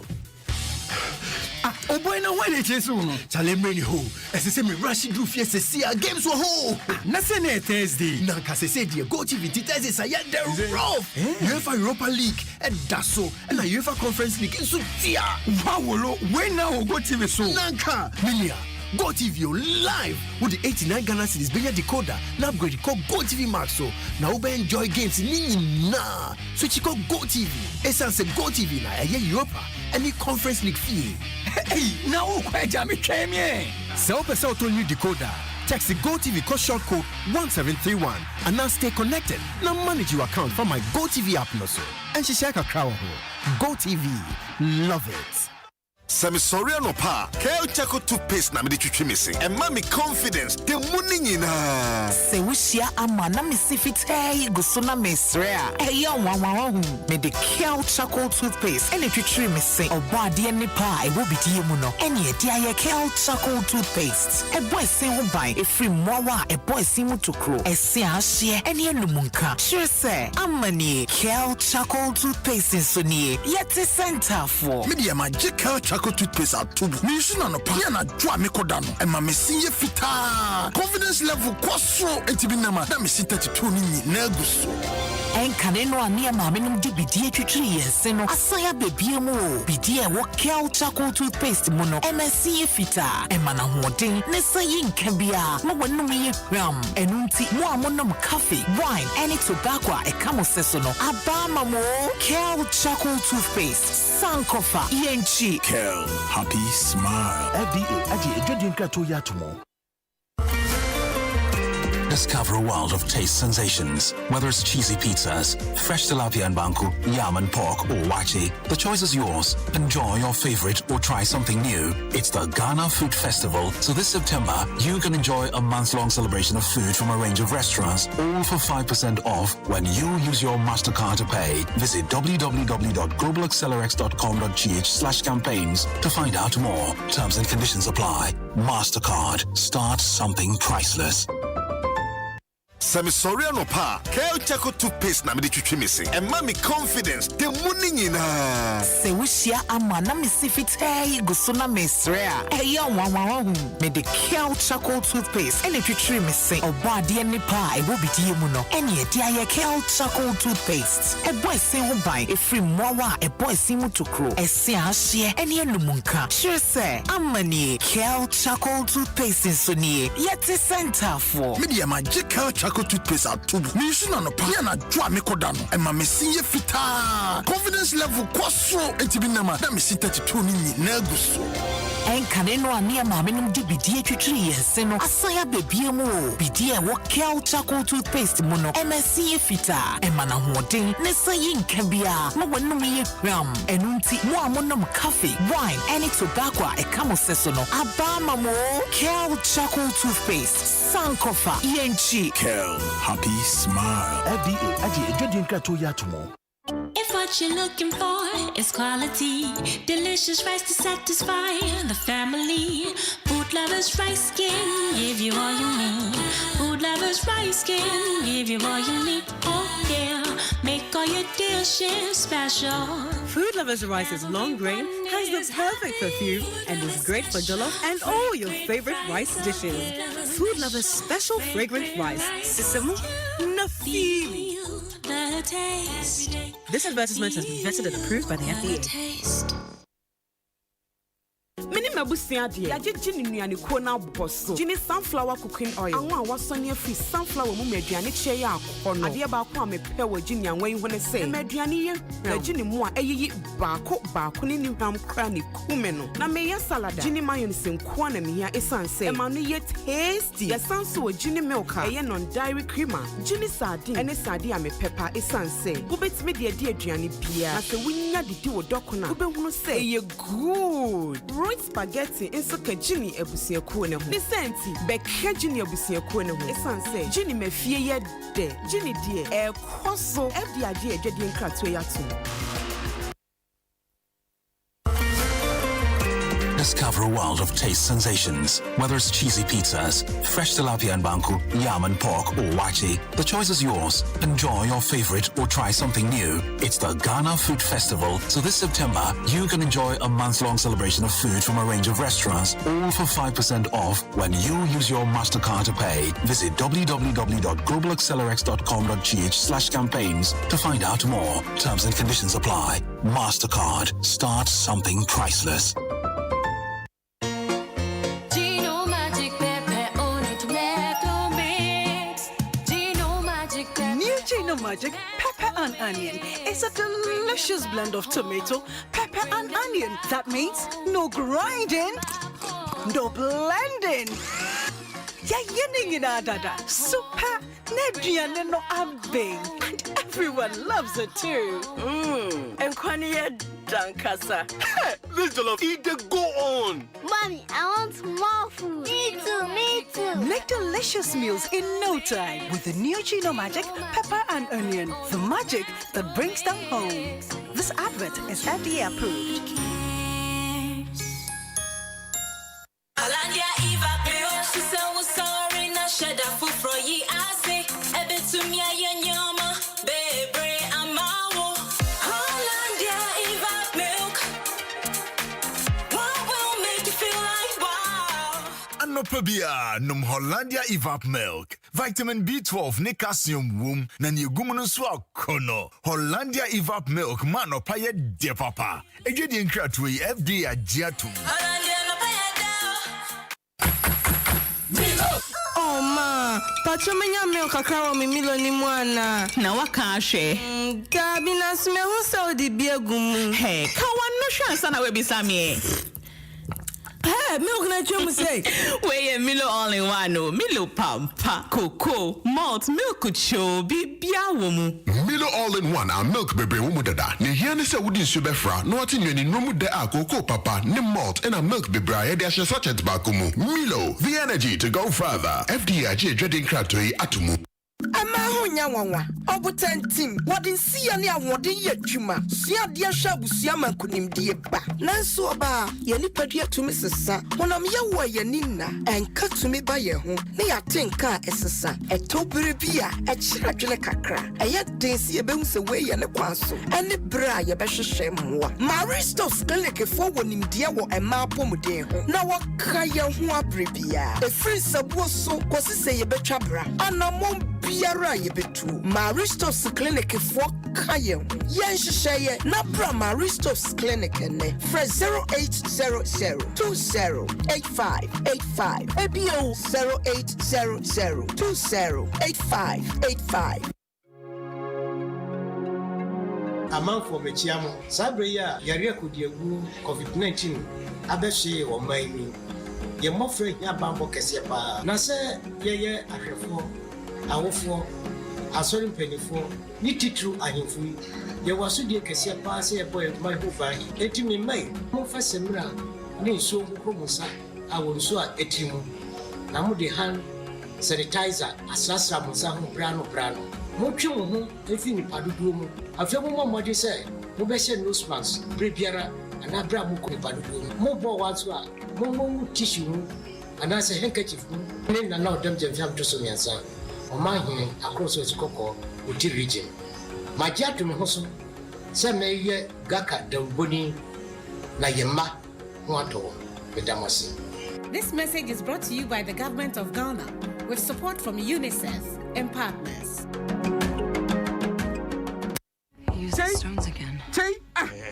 Oh boy, no way they chase you. Chale many ho. As I say, me rush do fiesta see games were ho. Nothing Thursday. Nanka say the Go TV Thursdays are yet the rough. UEFA Europa League and Dasso and the UEFA Conference League in Sutia. Wow, when now Go TV so. Nanka Milia. Go TV live with the 89 Ghana cedis benya decoder. Now upgrade called Go TV Max so. Now we enjoy games nini na. Switch called Go TV. Essence Go TV na Europa. Any conference league fee. Hey, now why Jamie came here? So person to new decoder. Text the Go TV cost short code 1731 and now stay connected. Now manage your account from my Go TV app no so. And she share a crowd. Go TV, love it. Semi-sorry no pa. Kale Chaco toothpaste na me de twitwi missing. And mommy confidence. The money in her. Se wishia ama na me sifit hey gusuna mesrea. Hey yo wawa me de Kale Chaco toothpaste. Ene twitwi missing. Oba de ne pa e wo bidie mu no. Ene e dia ye Kale Chaco toothpaste. E boy sin ho ban e free mowa e boy sin mu tokro. E se ahye ene enumunka. Sure say amani Kale Chaco toothpaste so nie. Yet center for. Me de magic Kale Chaco toothpaste at tubu. Me issue na pa na dwa me kodano. E ma me sinye fita. Confidence level kwaso entibi na ma. Na me sin 32 ni na guso. En kaneno ani ma me num di bidie twitwi yense no. Asaya bebie mu o. Bidie wo Kale Chaco toothpaste mu no. E ma sinye fita. E ma na hoden ne sayi nka bia. Mo wonum ye hwam. Enu nti mo amonum coffee, wine, any tobacco e kamo seso no. Abama mo Kale Chaco toothpaste. Sankofa yenchi. Kale, happy smile. Discover a world of taste sensations. Whether it's cheesy pizzas, fresh tilapia and banku, yam and pork, or wachi, the choice is yours. Enjoy your favorite or try something new. It's the Ghana Food Festival, so this September, you can enjoy a month-long celebration of food from a range of restaurants, all for 5% off when you use your MasterCard to pay. Visit www.globalaccelerx.com.gh/campaigns to find out more. Terms and conditions apply. MasterCard. Start something priceless. Semi-sorry no pa. Kale Chaco toothpaste na me de twitwi missing. And mommy confidence. The money in her. Se wishia ama na me sifit hey gusuna mesrea. Hey yo wawa me de Kale Chaco toothpaste. Ene twitwi missing. Oba de ne pa e wo bidie mu no. Ene e dia ye Kale Chaco toothpaste. E boy sin ho ban e free mowa e boy sin mu tokro. E se ahye ene enumunka. Sure say amani Kale Chaco toothpaste so nie. Yet center for. Media magic Kale Chaco toothpaste at tubu. Me issue na pa na dwa me kodano. E ma me sinye fita. Confidence level kwaso entibi na ma. Na me sin 32 ni na guso. En kaneno ani ma me num di bidie twitwi yense no. Asaya bebie mu o. Bidie wo Kale Chaco toothpaste mu no. MSC fita. E ma na hoden ne sayi nka bia. Mo wonum ye hwam. Enu nti mo amonum coffee, wine, any tobacco e kamo seso no. Abama mo Kale Chaco toothpaste. Sankofa yenchi. Kale, happy smile. If what you're looking for is quality, delicious rice to satisfy the family, Food Lovers Rice can give you all you need. Food Lovers Rice can give you all you need. Oh yeah, make all your dishes special. Food Lovers rice is long grain, has the perfect perfume, and is great for jollof and all your favorite rice dishes. Food Lovers special fragrant rice. Sisemu Nafi. This advertisement has been vetted and approved by the FDA. Busia dear, Jini and Kona Bosso, Jini sunflower cooking oil. I want Wassonia free sunflower Mediani Chea or Nadia Bakwame Pewa Jini and when you want to say Mediani, Jini Moa, Bakuni New Ham Cranny Kumeno, Namaya salad, Jini mayonnaise and Quanamia essence, Emmanuel yet tasty, the sanso Jini milka, a non dairy creamer, Jini sardine, and a sardine pepper essence. Who bets me dear Gianni Pia, as a winner the duo docona, who will say, you're good. Roy spaghetti in soka Jini ebusia kuone ho. Nisenti beka Jini ebusia kuone ho. Esan say Jini me fie ye de. Jini die e Kwanso e ade adwede nkratoe yato. Discover a world of taste sensations. Whether it's cheesy pizzas, fresh tilapia and banku, yam and pork, or wachi, the choice is yours. Enjoy your favorite or try something new. It's the Ghana Food Festival, so this September, you can enjoy a month-long celebration of food from a range of restaurants, all for 5% off when you use your MasterCard to pay. Visit www.globalaccelerx.com.gh/campaigns to find out more. Terms and conditions apply. MasterCard. Start something priceless. Magic pepper and onion. It's a delicious blend of tomato, pepper and onion. That means no grinding, no blending. Super Nedrian no abbing. And everyone loves it too. And Kwamena Dankasa. This jollof, eat the go on. Mommy, I want more food. Me too. Make delicious meals in no time with the new Gino Magic pepper and onion. The magic that brings them home. This advert is FDA approved. Anopabia num Hollandia Evap Milk. Vitamin B12 ne calcium womb na ni gumunu so akono. Hollandia Evap Milk mano paye de papa. Ejedi nkratu yi FDA agiatu. Oh ma, pacho menya milk akra mi milo ni mwana. Na waka ahwe. Gabi na sme hu so di biegumu. Hey, ka wanno hwe ansa na we bisame. Hey, milk na chum say. We Milo all in one, no Milo pampa, cocoa, malt, milk cho, bibia womu. Milo all in one, our milk baby womu dada. Ni hiani se wudi subefra, no ati nyeni nomu de a cocoa papa, ni malt, and a milk baby a yedi ashe sachet bakumu. Milo, the energy to go further. FDIG dreading kratoi atumu. Ama hunya wanwa obutentim wodin siya ne awodin ye dwuma sia de ahwa busia mankunimdie ba nanso oba ye nipadua tumi sesa honam ye wo ye nina enka tumi ba ye ho ne ya tenka esesa etobere bia e kira dwele kakra eye den si ye behu se we ye ne Kwanso ene bra ye behwehwe mmoa Maristos clinic fo wonimdie wo ema apomuden ho na waka ye ho abrebia e free sabuo so kwose se ye betwa bra anamom biara ye betu Maristos clinic for kayen yen hyehyeye na bra Maristos clinic ne for 0800208585 ebio 0800208585 Amanfo mechiamo sabre ya yare akodiagu COVID-19 abehye wo manmi ye mofre nya bambo kese pa na se ye ahwefo awofo asori mpenifo ni titru ahemfo ye wasudie kese pa se ye boy my hoban etimi mai mo fa semra ni so kokromusa awonso a etimu na mo de hand sanitizer asasra musa ho brano mo twe mo ho efi ni padodo mu afia mo mode se mo be she nose mask prebiara ana bra mo ko padodo mo bo waso a mo tissue mu ana se handkerchief mu ne na odam jamfiam to so miansa o ma hin across the Koko Uti region. Majiatu me hoso sɛ mɛyɛ gaka damboni na yɛma ho atɔ medamase. This message is brought to you by the government of Ghana with support from UNICEF and partners. Use the stones again.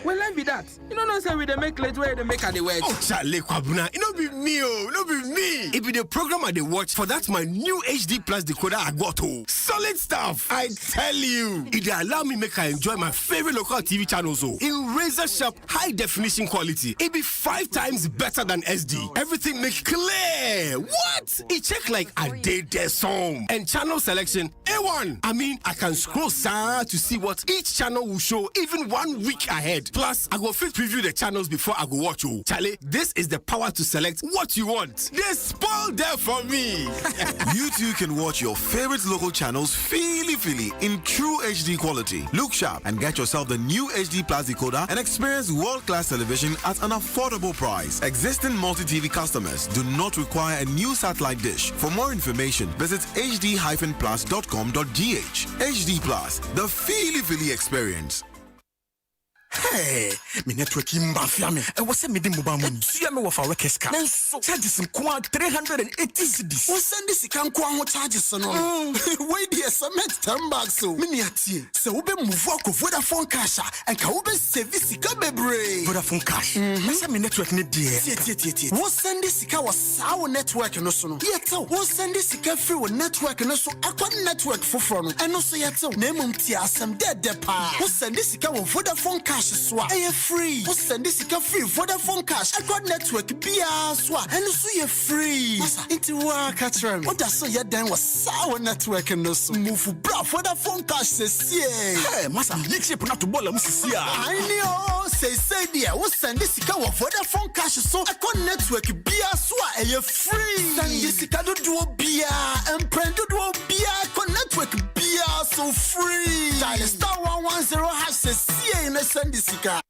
Well, let me that. You don't say we they make late way they make at the work. Oh, Charlie Kwabuna, it no be me, oh, no be me. It be the program I they watch for that my new HD Plus decoder I got. Oh, solid stuff. I tell you, it dey allow me make I enjoy my favorite local TV channels. Oh, in razor sharp, high definition quality. It be 5 times better than SD. Everything make clear. What? It check like I did their song and channel selection A1. I mean, I can scroll to see what each channel will show even 1 week ahead. Plus, I go fit preview the channels before I go watch. Oh, Charlie, this is the power to select what you want. They spoiled there for me. You too can watch your favorite local channels feely in true HD quality. Look sharp and get yourself the new HD Plus decoder and experience world-class television at an affordable price. Existing multi-TV customers do not require a new satellite dish. For more information, visit hd-plus.com.gh. HD Plus, the feely experience. Hey, me network mafia me. I was me mobile money. See me with our keska. Charges some 380 cedis. What send this can go charges no. Wait there cement 10 bags so. Me ati. So we be move work of Vodafone cash and ka we be service ka bebre. Vodafone cash. Say me network need there. Tie. What send this ka was our network no so no. Yet what send this ka free with network no so akwa network foforo no. And no so yet na mum tie asem de pa. What send this ka with Vodafone cash so I free. What send this ka free Vodafone cash. I got network bia so and so you free. Masa it work atram. What so you then was our network no so. Move bra Vodafone cash says hey masa you chip na to ball am sisi a. I know say there. What send this ka with Vodafone cash so I got network bia so I free. Send this ka do bia and prend do bia got network bia so free. Dial star 110 hash says in a send this ka.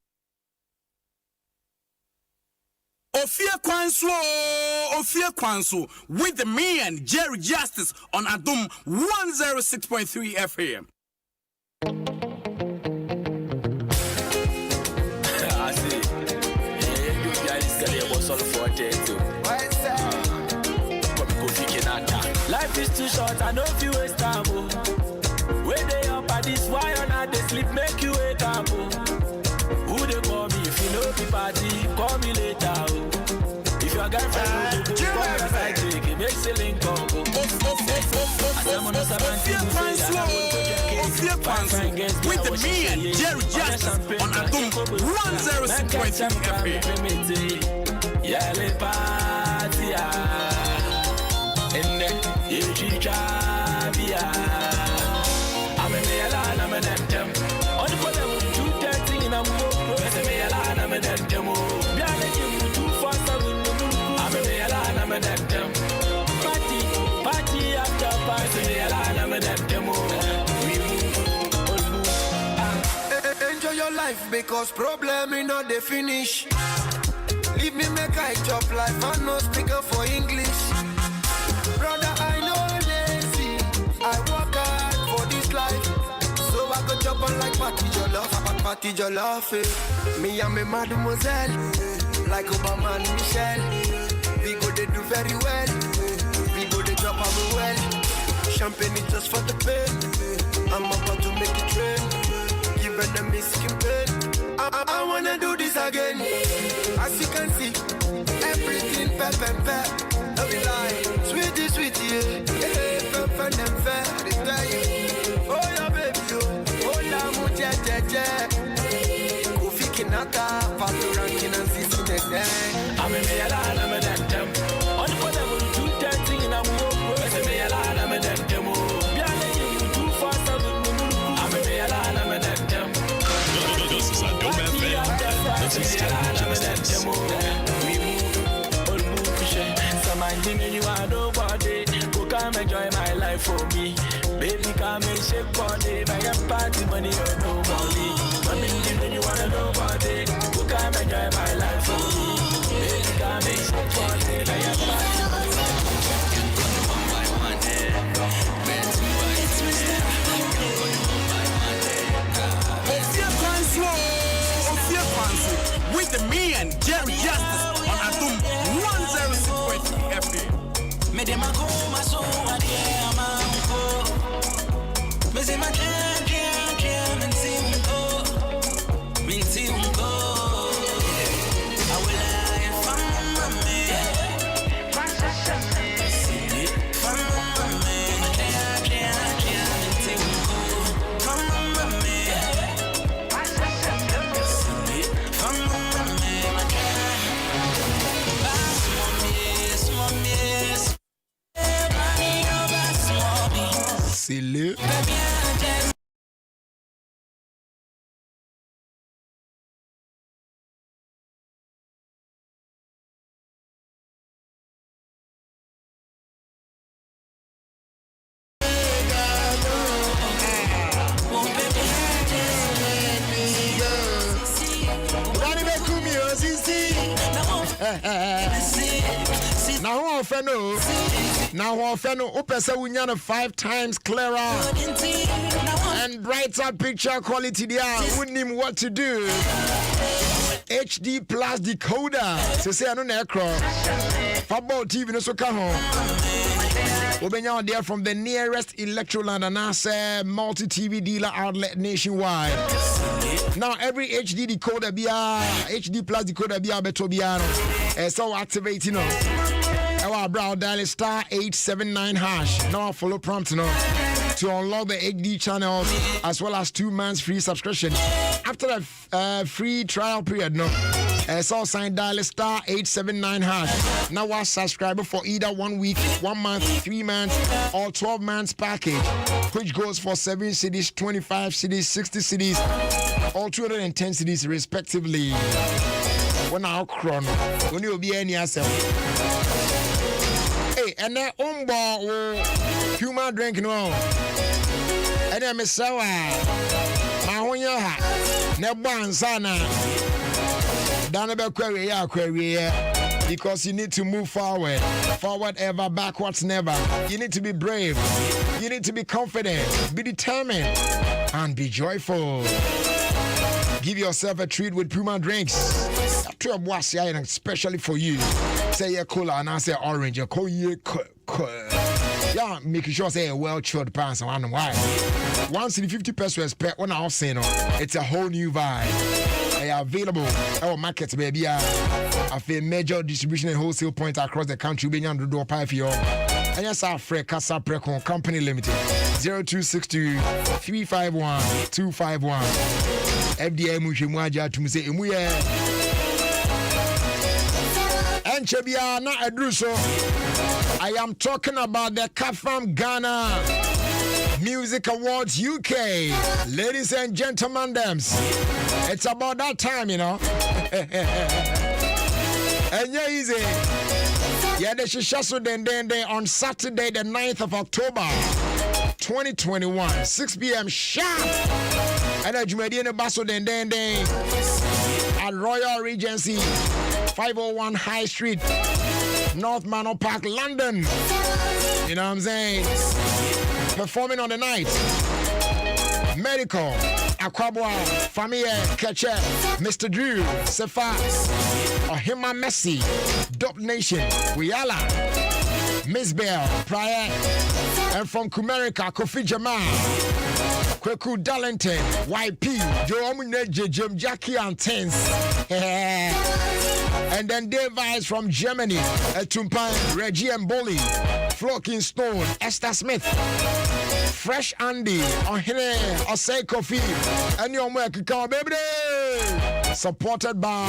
Ofie Kwanso with me and Jerry Justice on Adom 106.3 FM. I see. You guys get your boss all for it too. Life is too short, I know if you waste time. When they up at this wire, now they sleep, make you wake up. Who they call me if you know the party? Call me later. If your girlfriend will go outside, it makes a link up. With the me and Jerry Justice on Adom 106.3 FM. Yeah, le party. And then you chicha. I'm a I'm an anthem. On the phone, 2:30 in a move. I'm an anthem. I'm an anthem. Party after party. I'm an anthem. Enjoy your life because problem is not the finish. Leave me make I chop life and no speaker for English. Brother, I know lazy. I work hard for this life. So I go chop on like party jollof. Me and me mademoiselle. Like Obama and Michelle. We go they do very well. We go they drop our well. Champagne is just for the pain. I'm about to make it rain. Giving them me skin pain. I wanna do this again. As you can see, everything pep. No be lie, sweetie, yeah. Pep and fair. Oh yeah, baby, oh la mucha. Kofi Kinata, Pato Rankin and Sisi Nene. I'm a anthem. On the phone, 2:30 in a move. I'm an anthem. Too fast, I'm an anthem. This is Adom FM. This is Justice. We move, all move, some idea you are nobody. Go come enjoy my life for me. Baby, come and shake body. My party money or nobody. I'm in you are nobody. Go come enjoy my life for me. Baby, come and shake body. My party money. Ofie Kwanso with me and Jerry Justice on Adom 106.3 FM. C'est le Now, Upesa Winyana 5 times clearer and brighter picture quality. There wouldn't him what to do. HD plus decoder. So say I don't know. Football TV no so come home. Obenya there from the nearest Electroland and NASA multi TV dealer outlet nationwide. Now every HD decoder HD plus decoder beto biano. So activating our brow dial star 879 hash. Now follow prompt to unlock the HD channels as well as 2 months free subscription. After a free trial period, so sign dial star 879 hash. Now our subscriber for either 1 week, 1 month, 3 months, or 12 months package, which goes for 7 cedis, 25 cedis, 60 cedis, or 210 cedis respectively. When our chrono, when you'll be any yourself. Hey, and that human drink no. And then Miss Sawa, my own yaha, Neban Sana, Danaba query, because you need to move forward ever, backwards never. You need to be brave, you need to be confident, be determined, and be joyful. Give yourself a treat with Puma drinks. Especially for you. Say a cola and I say orange. Yeah, making sure say a well-chilled pants. I don't know why. Once in 50 pesos per one hour saying it's a whole new vibe. They are available our markets, baby. I feel major distribution and wholesale points across the country. Being on the door pipe for you. And yes, our Fred Casa Precon Company Limited 0262 351 251. FDA Mushimwaja to say Emuye. And Chebia na Edruso. I am talking about the Kafam Ghana Music Awards UK. Ladies and gentlemen, it's about that time, And yeah, easy. Yeah, the Shishasu then on Saturday, the 9th of October, 2021, 6 p.m. sharp. And a Jumedian Basso then at Royal Regency, 501 High Street, North Manor Park, London. You know what I'm saying? Performing on the night. Medical, Aquabwa, Famille, Ketchup, Mr. Drew, Sefa, Ohima Messi, Dope Nation, Wiala, Miss Bell, Prior, and from Kumerica, Kofi Jamal, Kweku Darlington, YP, Joe Omuneje, Jim Jackie and Tens. And then Device from Germany, Tumpan, Reggie Mboli, Flocking Stone, Esther Smith, Fresh Andy, Ohine, Osei Kofi, and your work, baby. Supported by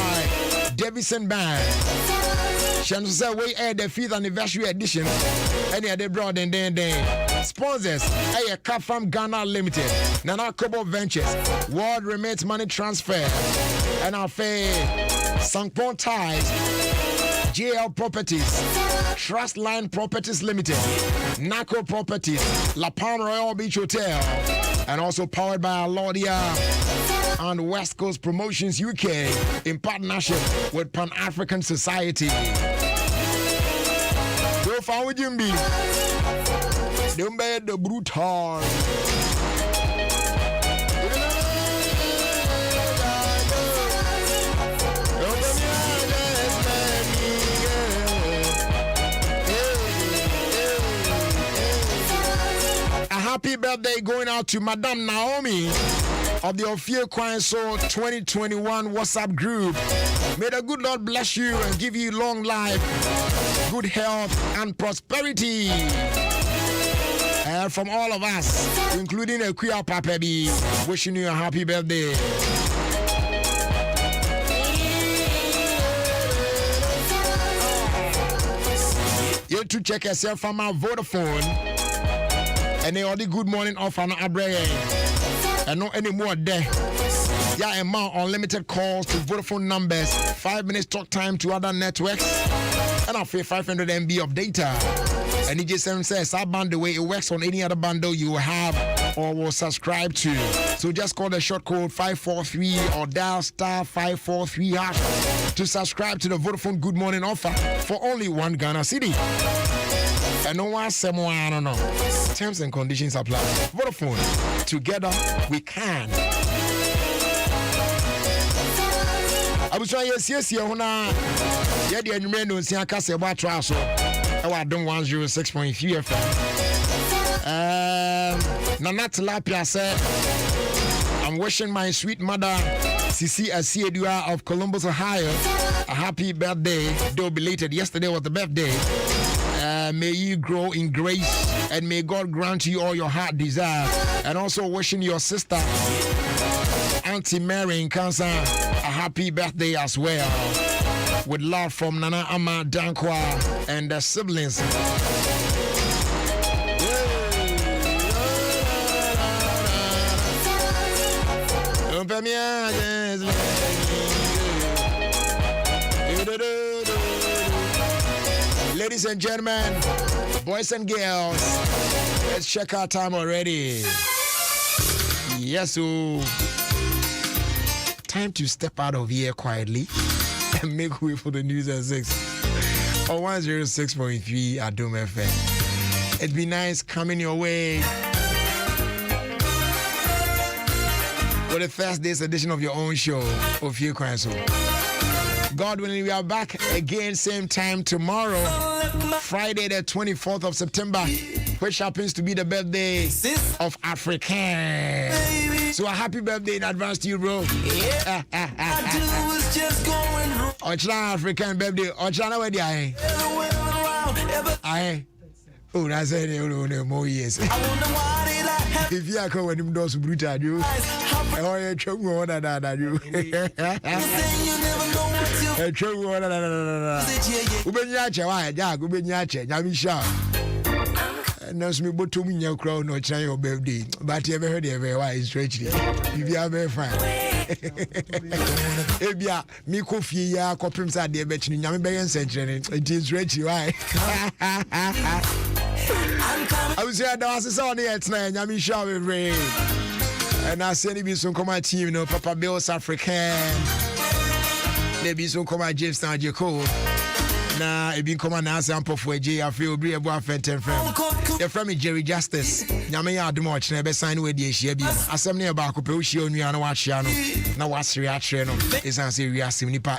Davison Band. Shannon said we air the 5th anniversary edition. And they brought in sponsors, a Kafam Ghana Limited, Nana Kobo Ventures, World Remit Money Transfer, and our Sankpon Ties, JL Properties, Trust Line Properties Limited, Naco Properties, La Palm Royal Beach Hotel, and also powered by Alodia and West Coast Promotions UK in partnership with Pan-African Society. Go forward, Jimby. Dumbe the brutal. birthday going out to Madame Naomi of the Ofie Kwanso 2021 WhatsApp group. May the good Lord bless you and give you long life, good health, and prosperity. From all of us, including a queer Papa B, wishing you a happy birthday. You to check yourself from our Vodafone and they all the good morning offer no abre and no anymore there. Yeah, amount unlimited calls to Vodafone numbers, 5 minutes talk time to other networks, and I feel 500 MB of data. And EJ7 says that band the way it works on any other bundle you have or will subscribe to. So just call the short code 543 or dial star 543 hash to subscribe to the Vodafone Good Morning offer for only $1 Ghana cedi. And no one say more, I don't know. Terms and conditions apply. Vodafone, together we can. I was trying yes, Hona. Yeah, the enemy no see Akase about Traso. Adom 106.3 FM. Nana Tilapia said, I'm wishing my sweet mother, Sisi Asiedua of Columbus, Ohio, a happy birthday. Though belated, yesterday was the birthday. May you grow in grace and may God grant you all your heart desire. And also wishing your sister, Auntie Mary in Kwanso, a happy birthday as well. With love from Nana Ama Dankwa and the siblings. Ladies and gentlemen, boys and girls, let's check our time already. Yes, so time to step out of here quietly and make way for the news at 6 on 106.3 Adom FM. It'd be nice coming your way for the Thursday's edition of your own show, Ofie Kwanso. God willing, we are back again same time tomorrow, Friday the 24th of September, which happens to be the birthday of African. So a happy birthday in advance to you, bro. Ochla African birthday. Ochla where they are. Oh, that's it. More years. If you are coming with those brutal, you. Oh, you choke more than that, you. Choke more than that. Ubenyache, why? Jack, Ubenyache, Yamisha. No, me but to me your crown or try your birthday, but you ever heard ever why is stretchy. If you are very fine. Ebia, me coffee ya copims at the betting in Yamibayan century. It is stretchy, why? I was here, there was a son here tonight, Yamisha with rain. And I said, be some come team, you know, Papa Bill's African. Maybe some come at James and Jacob. Nah, it been come and answer and for J. I feel be a boyfriend and friend. Your friend is Jerry Justice. Yamaya do much, never sign with the Shabi. Assembly about Copeau, she only on watch Yano. Now what's reaction? Is answer reaction nipa